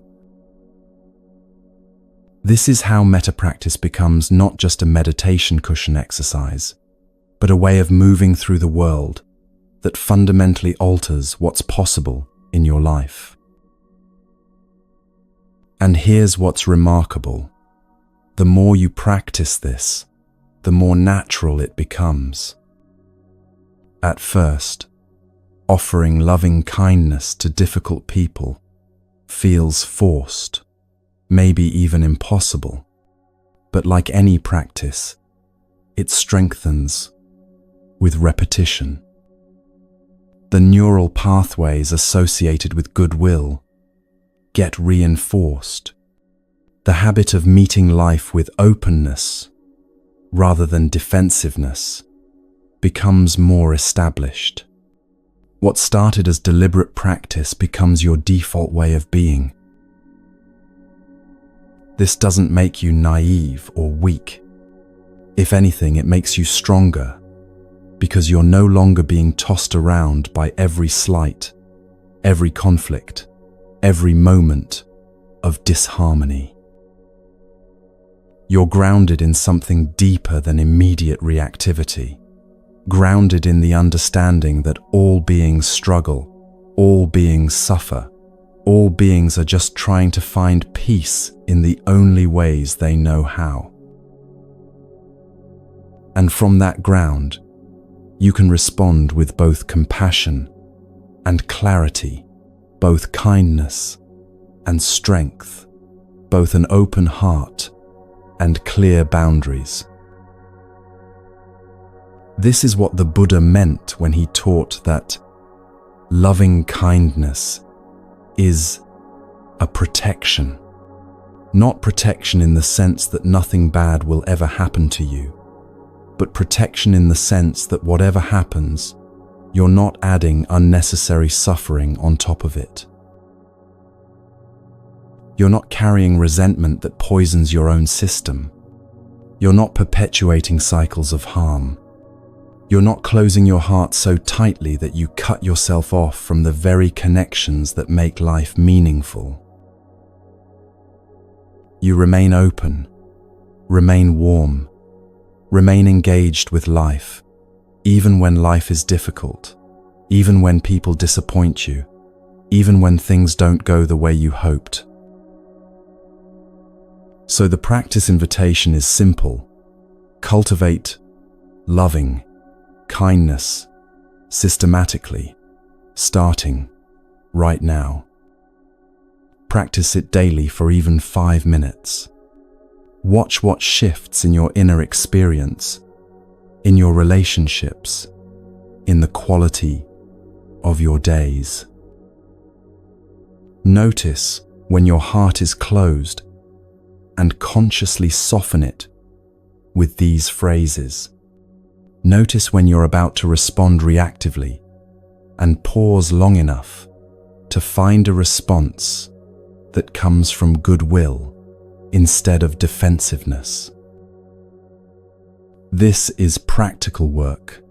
This is how metta practice becomes not just a meditation cushion exercise, but a way of moving through the world that fundamentally alters what's possible in your life. And here's what's remarkable. The more you practice this, the more natural it becomes. At first, offering loving kindness to difficult people feels forced, maybe even impossible. But like any practice, it strengthens with repetition. The neural pathways associated with goodwill get reinforced. The habit of meeting life with openness rather than defensiveness becomes more established. What started as deliberate practice becomes your default way of being. This doesn't make you naive or weak. If anything, it makes you stronger, because you're no longer being tossed around by every slight, every conflict, every moment of disharmony. You're grounded in something deeper than immediate reactivity, grounded in the understanding that all beings struggle, all beings suffer, all beings are just trying to find peace in the only ways they know how. And from that ground, you can respond with both compassion and clarity, both kindness and strength, both an open heart and clear boundaries. This is what the Buddha meant when he taught that loving kindness is a protection. Not protection in the sense that nothing bad will ever happen to you, but protection in the sense that whatever happens, you're not adding unnecessary suffering on top of it. You're not carrying resentment that poisons your own system. You're not perpetuating cycles of harm. You're not closing your heart so tightly that you cut yourself off from the very connections that make life meaningful. You remain open, remain warm, remain engaged with life, even when life is difficult, even when people disappoint you, even when things don't go the way you hoped. So the practice invitation is simple. Cultivate loving kindness systematically, starting right now. Practice it daily for even 5 minutes. Watch what shifts in your inner experience, in your relationships, in the quality of your days. Notice when your heart is closed and consciously soften it with these phrases. Notice when you're about to respond reactively and pause long enough to find a response that comes from goodwill instead of defensiveness. This is practical work,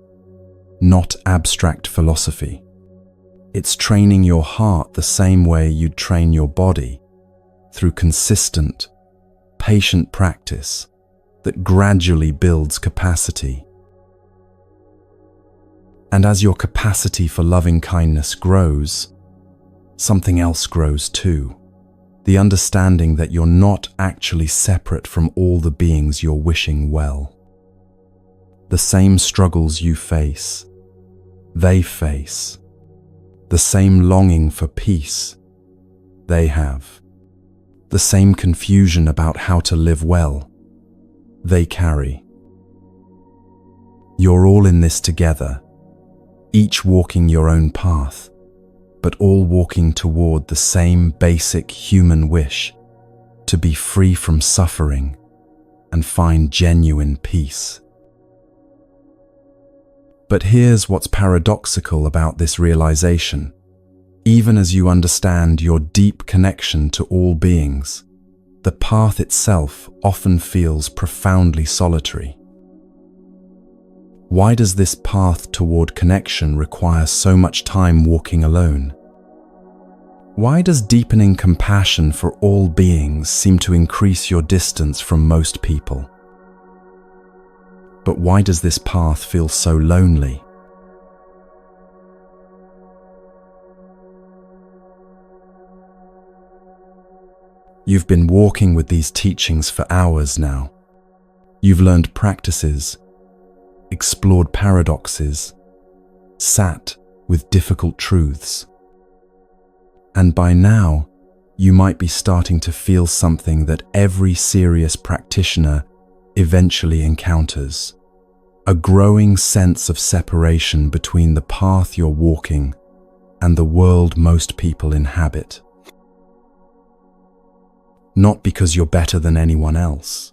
not abstract philosophy. It's training your heart the same way you'd train your body, through consistent, patient practice that gradually builds capacity. And as your capacity for loving kindness grows, something else grows too. The understanding that you're not actually separate from all the beings you're wishing well. The same struggles you face, they face. The same longing for peace, they have. The same confusion about how to live well, they carry. You're all in this together, each walking your own path, but all walking toward the same basic human wish to be free from suffering and find genuine peace. But here's what's paradoxical about this realization. Even as you understand your deep connection to all beings, the path itself often feels profoundly solitary. Why does this path toward connection require so much time walking alone? Why does deepening compassion for all beings seem to increase your distance from most people? But why does this path feel so lonely? You've been walking with these teachings for hours now. You've learned practices, explored paradoxes, sat with difficult truths. And by now, you might be starting to feel something that every serious practitioner eventually encounters. A growing sense of separation between the path you're walking and the world most people inhabit. Not because you're better than anyone else,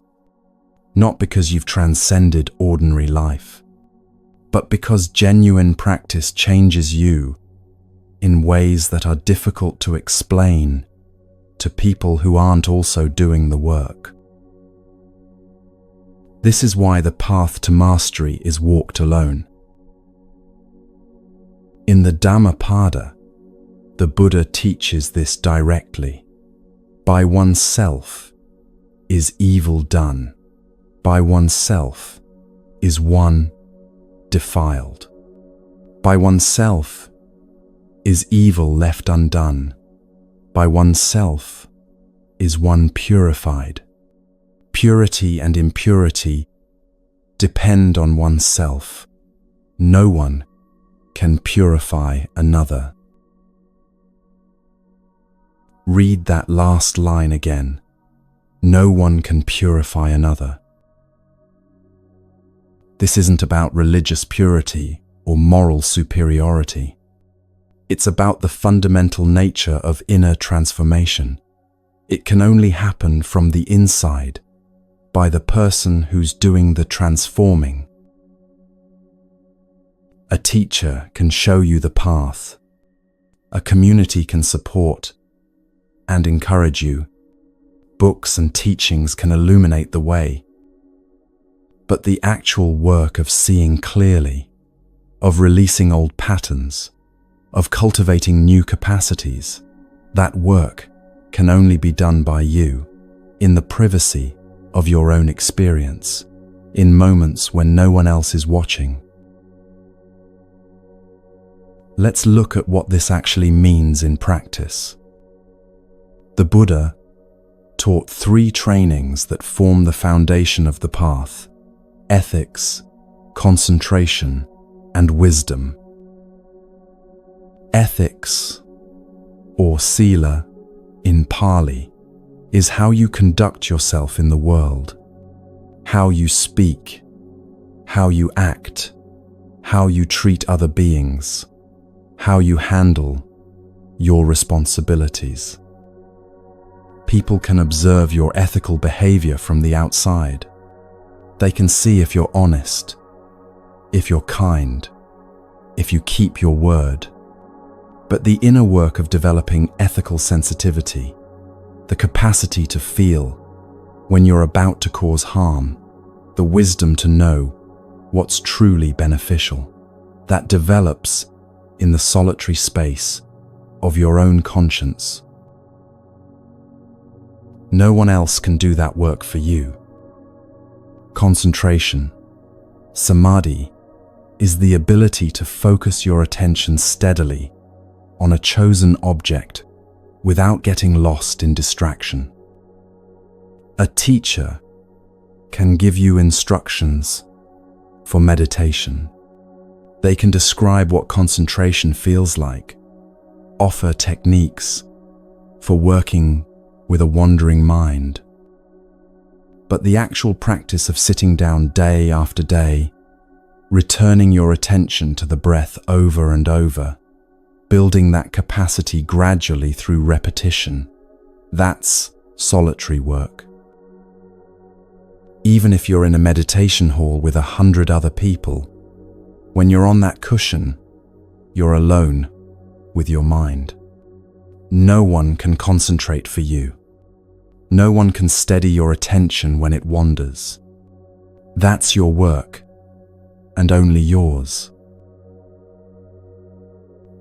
not because you've transcended ordinary life, but because genuine practice changes you in ways that are difficult to explain to people who aren't also doing the work. This is why the path to mastery is walked alone. In the Dhammapada, the Buddha teaches this directly. By oneself is evil done. By oneself is one defiled. By oneself is evil left undone. By oneself is one purified. Purity and impurity depend on oneself. No one can purify another. Read that last line again. No one can purify another. This isn't about religious purity or moral superiority. It's about the fundamental nature of inner transformation. It can only happen from the inside, by the person who's doing the transforming. A teacher can show you the path. A community can support and encourage you. Books and teachings can illuminate the way. But the actual work of seeing clearly, of releasing old patterns, of cultivating new capacities, that work can only be done by you, in the privacy of your own experience, in moments when no one else is watching. Let's look at what this actually means in practice. The Buddha taught 3 trainings that form the foundation of the path: ethics, concentration, and wisdom. Ethics, or sila in Pali, is how you conduct yourself in the world, how you speak, how you act, how you treat other beings, how you handle your responsibilities. People can observe your ethical behavior from the outside. They can see if you're honest, if you're kind, if you keep your word. But the inner work of developing ethical sensitivity, the capacity to feel when you're about to cause harm, the wisdom to know what's truly beneficial, that develops in the solitary space of your own conscience. No one else can do that work for you. Concentration, samadhi, is the ability to focus your attention steadily on a chosen object without getting lost in distraction. A teacher can give you instructions for meditation. They can describe what concentration feels like, offer techniques for working with a wandering mind. But the actual practice of sitting down day after day, returning your attention to the breath over and over, building that capacity gradually through repetition, that's solitary work. Even if you're in a meditation hall with 100 other people, when you're on that cushion, you're alone with your mind. No one can concentrate for you. No one can steady your attention when it wanders. That's your work, and only yours.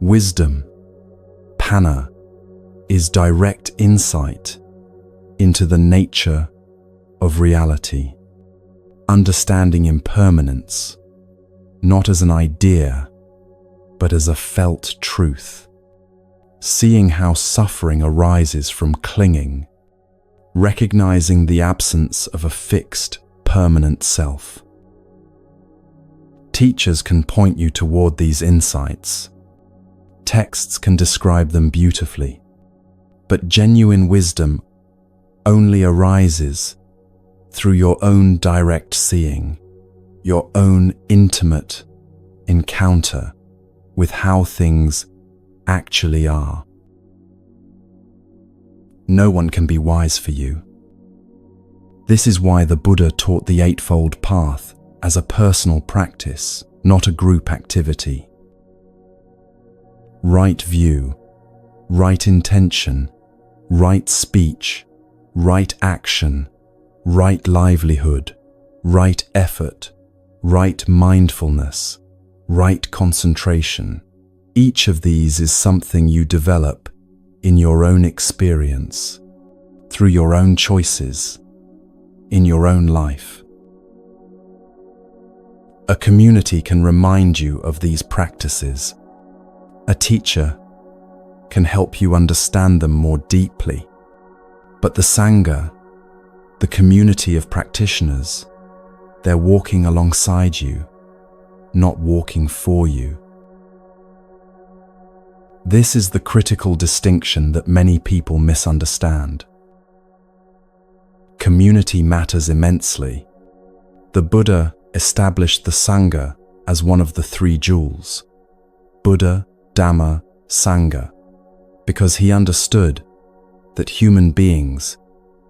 Wisdom, panna, is direct insight into the nature of reality, understanding impermanence, not as an idea, but as a felt truth, seeing how suffering arises from clinging, recognizing the absence of a fixed, permanent self. Teachers can point you toward these insights. Texts can describe them beautifully, but genuine wisdom only arises through your own direct seeing, your own intimate encounter with how things actually are. No one can be wise for you. This is why the Buddha taught the Eightfold Path as a personal practice, not a group activity. Right view, right intention, right speech, right action, right livelihood, right effort, right mindfulness, right concentration. Each of these is something you develop in your own experience, through your own choices, in your own life. A community can remind you of these practices. A teacher can help you understand them more deeply. But the Sangha, the community of practitioners, they're walking alongside you, not walking for you. This is the critical distinction that many people misunderstand. Community matters immensely. The Buddha established the Sangha as one of the three jewels, Buddha, Dhamma, Sangha, because he understood that human beings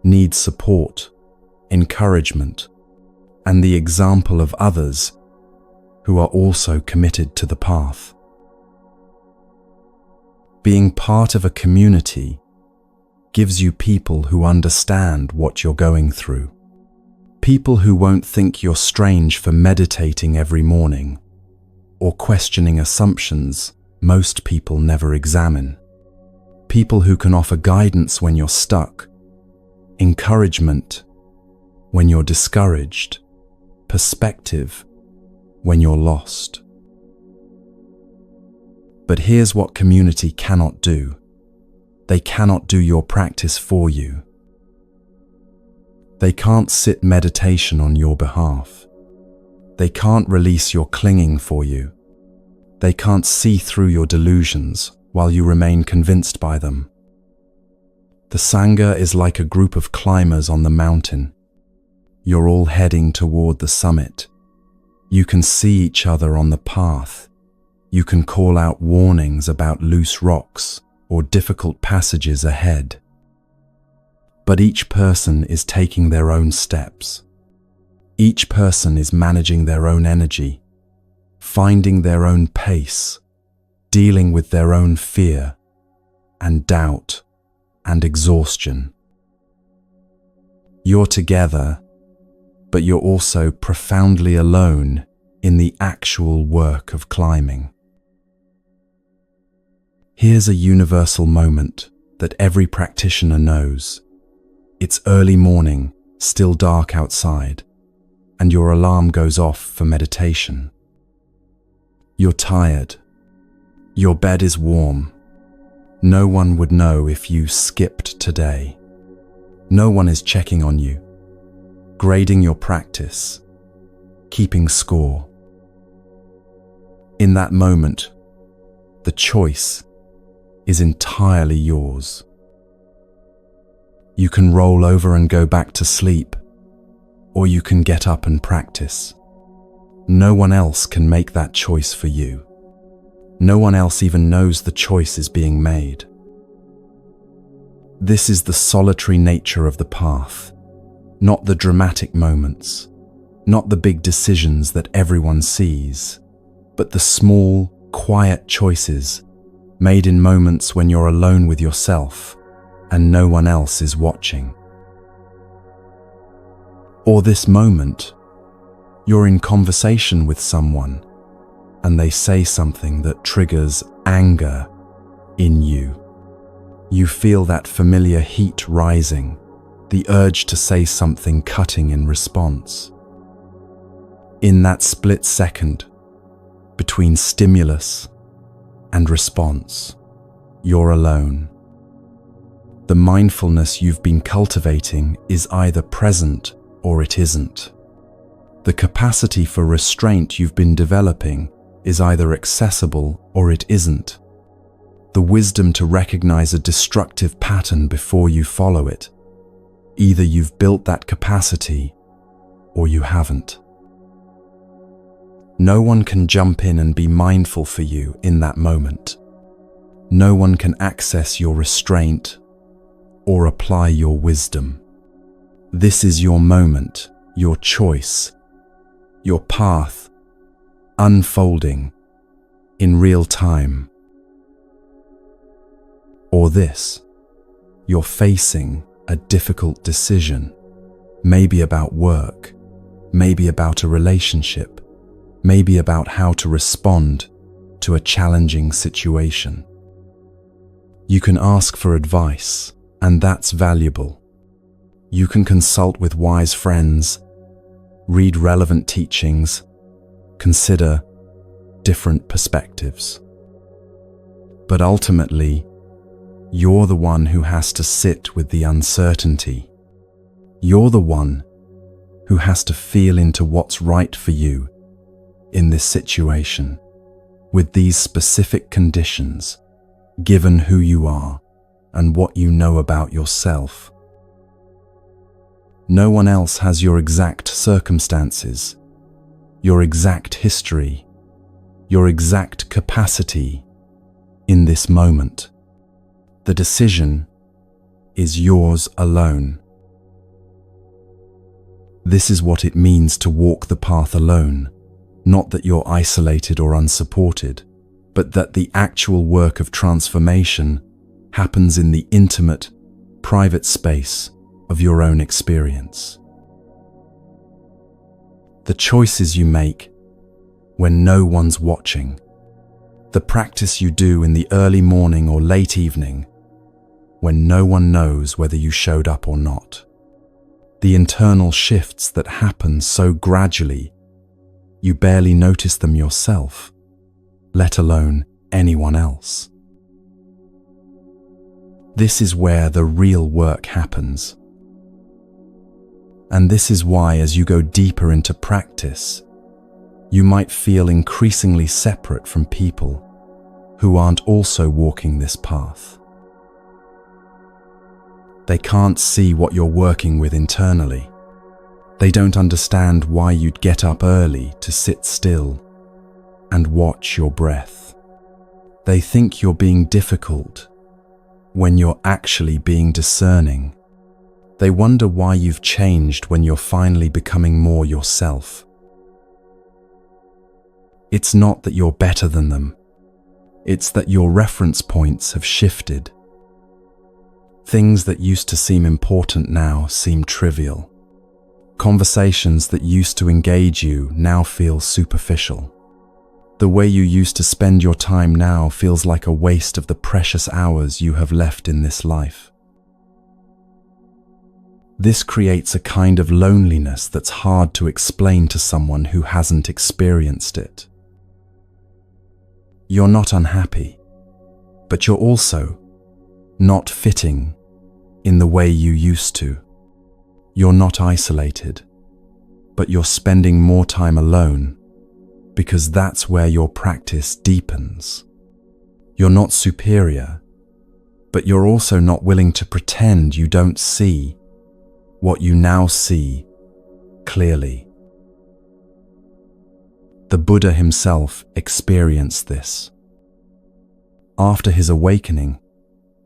need support, encouragement, and the example of others who are also committed to the path. Being part of a community gives you people who understand what you're going through. People who won't think you're strange for meditating every morning or questioning assumptions most people never examine. People who can offer guidance when you're stuck, encouragement when you're discouraged, perspective when you're lost. But here's what community cannot do. They cannot do your practice for you. They can't sit meditation on your behalf. They can't release your clinging for you. They can't see through your delusions while you remain convinced by them. The Sangha is like a group of climbers on the mountain. You're all heading toward the summit. You can see each other on the path. You can call out warnings about loose rocks or difficult passages ahead. But each person is taking their own steps. Each person is managing their own energy, finding their own pace, dealing with their own fear and doubt and exhaustion. You're together, but you're also profoundly alone in the actual work of climbing. Here's a universal moment that every practitioner knows. It's early morning, still dark outside, and your alarm goes off for meditation. You're tired. Your bed is warm. No one would know if you skipped today. No one is checking on you, grading your practice, keeping score. In that moment, the choice is entirely yours. You can roll over and go back to sleep, or you can get up and practice. No one else can make that choice for you. No one else even knows the choice is being made. This is the solitary nature of the path, not the dramatic moments, not the big decisions that everyone sees, but the small, quiet choices made in moments when you're alone with yourself and no one else is watching. Or this moment, you're in conversation with someone and they say something that triggers anger in you. You feel that familiar heat rising, the urge to say something cutting in response. In that split second, between stimulus and response, you're alone. The mindfulness you've been cultivating is either present or it isn't. The capacity for restraint you've been developing is either accessible or it isn't. The wisdom to recognize a destructive pattern before you follow it. Either you've built that capacity or you haven't. No one can jump in and be mindful for you in that moment. No one can access your restraint or apply your wisdom. This is your moment, your choice, your path, unfolding in real time. Or this, you're facing a difficult decision, maybe about work, maybe about a relationship, maybe about how to respond to a challenging situation. You can ask for advice, and that's valuable. You can consult with wise friends, read relevant teachings, consider different perspectives. But ultimately, you're the one who has to sit with the uncertainty. You're the one who has to feel into what's right for you in this situation, with these specific conditions, given who you are and what you know about yourself. No one else has your exact circumstances, your exact history, your exact capacity in this moment. The decision is yours alone. This is what it means to walk the path alone, not that you're isolated or unsupported, but that the actual work of transformation happens in the intimate, private space of your own experience. The choices you make when no one's watching, the practice you do in the early morning or late evening when no one knows whether you showed up or not, the internal shifts that happen so gradually you barely notice them yourself, let alone anyone else. This is where the real work happens. And this is why, as you go deeper into practice, you might feel increasingly separate from people who aren't also walking this path. They can't see what you're working with internally. They don't understand why you'd get up early to sit still and watch your breath. They think you're being difficult when you're actually being discerning. They wonder why you've changed when you're finally becoming more yourself. It's not that you're better than them. It's that your reference points have shifted. Things that used to seem important now seem trivial. Conversations that used to engage you now feel superficial. The way you used to spend your time now feels like a waste of the precious hours you have left in this life. This creates a kind of loneliness that's hard to explain to someone who hasn't experienced it. You're not unhappy, but you're also not fitting in the way you used to. You're not isolated, but you're spending more time alone because that's where your practice deepens. You're not superior, but you're also not willing to pretend you don't see what you now see clearly. The Buddha himself experienced this. After his awakening,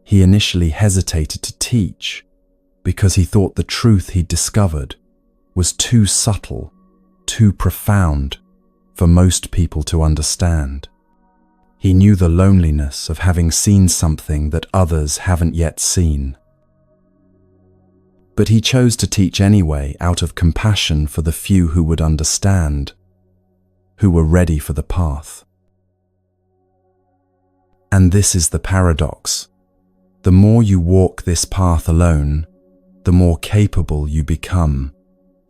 he initially hesitated to teach because he thought the truth he'd discovered was too subtle, too profound for most people to understand. He knew the loneliness of having seen something that others haven't yet seen. But he chose to teach anyway out of compassion for the few who would understand, who were ready for the path. And this is the paradox. The more you walk this path alone, the more capable you become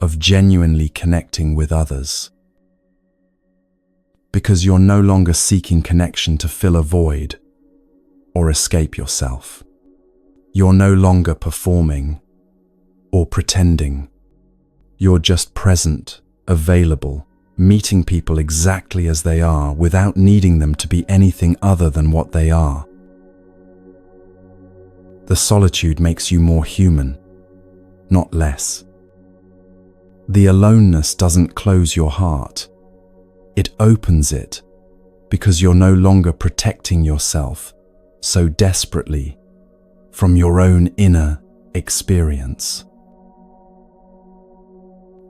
of genuinely connecting with others. Because you're no longer seeking connection to fill a void or escape yourself. You're no longer performing or pretending. You're just present, available, meeting people exactly as they are without needing them to be anything other than what they are. The solitude makes you more human, not less. The aloneness doesn't close your heart. It opens it because you're no longer protecting yourself so desperately from your own inner experience.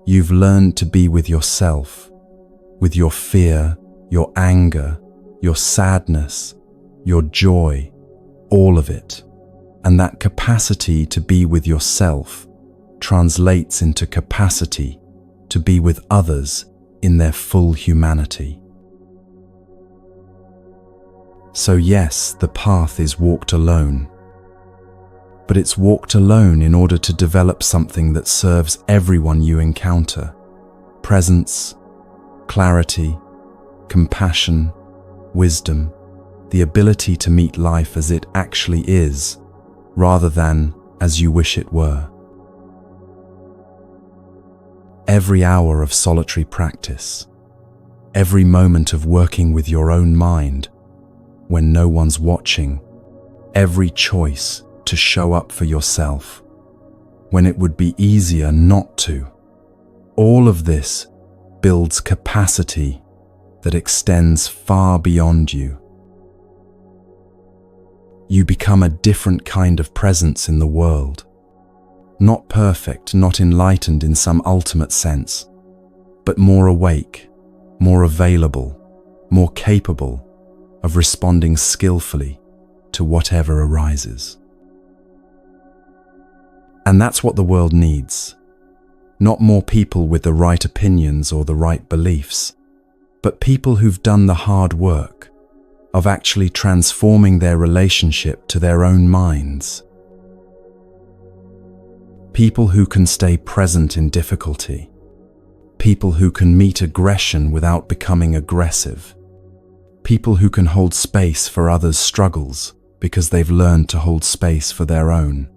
You've learned to be with yourself, with your fear, your anger, your sadness, your joy, all of it. And that capacity to be with yourself translates into capacity to be with others in their full humanity. So yes, the path is walked alone, but it's walked alone in order to develop something that serves everyone you encounter: presence, clarity, compassion, wisdom, the ability to meet life as it actually is, rather than as you wish it were. Every hour of solitary practice, every moment of working with your own mind when no one's watching, every choice to show up for yourself when it would be easier not to, all of this builds capacity that extends far beyond you. You become a different kind of presence in the world. Not perfect, not enlightened in some ultimate sense, but more awake, more available, more capable of responding skillfully to whatever arises. And that's what the world needs. Not more people with the right opinions or the right beliefs, but people who've done the hard work of actually transforming their relationship to their own minds. People who can stay present in difficulty. People who can meet aggression without becoming aggressive. People who can hold space for others' struggles because they've learned to hold space for their own.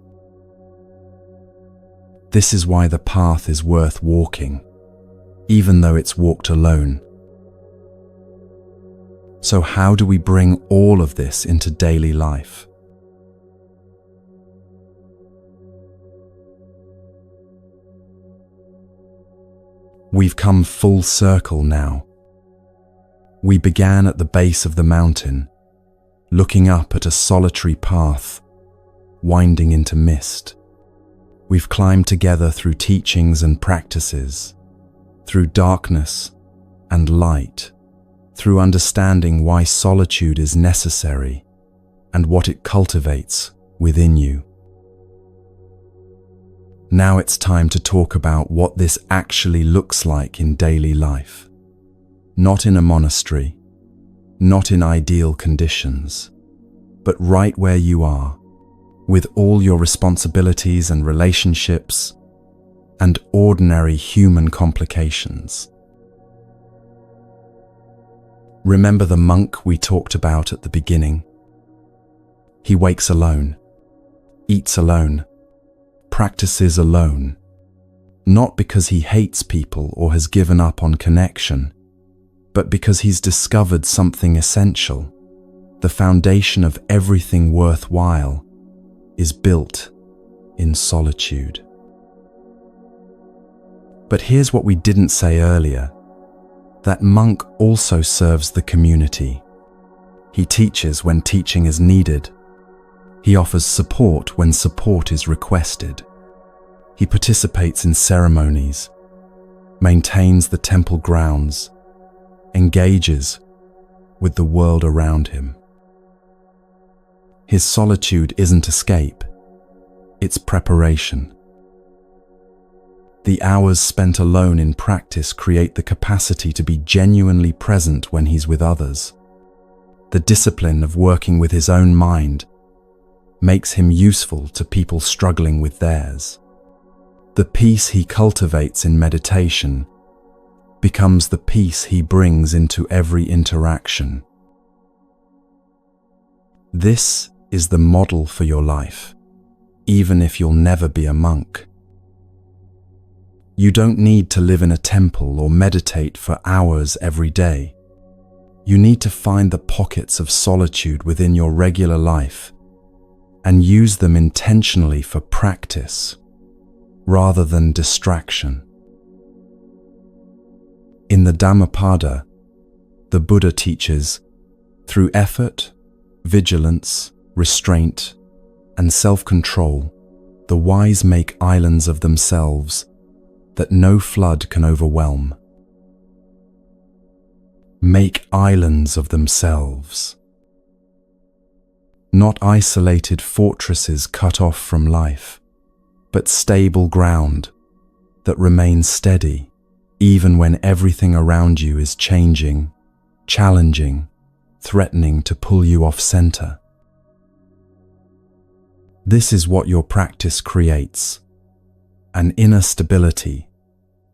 This is why the path is worth walking, even though it's walked alone. So how do we bring all of this into daily life? We've come full circle now. We began at the base of the mountain, looking up at a solitary path, winding into mist. We've climbed together through teachings and practices, through darkness and light, through understanding why solitude is necessary and what it cultivates within you. Now it's time to talk about what this actually looks like in daily life. Not in a monastery, not in ideal conditions, but right where you are, with all your responsibilities and relationships and ordinary human complications. Remember the monk we talked about at the beginning? He wakes alone, eats alone, practices alone, not because he hates people or has given up on connection, but because he's discovered something essential. The foundation of everything worthwhile is built in solitude. But here's what we didn't say earlier. That monk also serves the community. He teaches when teaching is needed. He offers support when support is requested. He participates in ceremonies, maintains the temple grounds, engages with the world around him. His solitude isn't escape, it's preparation. The hours spent alone in practice create the capacity to be genuinely present when he's with others. The discipline of working with his own mind makes him useful to people struggling with theirs. The peace he cultivates in meditation becomes the peace he brings into every interaction. This is the model for your life, even if you'll never be a monk. You don't need to live in a temple or meditate for hours every day. You need to find the pockets of solitude within your regular life and use them intentionally for practice rather than distraction. In the Dhammapada, the Buddha teaches, through effort, vigilance, restraint, and self-control, the wise make islands of themselves that no flood can overwhelm. Make islands of themselves. Not isolated fortresses cut off from life, but stable ground that remains steady even when everything around you is changing, challenging, threatening to pull you off center. This is what your practice creates, an inner stability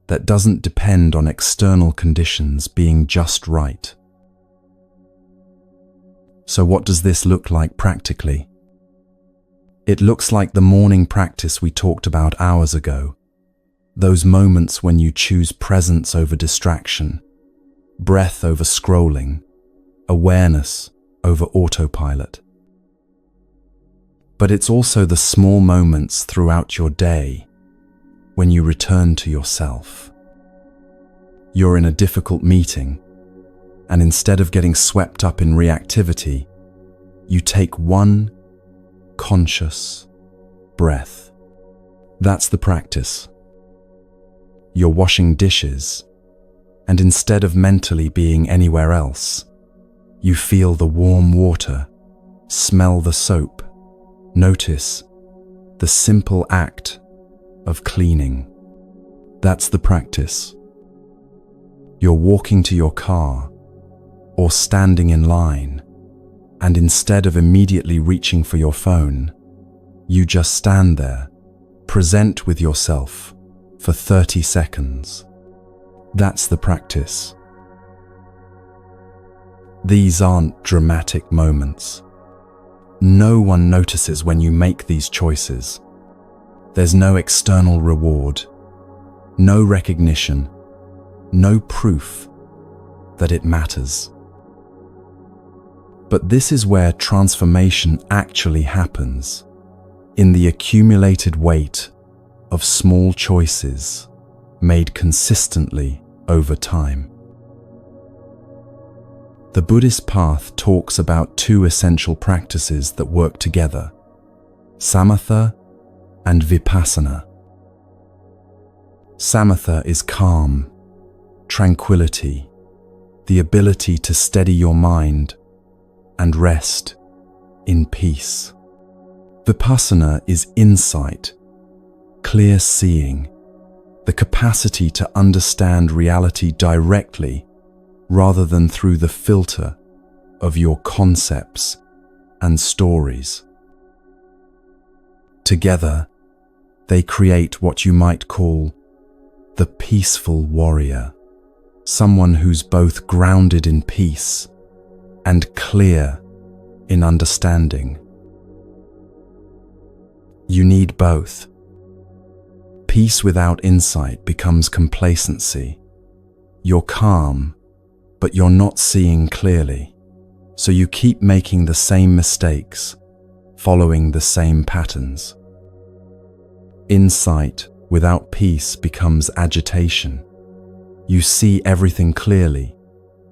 that doesn't depend on external conditions being just right. So what does this look like practically? It looks like the morning practice we talked about hours ago. Those moments when you choose presence over distraction, breath over scrolling, awareness over autopilot. But it's also the small moments throughout your day when you return to yourself. You're in a difficult meeting, and instead of getting swept up in reactivity, you take one conscious breath. That's the practice. You're washing dishes, and instead of mentally being anywhere else, you feel the warm water, smell the soap, notice the simple act of cleaning. That's the practice. You're walking to your car or standing in line, and instead of immediately reaching for your phone, you just stand there, present with yourself for 30 seconds. That's the practice. These aren't dramatic moments. No one notices when you make these choices. There's no external reward, no recognition, no proof that it matters. But this is where transformation actually happens, in the accumulated weight of small choices made consistently over time. The Buddhist path talks about two essential practices that work together, samatha and vipassana. Samatha is calm, tranquility, the ability to steady your mind and rest in peace. Vipassana is insight, clear seeing, the capacity to understand reality directly rather than through the filter of your concepts and stories. Together, they create what you might call the peaceful warrior, someone who's both grounded in peace and clear in understanding. You need both. Peace without insight becomes complacency. You're calm, but you're not seeing clearly, so you keep making the same mistakes, following the same patterns. Insight without peace becomes agitation. You see everything clearly,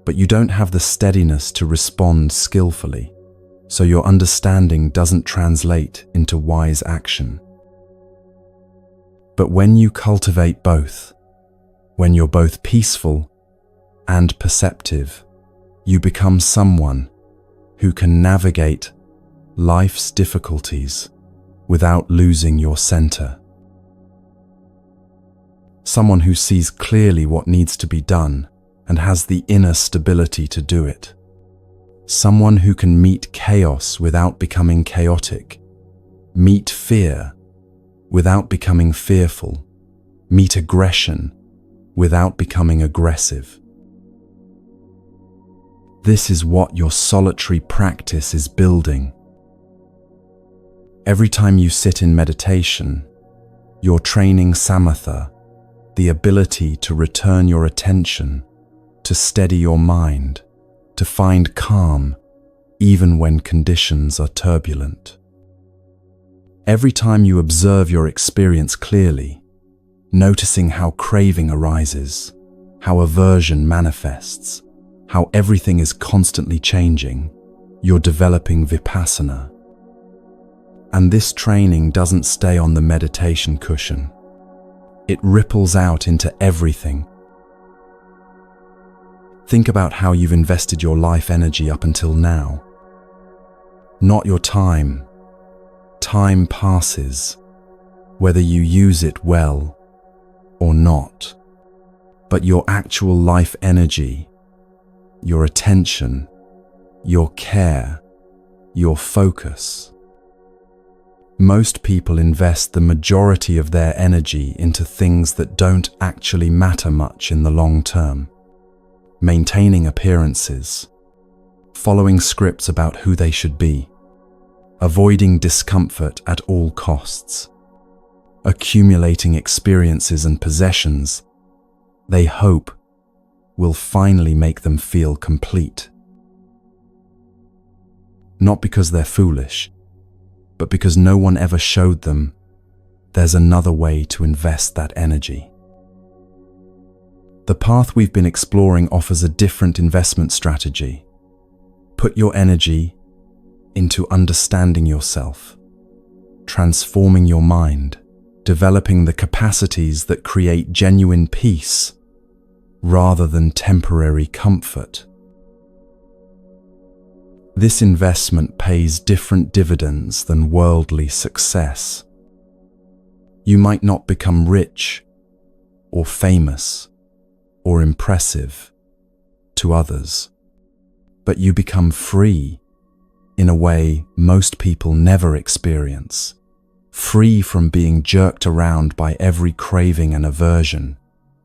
but you don't have the steadiness to respond skillfully, so your understanding doesn't translate into wise action. But when you cultivate both, when you're both peaceful and perceptive, you become someone who can navigate life's difficulties without losing your center. Someone who sees clearly what needs to be done and has the inner stability to do it. Someone who can meet chaos without becoming chaotic, meet fear without becoming fearful, meet aggression without becoming aggressive. This is what your solitary practice is building. Every time you sit in meditation, you're training samatha, the ability to return your attention, to steady your mind, to find calm even when conditions are turbulent. Every time you observe your experience clearly, noticing how craving arises, how aversion manifests, how everything is constantly changing, you're developing vipassana. And this training doesn't stay on the meditation cushion. It ripples out into everything. Think about how you've invested your life energy up until now. Not your time. Time passes, whether you use it well or not. But your actual life energy, your attention, your care, your focus. Most people invest the majority of their energy into things that don't actually matter much in the long term. Maintaining appearances, following scripts about who they should be, avoiding discomfort at all costs, accumulating experiences and possessions they hope will finally make them feel complete. Not because they're foolish, but because no one ever showed them there's another way to invest that energy. The path we've been exploring offers a different investment strategy. Put your energy into understanding yourself, transforming your mind, developing the capacities that create genuine peace rather than temporary comfort. This investment pays different dividends than worldly success. You might not become rich or famous or impressive to others, but you become free in a way most people never experience, free from being jerked around by every craving and aversion,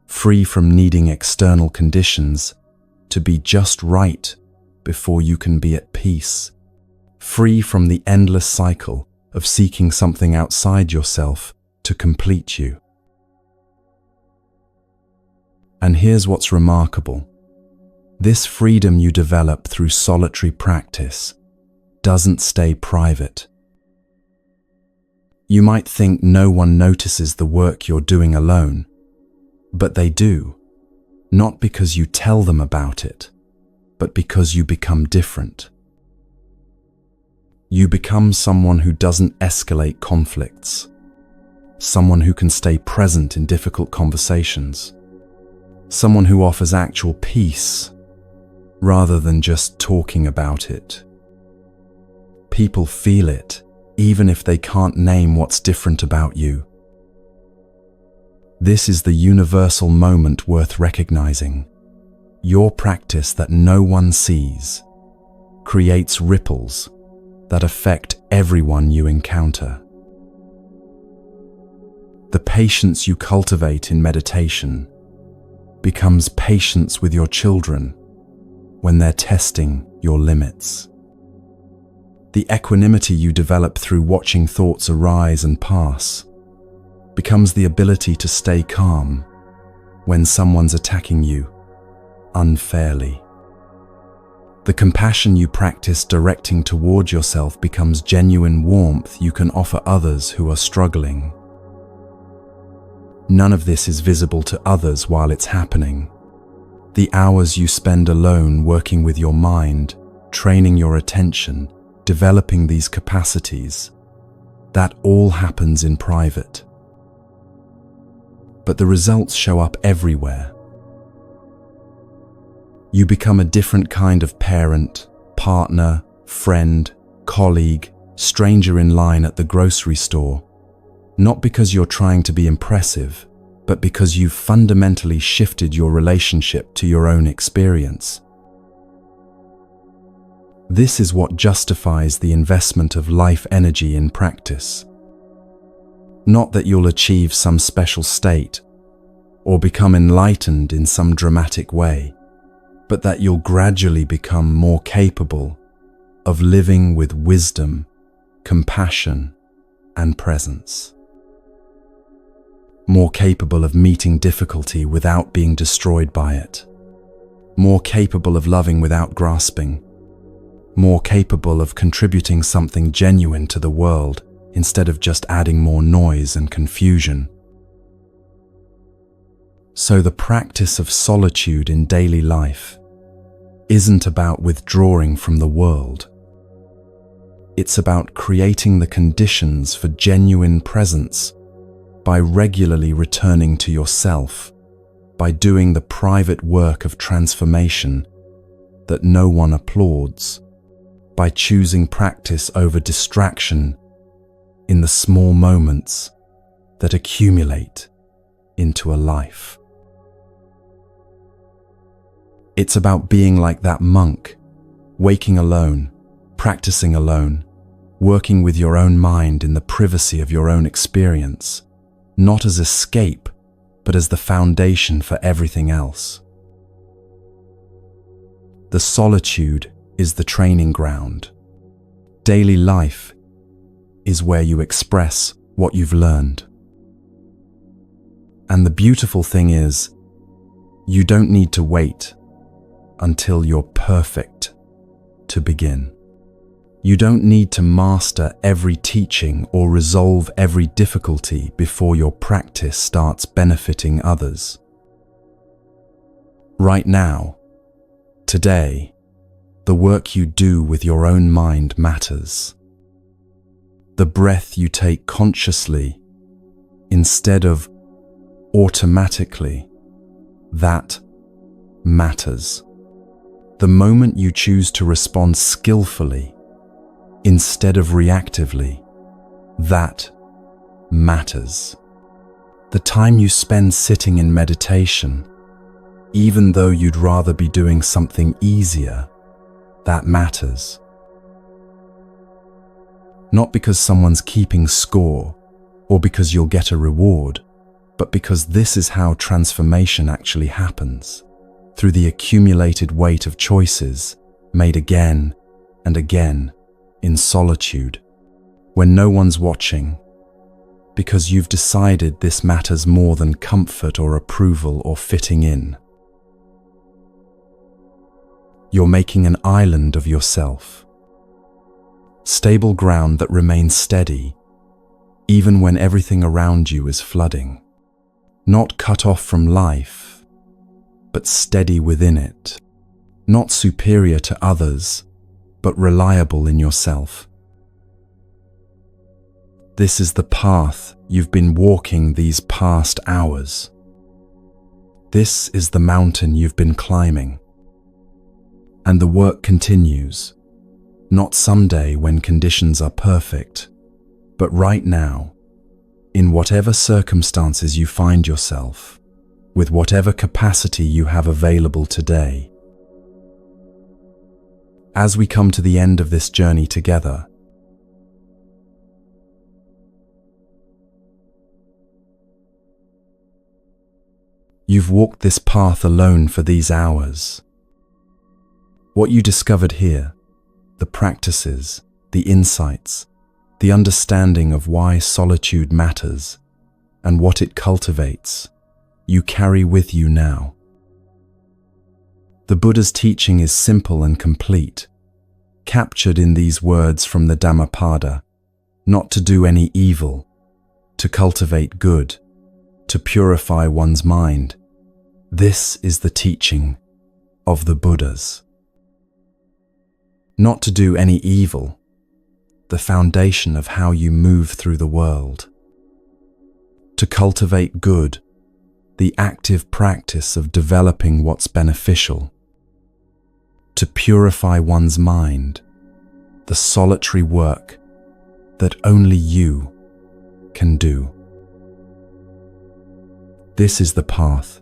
free from needing external conditions to be just right before you can be at peace, free from the endless cycle of seeking something outside yourself to complete you. And here's what's remarkable. This freedom you develop through solitary practice doesn't stay private. You might think no one notices the work you're doing alone, but they do, not because you tell them about it, but because you become different. You become someone who doesn't escalate conflicts, someone who can stay present in difficult conversations, someone who offers actual peace rather than just talking about it. People feel it, even if they can't name what's different about you. This is the universal moment worth recognizing. Your practice that no one sees creates ripples that affect everyone you encounter. The patience you cultivate in meditation becomes patience with your children when they're testing your limits. The equanimity you develop through watching thoughts arise and pass becomes the ability to stay calm when someone's attacking you unfairly. The compassion you practice directing toward yourself becomes genuine warmth you can offer others who are struggling. None of this is visible to others while it's happening. The hours you spend alone working with your mind, training your attention, developing these capacities, that all happens in private. But the results show up everywhere. You become a different kind of parent, partner, friend, colleague, stranger in line at the grocery store, not because you're trying to be impressive, but because you've fundamentally shifted your relationship to your own experience. This is what justifies the investment of life energy in practice. Not that you'll achieve some special state or become enlightened in some dramatic way, but that you'll gradually become more capable of living with wisdom, compassion, and presence. More capable of meeting difficulty without being destroyed by it. More capable of loving without grasping. More capable of contributing something genuine to the world instead of just adding more noise and confusion. So the practice of solitude in daily life isn't about withdrawing from the world. It's about creating the conditions for genuine presence by regularly returning to yourself, by doing the private work of transformation that no one applauds, by choosing practice over distraction in the small moments that accumulate into a life. It's about being like that monk, waking alone, practicing alone, working with your own mind in the privacy of your own experience, not as escape, but as the foundation for everything else. The solitude is the training ground. Daily life is where you express what you've learned. And the beautiful thing is, you don't need to wait until you're perfect to begin. You don't need to master every teaching or resolve every difficulty before your practice starts benefiting others. Right now, today, the work you do with your own mind matters. The breath you take consciously instead of automatically, that matters. The moment you choose to respond skillfully instead of reactively, that matters. The time you spend sitting in meditation, even though you'd rather be doing something easier, that matters. Not because someone's keeping score or because you'll get a reward, but because this is how transformation actually happens, through the accumulated weight of choices made again and again in solitude, when no one's watching, because you've decided this matters more than comfort or approval or fitting in. You're making an island of yourself, stable ground that remains steady even when everything around you is flooding, not cut off from life, but steady within it, not superior to others, but reliable in yourself. This is the path you've been walking these past hours. This is the mountain you've been climbing. And the work continues, not someday when conditions are perfect, but right now, in whatever circumstances you find yourself, with whatever capacity you have available today. As we come to the end of this journey together, you've walked this path alone for these hours. What you discovered here, the practices, the insights, the understanding of why solitude matters and what it cultivates, you carry with you now. The Buddha's teaching is simple and complete, captured in these words from the Dhammapada: not to do any evil, to cultivate good, to purify one's mind. This is the teaching of the Buddhas. Not to do any evil, the foundation of how you move through the world. To cultivate good, the active practice of developing what's beneficial. To purify one's mind, the solitary work that only you can do. This is the path,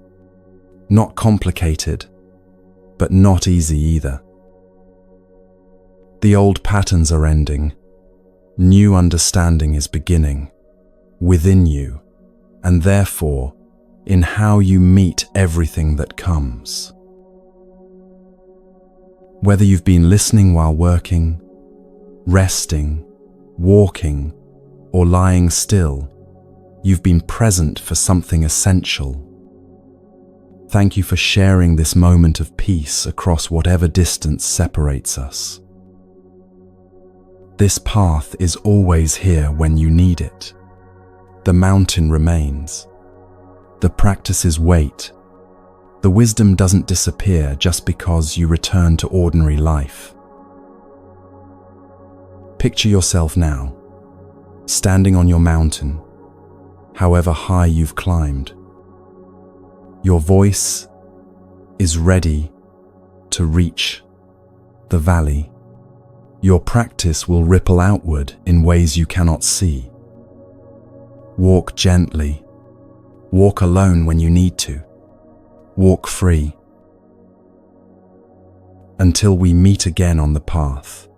not complicated, but not easy either. The old patterns are ending, new understanding is beginning, within you, and therefore in how you meet everything that comes. Whether you've been listening while working, resting, walking, or lying still, you've been present for something essential. Thank you for sharing this moment of peace across whatever distance separates us. This path is always here when you need it. The mountain remains. The practices wait. The wisdom doesn't disappear just because you return to ordinary life. Picture yourself now, standing on your mountain, however high you've climbed. Your voice is ready to reach the valley. Your practice will ripple outward in ways you cannot see. Walk gently. Walk alone when you need to. Walk free. Until we meet again on the path.